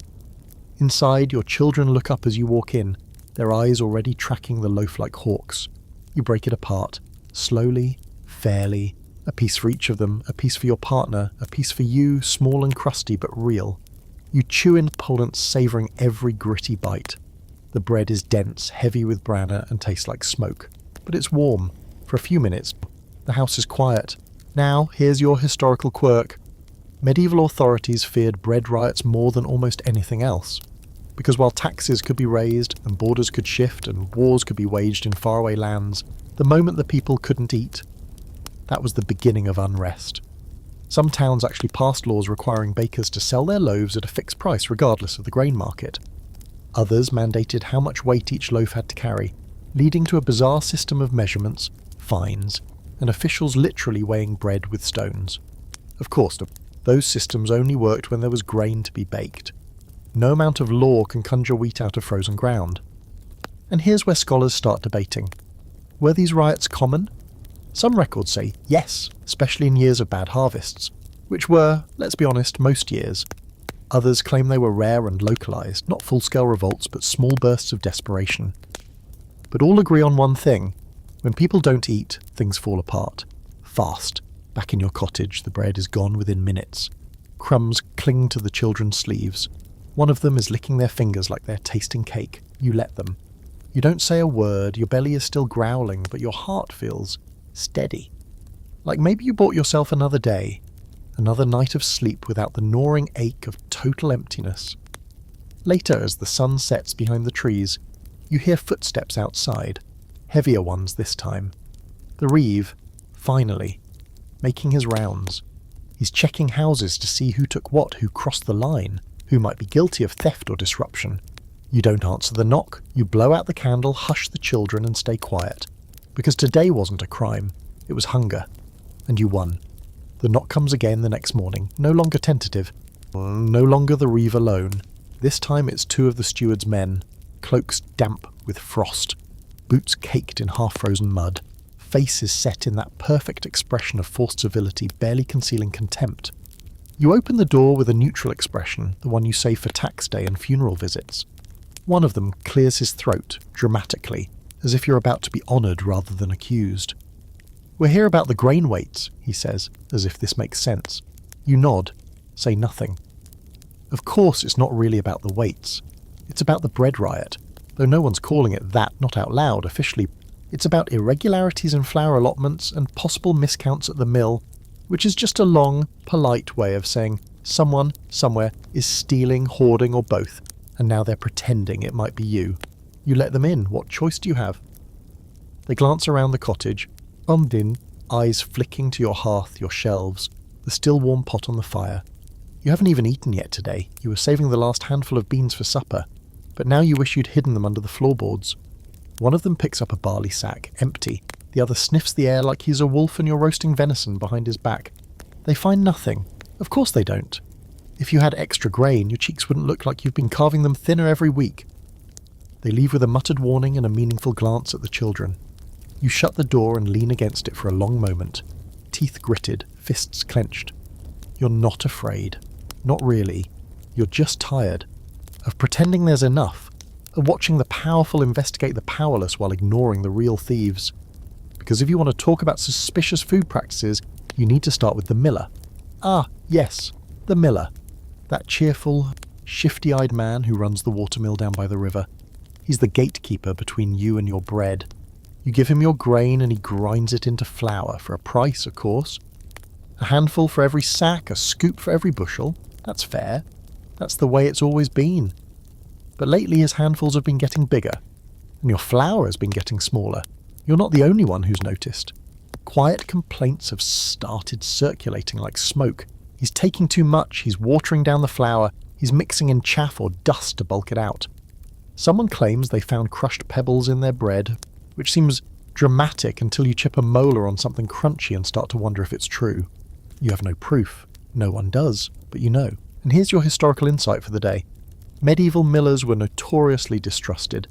Inside, your children look up as you walk in, their eyes already tracking the loaf like hawks. You break it apart, slowly, fairly, a piece for each of them, a piece for your partner, a piece for you, small and crusty but real. You chew in pullance, savouring every gritty bite. The bread is dense, heavy with branna and tastes like smoke. But it's warm. For a few minutes, the house is quiet. Now, here's your historical quirk. Medieval authorities feared bread riots more than almost anything else. Because while taxes could be raised, and borders could shift, and wars could be waged in faraway lands, the moment the people couldn't eat, that was the beginning of unrest. Some towns actually passed laws requiring bakers to sell their loaves at a fixed price regardless of the grain market. Others mandated how much weight each loaf had to carry, leading to a bizarre system of measurements, fines, and officials literally weighing bread with stones. Of course, those systems only worked when there was grain to be baked. No amount of law can conjure wheat out of frozen ground. And here's where scholars start debating. Were these riots common? Some records say yes, especially in years of bad harvests, which were, let's be honest, most years. Others claim they were rare and localised, not full-scale revolts, but small bursts of desperation. But all agree on one thing. When people don't eat, things fall apart. Fast. Back in your cottage, the bread is gone within minutes. Crumbs cling to the children's sleeves. One of them is licking their fingers like they're tasting cake. You let them. You don't say a word, your belly is still growling, but your heart feels steady. Like maybe you bought yourself another day, another night of sleep without the gnawing ache of total emptiness. Later, as the sun sets behind the trees, you hear footsteps outside, heavier ones this time. The reeve, finally, making his rounds. He's checking houses to see who took what, who crossed the line, who might be guilty of theft or disruption. You don't answer the knock, you blow out the candle, hush the children and stay quiet. Because today wasn't a crime, it was hunger. And you won. The knock comes again the next morning, no longer tentative, no longer the reeve alone. This time it's two of the steward's men, cloaks damp with frost, boots caked in half-frozen mud, faces set in that perfect expression of forced civility barely concealing contempt. You open the door with a neutral expression, the one you save for tax day and funeral visits. One of them clears his throat, dramatically, as if you're about to be honoured rather than accused. "We're here about the grain weights," he says, as if this makes sense. You nod, say nothing. Of course it's not really about the weights. It's about the bread riot, though no one's calling it that, not out loud officially. It's about irregularities in flour allotments and possible miscounts at the mill, which is just a long, polite way of saying someone, somewhere, is stealing, hoarding or both, and now they're pretending it might be you. You let them in. What choice do you have? They glance around the cottage, Din, eyes flicking to your hearth, your shelves, the still warm pot on the fire. You haven't even eaten yet today. You were saving the last handful of beans for supper, but now you wish you'd hidden them under the floorboards. One of them picks up a barley sack, empty. The other sniffs the air like he's a wolf and you're roasting venison behind his back. They find nothing. Of course they don't. If you had extra grain, your cheeks wouldn't look like you've been carving them thinner every week. They leave with a muttered warning and a meaningful glance at the children. You shut the door and lean against it for a long moment, teeth gritted, fists clenched. You're not afraid. Not really. You're just tired. Of pretending there's enough. Of watching the powerful investigate the powerless while ignoring the real thieves. Because if you want to talk about suspicious food practices, you need to start with the miller. Ah, yes, the miller. That cheerful, shifty-eyed man who runs the watermill down by the river. He's the gatekeeper between you and your bread. You give him your grain and he grinds it into flour, for a price, of course. A handful for every sack, a scoop for every bushel. That's fair. That's the way it's always been. But lately his handfuls have been getting bigger, and your flour has been getting smaller. You're not the only one who's noticed. Quiet complaints have started circulating like smoke. He's taking too much, he's watering down the flour, he's mixing in chaff or dust to bulk it out. Someone claims they found crushed pebbles in their bread, which seems dramatic until you chip a molar on something crunchy and start to wonder if it's true. You have no proof. No one does, but you know. And here's your historical insight for the day. Medieval millers were notoriously distrusted.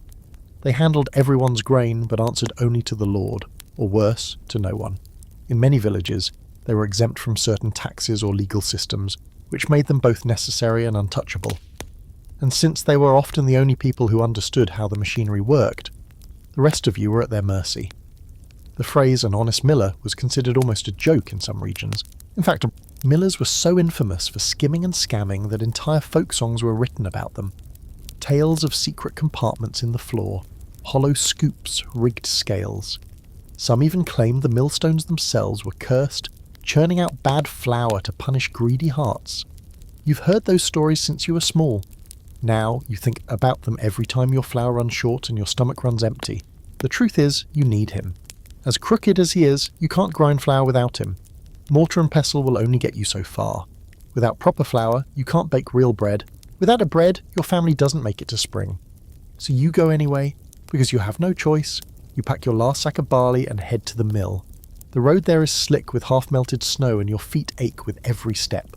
They handled everyone's grain but answered only to the Lord, or worse, to no one. In many villages, they were exempt from certain taxes or legal systems, which made them both necessary and untouchable. And since they were often the only people who understood how the machinery worked, the rest of you were at their mercy. The phrase "an honest miller" was considered almost a joke in some regions. In fact, millers were so infamous for skimming and scamming that entire folk songs were written about them. Tales of secret compartments in the floor, hollow scoops, rigged scales. Some even claimed the millstones themselves were cursed, churning out bad flour to punish greedy hearts. You've heard those stories since you were small. Now you think about them every time your flour runs short and your stomach runs empty. The truth is, you need him. As crooked as he is, you can't grind flour without him. Mortar and pestle will only get you so far. Without proper flour, you can't bake real bread. Without a bread, your family doesn't make it to spring. So you go anyway, because you have no choice. You pack your last sack of barley and head to the mill. The road there is slick with half-melted snow and your feet ache with every step.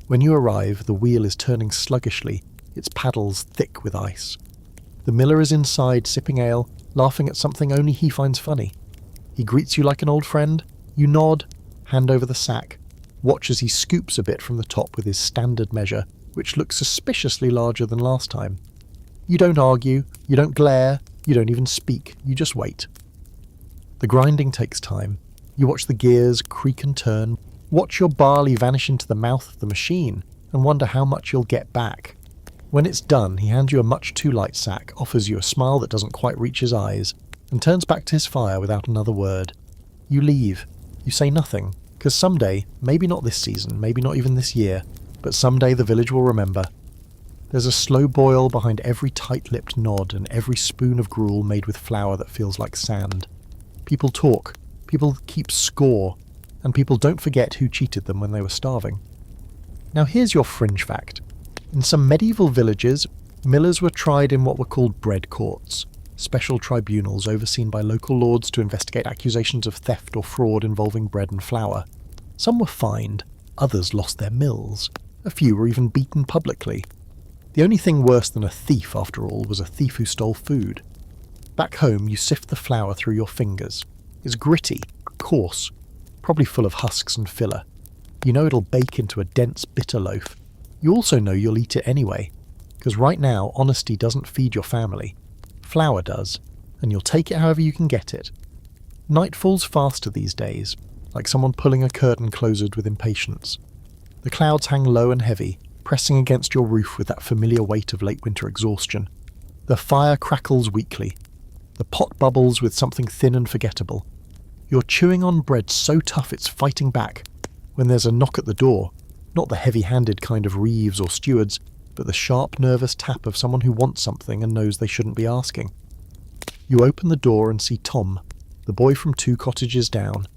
When you arrive, the wheel is turning sluggishly, its paddles thick with ice. The miller is inside, sipping ale, laughing at something only he finds funny. He greets you like an old friend. You nod, hand over the sack, watch as he scoops a bit from the top with his standard measure, which looks suspiciously larger than last time. You don't argue, you don't glare, you don't even speak, you just wait. The grinding takes time. You watch the gears creak and turn, watch your barley vanish into the mouth of the machine, and wonder how much you'll get back. When it's done, he hands you a much too light sack, offers you a smile that doesn't quite reach his eyes, and turns back to his fire without another word. You leave. You say nothing, because someday, maybe not this season, maybe not even this year, but someday the village will remember. There's a slow boil behind every tight-lipped nod and every spoon of gruel made with flour that feels like sand. People talk, people keep score, and people don't forget who cheated them when they were starving. Now here's your fringe fact. In some medieval villages, millers were tried in what were called bread courts, special tribunals overseen by local lords to investigate accusations of theft or fraud involving bread and flour. Some were fined, others lost their mills, a few were even beaten publicly. The only thing worse than a thief, after all, was a thief who stole food. Back home, you sift the flour through your fingers. It's gritty, coarse, probably full of husks and filler. You know it'll bake into a dense, bitter loaf. You also know you'll eat it anyway, because right now, honesty doesn't feed your family. Flour does, and you'll take it however you can get it. Night falls faster these days, like someone pulling a curtain closed with impatience. The clouds hang low and heavy, pressing against your roof with that familiar weight of late winter exhaustion. The fire crackles weakly. The pot bubbles with something thin and forgettable. You're chewing on bread so tough it's fighting back, when there's a knock at the door. Not the heavy-handed kind of Reeves or stewards, but the sharp, nervous tap of someone who wants something and knows they shouldn't be asking. You open the door and see Tom, the boy from 2 cottages down,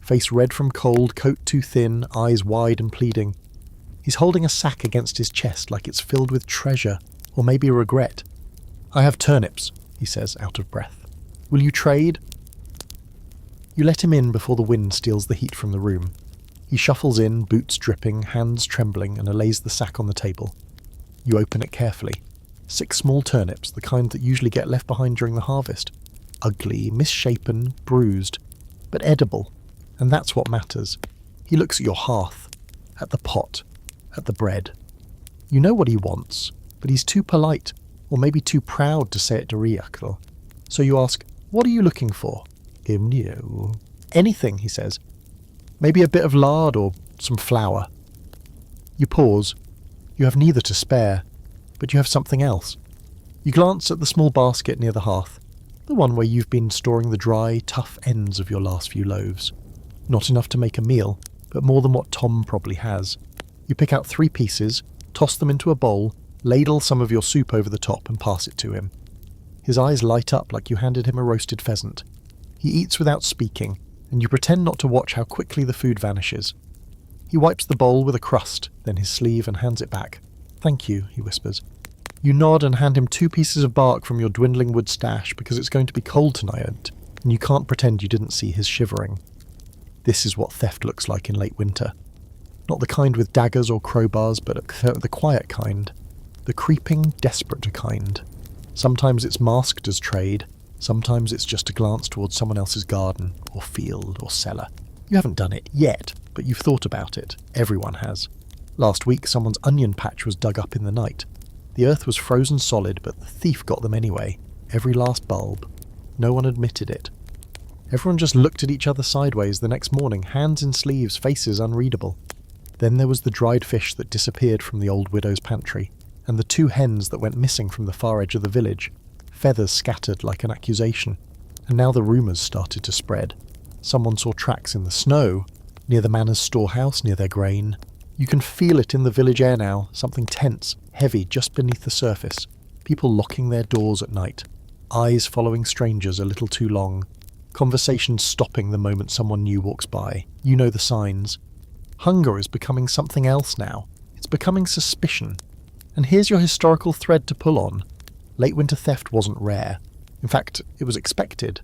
face red from cold, coat too thin, eyes wide and pleading. He's holding a sack against his chest like it's filled with treasure, or maybe regret. "I have turnips," he says, out of breath. "Will you trade?" You let him in before the wind steals the heat from the room. He shuffles in, boots dripping, hands trembling, and lays the sack on the table. You open it carefully. 6 small turnips, the kind that usually get left behind during the harvest. Ugly, misshapen, bruised, but edible. And that's what matters. He looks at your hearth, at the pot, at the bread. You know what he wants, but he's too polite, or maybe too proud to say it directly. So you ask, "What are you looking for?" "Anything," he says. "Maybe a bit of lard or some flour." You pause. You have neither to spare, but you have something else. You glance at the small basket near the hearth, the one where you've been storing the dry, tough ends of your last few loaves. Not enough to make a meal, but more than what Tom probably has. You pick out 3 pieces, toss them into a bowl, ladle some of your soup over the top and pass it to him. His eyes light up like you handed him a roasted pheasant. He eats without speaking, and you pretend not to watch how quickly the food vanishes. He wipes the bowl with a crust, then his sleeve, and hands it back. "Thank you," he whispers. You nod and hand him 2 pieces of bark from your dwindling wood stash because it's going to be cold tonight, and you can't pretend you didn't see his shivering. This is what theft looks like in late winter. Not the kind with daggers or crowbars, but the quiet kind. The creeping, desperate kind. Sometimes it's masked as trade, sometimes it's just a glance towards someone else's garden, or field, or cellar. You haven't done it yet, but you've thought about it. Everyone has. Last week, someone's onion patch was dug up in the night. The earth was frozen solid, but the thief got them anyway. Every last bulb. No one admitted it. Everyone just looked at each other sideways the next morning, hands in sleeves, faces unreadable. Then there was the dried fish that disappeared from the old widow's pantry, and the 2 hens that went missing from the far edge of the village, feathers scattered like an accusation. And now the rumours started to spread. Someone saw tracks in the snow, near the manor's storehouse, near their grain. You can feel it in the village air now, something tense, heavy just beneath the surface. People locking their doors at night. Eyes following strangers a little too long. Conversations stopping the moment someone new walks by. You know the signs. Hunger is becoming something else now. It's becoming suspicion. And here's your historical thread to pull on. Late winter theft wasn't rare. In fact, it was expected.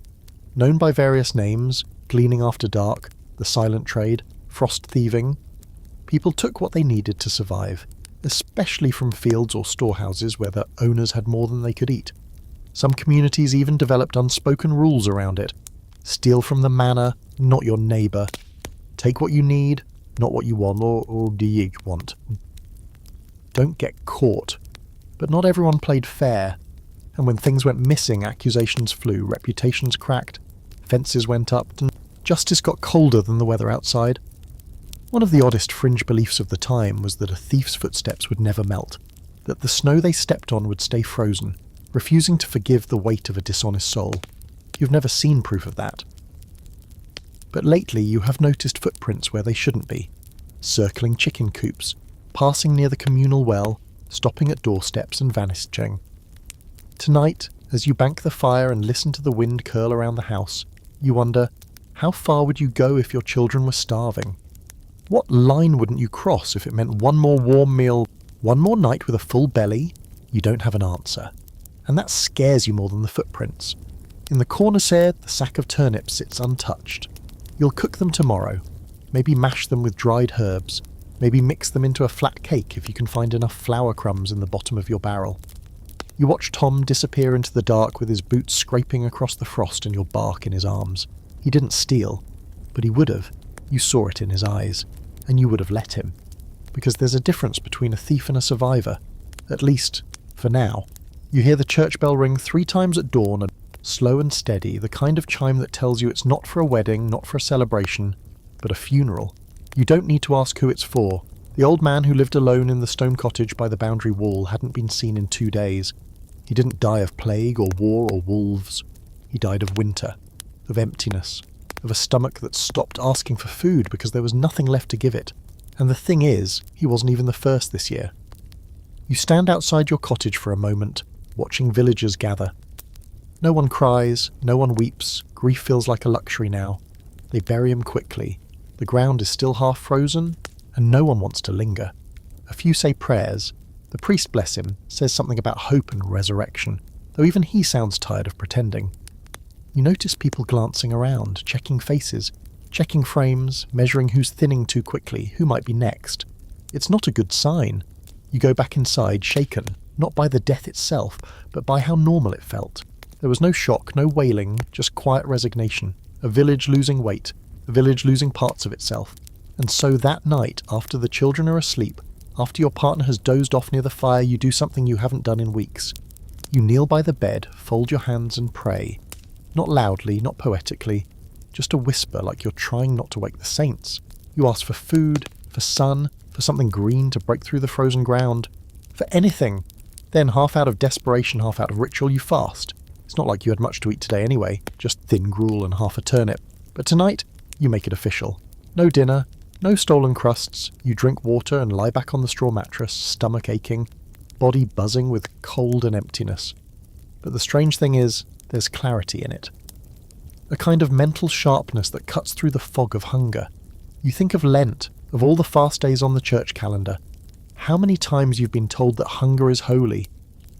Known by various names, gleaning after dark, the silent trade, frost thieving. People took what they needed to survive, especially from fields or storehouses where the owners had more than they could eat. Some communities even developed unspoken rules around it. Steal from the manor, not your neighbour. Take what you need, not what you want, or do you want. Don't get caught. But not everyone played fair. And when things went missing, accusations flew, reputations cracked, fences went up, and justice got colder than the weather outside. One of the oddest fringe beliefs of the time was that a thief's footsteps would never melt, that the snow they stepped on would stay frozen, refusing to forgive the weight of a dishonest soul. You've never seen proof of that. But lately you have noticed footprints where they shouldn't be, circling chicken coops, passing near the communal well, stopping at doorsteps and vanishing. Tonight, as you bank the fire and listen to the wind curl around the house, you wonder, how far would you go if your children were starving? What line wouldn't you cross if it meant one more warm meal, one more night with a full belly? You don't have an answer. And that scares you more than the footprints. In the corner there, the sack of turnips sits untouched. You'll cook them tomorrow. Maybe mash them with dried herbs. Maybe mix them into a flat cake if you can find enough flour crumbs in the bottom of your barrel. You watch Tom disappear into the dark with his boots scraping across the frost and your bark in his arms. He didn't steal, but he would have. You saw it in his eyes, and you would have let him. Because there's a difference between a thief and a survivor. At least, for now. You hear the church bell ring 3 times at dawn, and slow and steady, the kind of chime that tells you it's not for a wedding, not for a celebration, but a funeral. You don't need to ask who it's for. The old man who lived alone in the stone cottage by the boundary wall hadn't been seen in 2 days. He didn't die of plague or war or wolves. He died of winter, of emptiness, of a stomach that stopped asking for food because there was nothing left to give it. And the thing is, he wasn't even the first this year. You stand outside your cottage for a moment, watching villagers gather. No one cries, no one weeps, grief feels like a luxury now. They bury him quickly. The ground is still half frozen, and no one wants to linger. A few say prayers. The priest, bless him, says something about hope and resurrection, though even he sounds tired of pretending. You notice people glancing around, checking faces, checking frames, measuring who's thinning too quickly, who might be next. It's not a good sign. You go back inside shaken, not by the death itself, but by how normal it felt. There was no shock, no wailing, just quiet resignation. A village losing weight, a village losing parts of itself. And so that night, after the children are asleep, after your partner has dozed off near the fire, you do something you haven't done in weeks. You kneel by the bed, fold your hands and pray. Not loudly, not poetically, just a whisper like you're trying not to wake the saints. You ask for food, for sun, for something green to break through the frozen ground, for anything. Then, half out of desperation, half out of ritual, you fast. It's not like you had much to eat today anyway, just thin gruel and half a turnip. But tonight, you make it official. No dinner, no stolen crusts. You drink water and lie back on the straw mattress, stomach aching, body buzzing with cold and emptiness. But the strange thing is, there's clarity in it. A kind of mental sharpness that cuts through the fog of hunger. You think of Lent, of all the fast days on the church calendar. How many times you've been told that hunger is holy,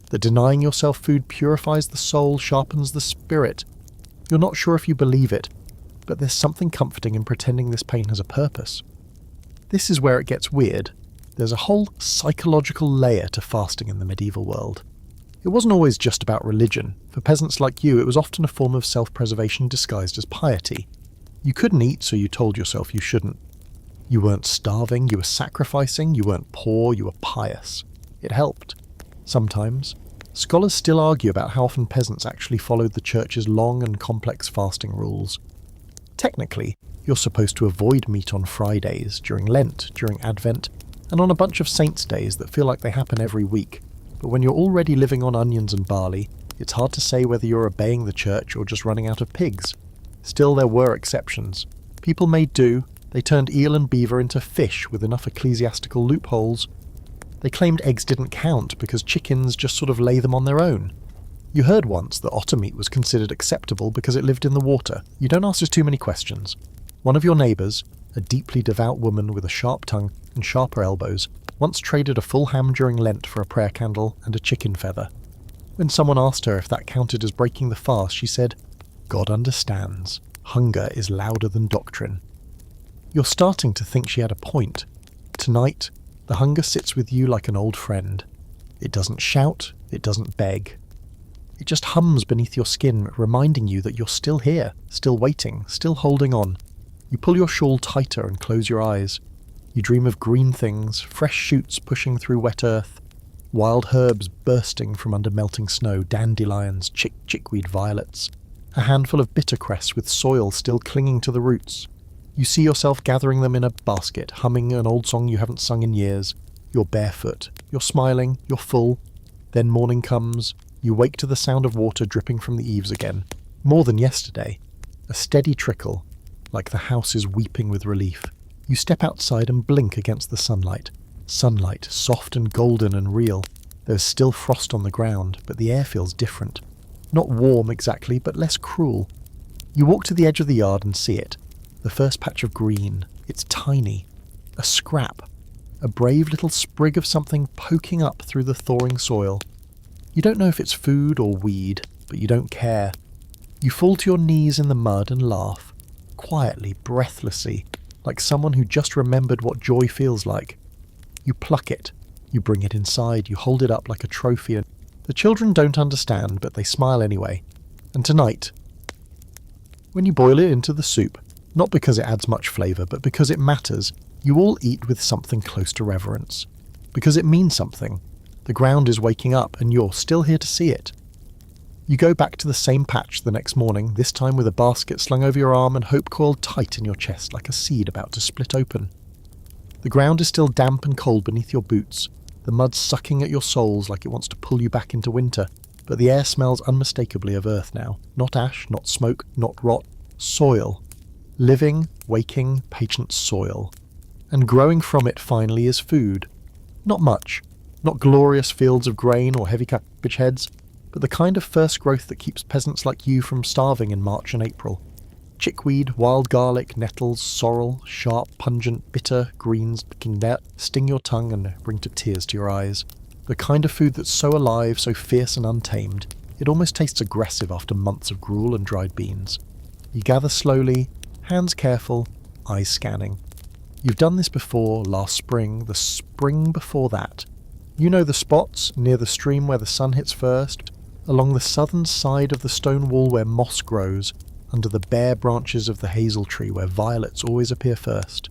that denying yourself food purifies the soul, sharpens the spirit. You're not sure if you believe it, but there's something comforting in pretending this pain has a purpose. This is where it gets weird. There's a whole psychological layer to fasting in the medieval world. It wasn't always just about religion. For peasants like you, it was often a form of self-preservation disguised as piety. You couldn't eat, so you told yourself you shouldn't. You weren't starving, you were sacrificing, you weren't poor, you were pious. It helped. Sometimes. Scholars still argue about how often peasants actually followed the church's long and complex fasting rules. Technically, you're supposed to avoid meat on Fridays, during Lent, during Advent, and on a bunch of saints' days that feel like they happen every week. But when you're already living on onions and barley, it's hard to say whether you're obeying the church or just running out of pigs. Still, there were exceptions. People made do. They turned eel and beaver into fish with enough ecclesiastical loopholes. They claimed eggs didn't count because chickens just sort of lay them on their own. You heard once that otter meat was considered acceptable because it lived in the water. You don't ask us too many questions. One of your neighbours, a deeply devout woman with a sharp tongue and sharper elbows, once traded a full ham during Lent for a prayer candle and a chicken feather. When someone asked her if that counted as breaking the fast, she said, "God understands. Hunger is louder than doctrine." You're starting to think she had a point. Tonight, the hunger sits with you like an old friend. It doesn't shout, it doesn't beg. It just hums beneath your skin, reminding you that you're still here, still waiting, still holding on. You pull your shawl tighter and close your eyes. You dream of green things, fresh shoots pushing through wet earth, wild herbs bursting from under melting snow, dandelions, chickweed violets, a handful of bittercress with soil still clinging to the roots. You see yourself gathering them in a basket, humming an old song you haven't sung in years. You're barefoot, you're smiling, you're full. Then morning comes, you wake to the sound of water dripping from the eaves again. More than yesterday. A steady trickle, like the house is weeping with relief. You step outside and blink against the sunlight. Sunlight, soft and golden and real. There's still frost on the ground, but the air feels different. Not warm exactly, but less cruel. You walk to the edge of the yard and see it. The first patch of green. It's tiny. A scrap. A brave little sprig of something poking up through the thawing soil. You don't know if it's food or weed, but you don't care. You fall to your knees in the mud and laugh. Quietly, breathlessly, like someone who just remembered what joy feels like. You pluck it. You bring it inside. You hold it up like a trophy. The children don't understand, but they smile anyway. And tonight, when you boil it into the soup, not because it adds much flavour, but because it matters, you all eat with something close to reverence. Because it means something. The ground is waking up, and you're still here to see it. You go back to the same patch the next morning, this time with a basket slung over your arm and hope coiled tight in your chest like a seed about to split open. The ground is still damp and cold beneath your boots, the mud sucking at your soles like it wants to pull you back into winter, but the air smells unmistakably of earth now. Not ash, not smoke, not rot. Soil. Living, waking, patient soil. And growing from it finally is food. Not much. Not glorious fields of grain or heavy cabbage heads, but the kind of first growth that keeps peasants like you from starving in March and April. Chickweed, wild garlic, nettles, sorrel, sharp, pungent, bitter greens that sting your tongue and bring tears to your eyes. The kind of food that's so alive, so fierce and untamed, it almost tastes aggressive after months of gruel and dried beans. You gather slowly, hands careful, eyes scanning. You've done this before, last spring, the spring before that. You know the spots near the stream where the sun hits first, along the southern side of the stone wall where moss grows, under the bare branches of the hazel tree where violets always appear first.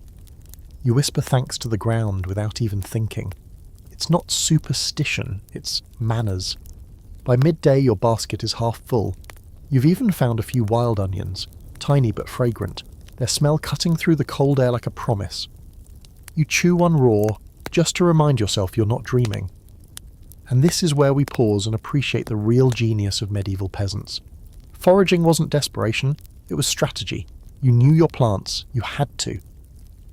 You whisper thanks to the ground without even thinking. It's not superstition, it's manners. By midday your basket is half full. You've even found a few wild onions, tiny but fragrant, their smell cutting through the cold air like a promise. You chew one raw, just to remind yourself you're not dreaming. And this is where we pause and appreciate the real genius of medieval peasants. Foraging wasn't desperation, it was strategy. You knew your plants, you had to.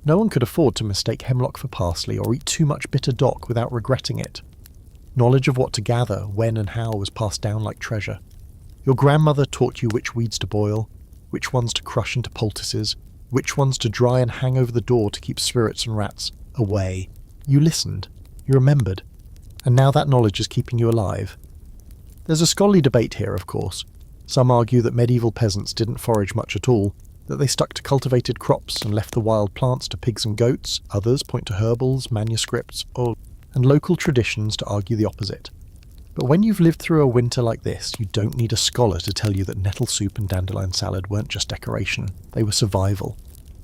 No one could afford to mistake hemlock for parsley or eat too much bitter dock without regretting it. Knowledge of what to gather, when and how was passed down like treasure. Your grandmother taught you which weeds to boil, which ones to crush into poultices, which ones to dry and hang over the door to keep spirits and rats away. You listened, you remembered, and now that knowledge is keeping you alive. There's a scholarly debate here, of course. Some argue that medieval peasants didn't forage much at all, that they stuck to cultivated crops and left the wild plants to pigs and goats. Others point to herbals, manuscripts, and local traditions to argue the opposite. But when you've lived through a winter like this, you don't need a scholar to tell you that nettle soup and dandelion salad weren't just decoration, they were survival.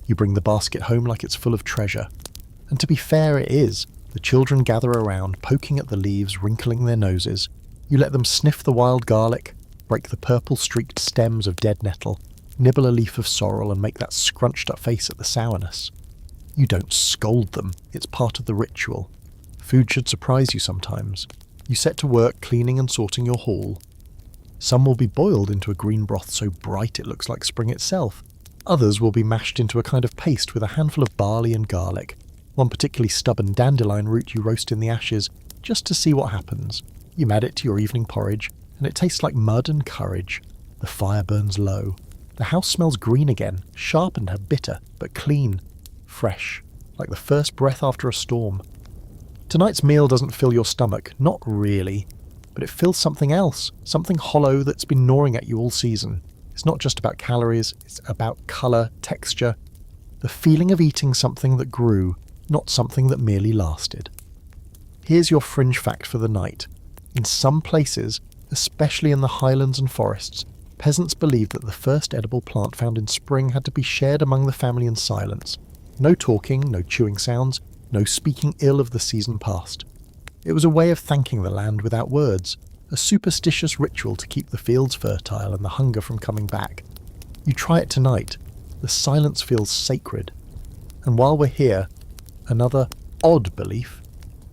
You bring the basket home like it's full of treasure. And to be fair, it is. The children gather around, poking at the leaves, wrinkling their noses. You let them sniff the wild garlic, break the purple-streaked stems of dead nettle, nibble a leaf of sorrel and make that scrunched-up face at the sourness. You don't scold them, it's part of the ritual. Food should surprise you sometimes. You set to work cleaning and sorting your haul. Some will be boiled into a green broth so bright it looks like spring itself. Others will be mashed into a kind of paste with a handful of barley and garlic. One particularly stubborn dandelion root you roast in the ashes, just to see what happens. You add it to your evening porridge, and it tastes like mud and courage. The fire burns low. The house smells green again, sharpened and bitter, but clean, fresh, like the first breath after a storm. Tonight's meal doesn't fill your stomach, not really, but it fills something else, something hollow that's been gnawing at you all season. It's not just about calories, it's about colour, texture, the feeling of eating something that grew, not something that merely lasted. Here's your fringe fact for the night. In some places, especially in the highlands and forests, peasants believed that the first edible plant found in spring had to be shared among the family in silence. No talking, no chewing sounds, no speaking ill of the season past. It was a way of thanking the land without words, a superstitious ritual to keep the fields fertile and the hunger from coming back. You try it tonight. The silence feels sacred. And while we're here, another odd belief.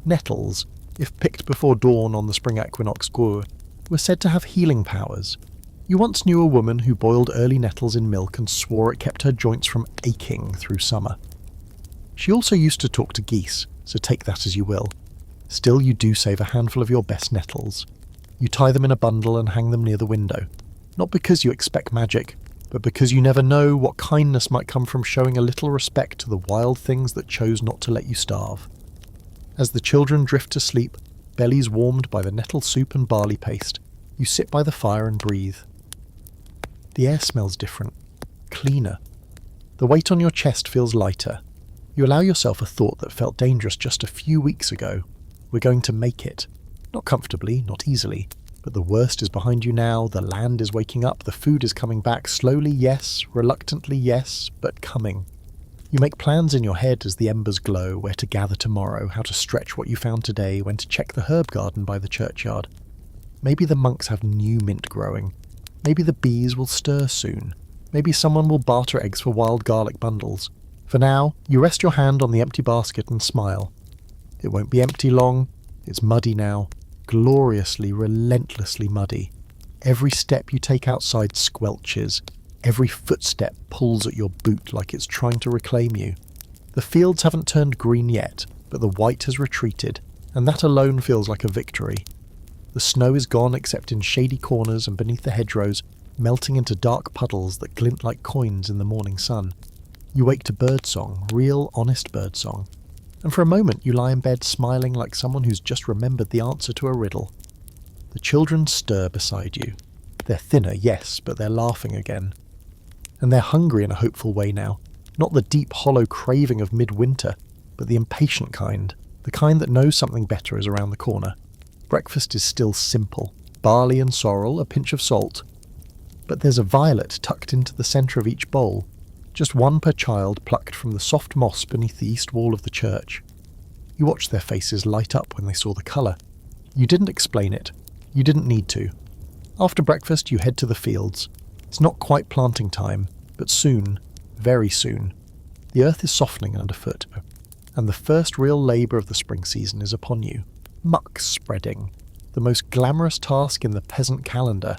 Nettles, if picked before dawn on the spring equinox gruel, were said to have healing powers. You once knew a woman who boiled early nettles in milk and swore it kept her joints from aching through summer. She also used to talk to geese, so take that as you will. Still, you do save a handful of your best nettles. You tie them in a bundle and hang them near the window. Not because you expect magic, but because you never know what kindness might come from showing a little respect to the wild things that chose not to let you starve. As the children drift to sleep, bellies warmed by the nettle soup and barley paste, you sit by the fire and breathe. The air smells different, cleaner. The weight on your chest feels lighter. You allow yourself a thought that felt dangerous just a few weeks ago. We're going to make it. Not comfortably, not easily, but the worst is behind you now, the land is waking up, the food is coming back, slowly yes, reluctantly yes, but coming. You make plans in your head as the embers glow, where to gather tomorrow, how to stretch what you found today, when to check the herb garden by the churchyard. Maybe the monks have new mint growing. Maybe the bees will stir soon. Maybe someone will barter eggs for wild garlic bundles. For now, you rest your hand on the empty basket and smile. It won't be empty long. It's muddy now. Gloriously, relentlessly muddy. Every step you take outside squelches. Every footstep pulls at your boot like it's trying to reclaim you. The fields haven't turned green yet, but the white has retreated, and that alone feels like a victory. The snow is gone except in shady corners and beneath the hedgerows, melting into dark puddles that glint like coins in the morning sun. You wake to birdsong, real honest birdsong. And for a moment you lie in bed smiling like someone who's just remembered the answer to a riddle. The children stir beside you. They're thinner, yes, but they're laughing again. And they're hungry in a hopeful way now. Not the deep, hollow craving of midwinter, but the impatient kind. The kind that knows something better is around the corner. Breakfast is still simple. Barley and sorrel, a pinch of salt. But there's a violet tucked into the centre of each bowl. Just one per child plucked from the soft moss beneath the east wall of the church. You watched their faces light up when they saw the colour. You didn't explain it. You didn't need to. After breakfast you head to the fields. It's not quite planting time, but soon, very soon. The earth is softening underfoot, and the first real labour of the spring season is upon you. Muck spreading, the most glamorous task in the peasant calendar.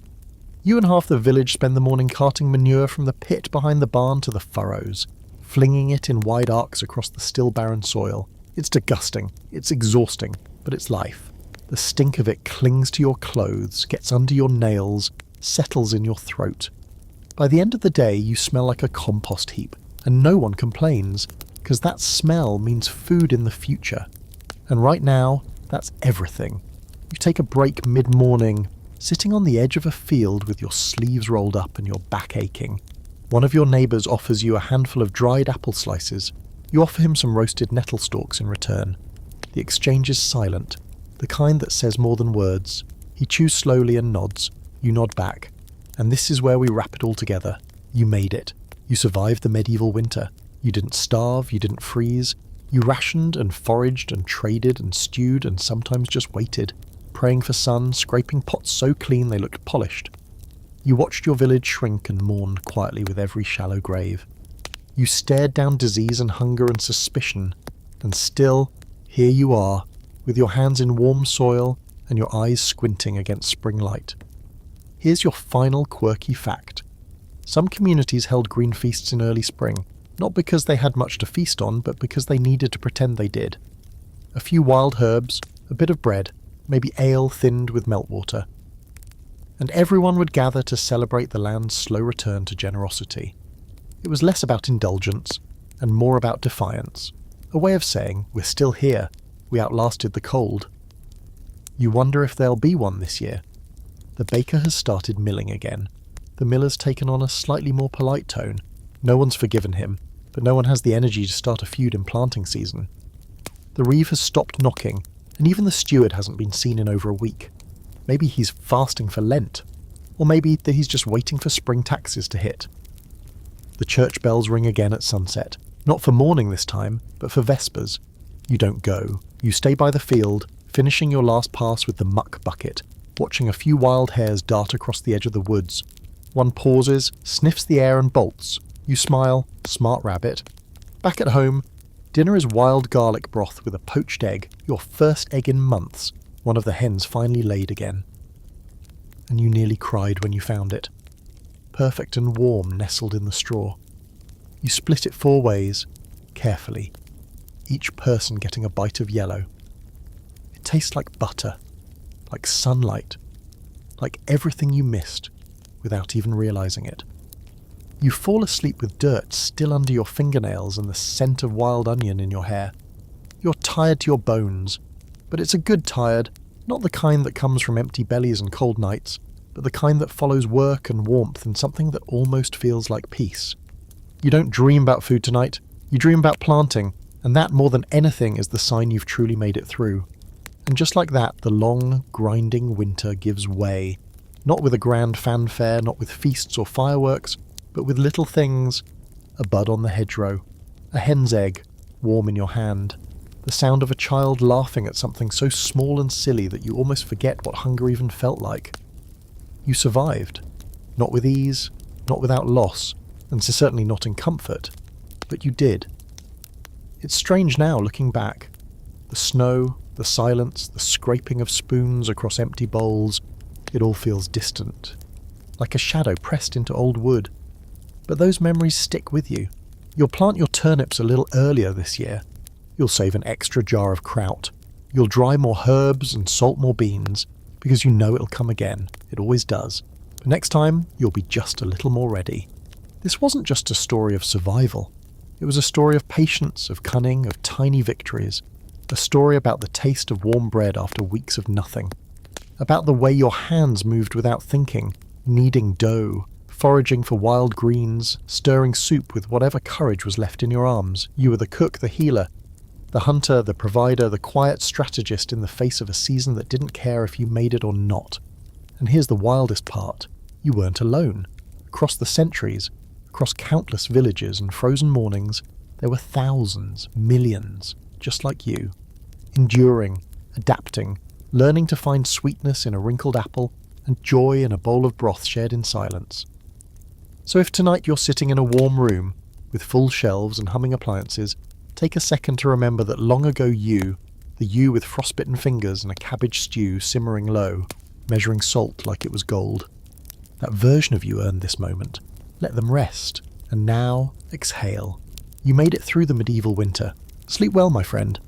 You and half the village spend the morning carting manure from the pit behind the barn to the furrows, flinging it in wide arcs across the still barren soil. It's disgusting, it's exhausting, but it's life. The stink of it clings to your clothes, gets under your nails, settles in your throat. By the end of the day, you smell like a compost heap, and no one complains, because that smell means food in the future. And right now, that's everything. You take a break mid-morning, sitting on the edge of a field with your sleeves rolled up and your back aching. One of your neighbours offers you a handful of dried apple slices. You offer him some roasted nettle stalks in return. The exchange is silent, the kind that says more than words. He chews slowly and nods. You nod back. And this is where we wrap it all together. You made it. You survived the medieval winter. You didn't starve, you didn't freeze. You rationed and foraged and traded and stewed and sometimes just waited, praying for sun, scraping pots so clean they looked polished. You watched your village shrink and mourned quietly with every shallow grave. You stared down disease and hunger and suspicion, and still, here you are, with your hands in warm soil and your eyes squinting against spring light. Here's your final quirky fact. Some communities held green feasts in early spring, not because they had much to feast on, but because they needed to pretend they did. A few wild herbs, a bit of bread, maybe ale thinned with meltwater. And everyone would gather to celebrate the land's slow return to generosity. It was less about indulgence, and more about defiance. A way of saying, we're still here, we outlasted the cold. You wonder if there'll be one this year. The baker has started milling again. The miller's taken on a slightly more polite tone. No one's forgiven him, but no one has the energy to start a feud in planting season. The reeve has stopped knocking, and even the steward hasn't been seen in over a week. Maybe he's fasting for Lent, or maybe that he's just waiting for spring taxes to hit. The church bells ring again at sunset, not for morning this time, but for vespers. You don't go. You stay by the field, finishing your last pass with the muck bucket, watching a few wild hares dart across the edge of the woods. One pauses, sniffs the air and bolts, You smile, smart rabbit. Back at home, dinner is wild garlic broth with a poached egg, your first egg in months. One of the hens finally laid again. And you nearly cried when you found it. Perfect and warm, nestled in the straw. You split it 4 ways, carefully, each person getting a bite of yellow. It tastes like butter, like sunlight, like everything you missed without even realizing it. You fall asleep with dirt still under your fingernails and the scent of wild onion in your hair. You're tired to your bones, but it's a good tired, not the kind that comes from empty bellies and cold nights, but the kind that follows work and warmth and something that almost feels like peace. You don't dream about food tonight, you dream about planting, and that more than anything is the sign you've truly made it through. And just like that, the long, grinding winter gives way, not with a grand fanfare, not with feasts or fireworks, but with little things: a bud on the hedgerow, a hen's egg, warm in your hand, the sound of a child laughing at something so small and silly that you almost forget what hunger even felt like. You survived, not with ease, not without loss, and certainly not in comfort, but you did. It's strange now looking back. The snow, the silence, the scraping of spoons across empty bowls, it all feels distant, like a shadow pressed into old wood. But those memories stick with you. You'll plant your turnips a little earlier this year. You'll save an extra jar of kraut. You'll dry more herbs and salt more beans, because you know it'll come again. It always does. But next time, you'll be just a little more ready. This wasn't just a story of survival. It was a story of patience, of cunning, of tiny victories. A story about the taste of warm bread after weeks of nothing. About the way your hands moved without thinking, kneading dough, foraging for wild greens, stirring soup with whatever courage was left in your arms. You were the cook, the healer, the hunter, the provider, the quiet strategist in the face of a season that didn't care if you made it or not. And here's the wildest part. You weren't alone. Across the centuries, across countless villages and frozen mornings, there were thousands, millions, just like you. Enduring, adapting, learning to find sweetness in a wrinkled apple and joy in a bowl of broth shared in silence. So if tonight you're sitting in a warm room, with full shelves and humming appliances, take a second to remember that long ago you, the you with frostbitten fingers and a cabbage stew simmering low, measuring salt like it was gold. That version of you earned this moment. Let them rest, and now exhale. You made it through the medieval winter. Sleep well, my friend.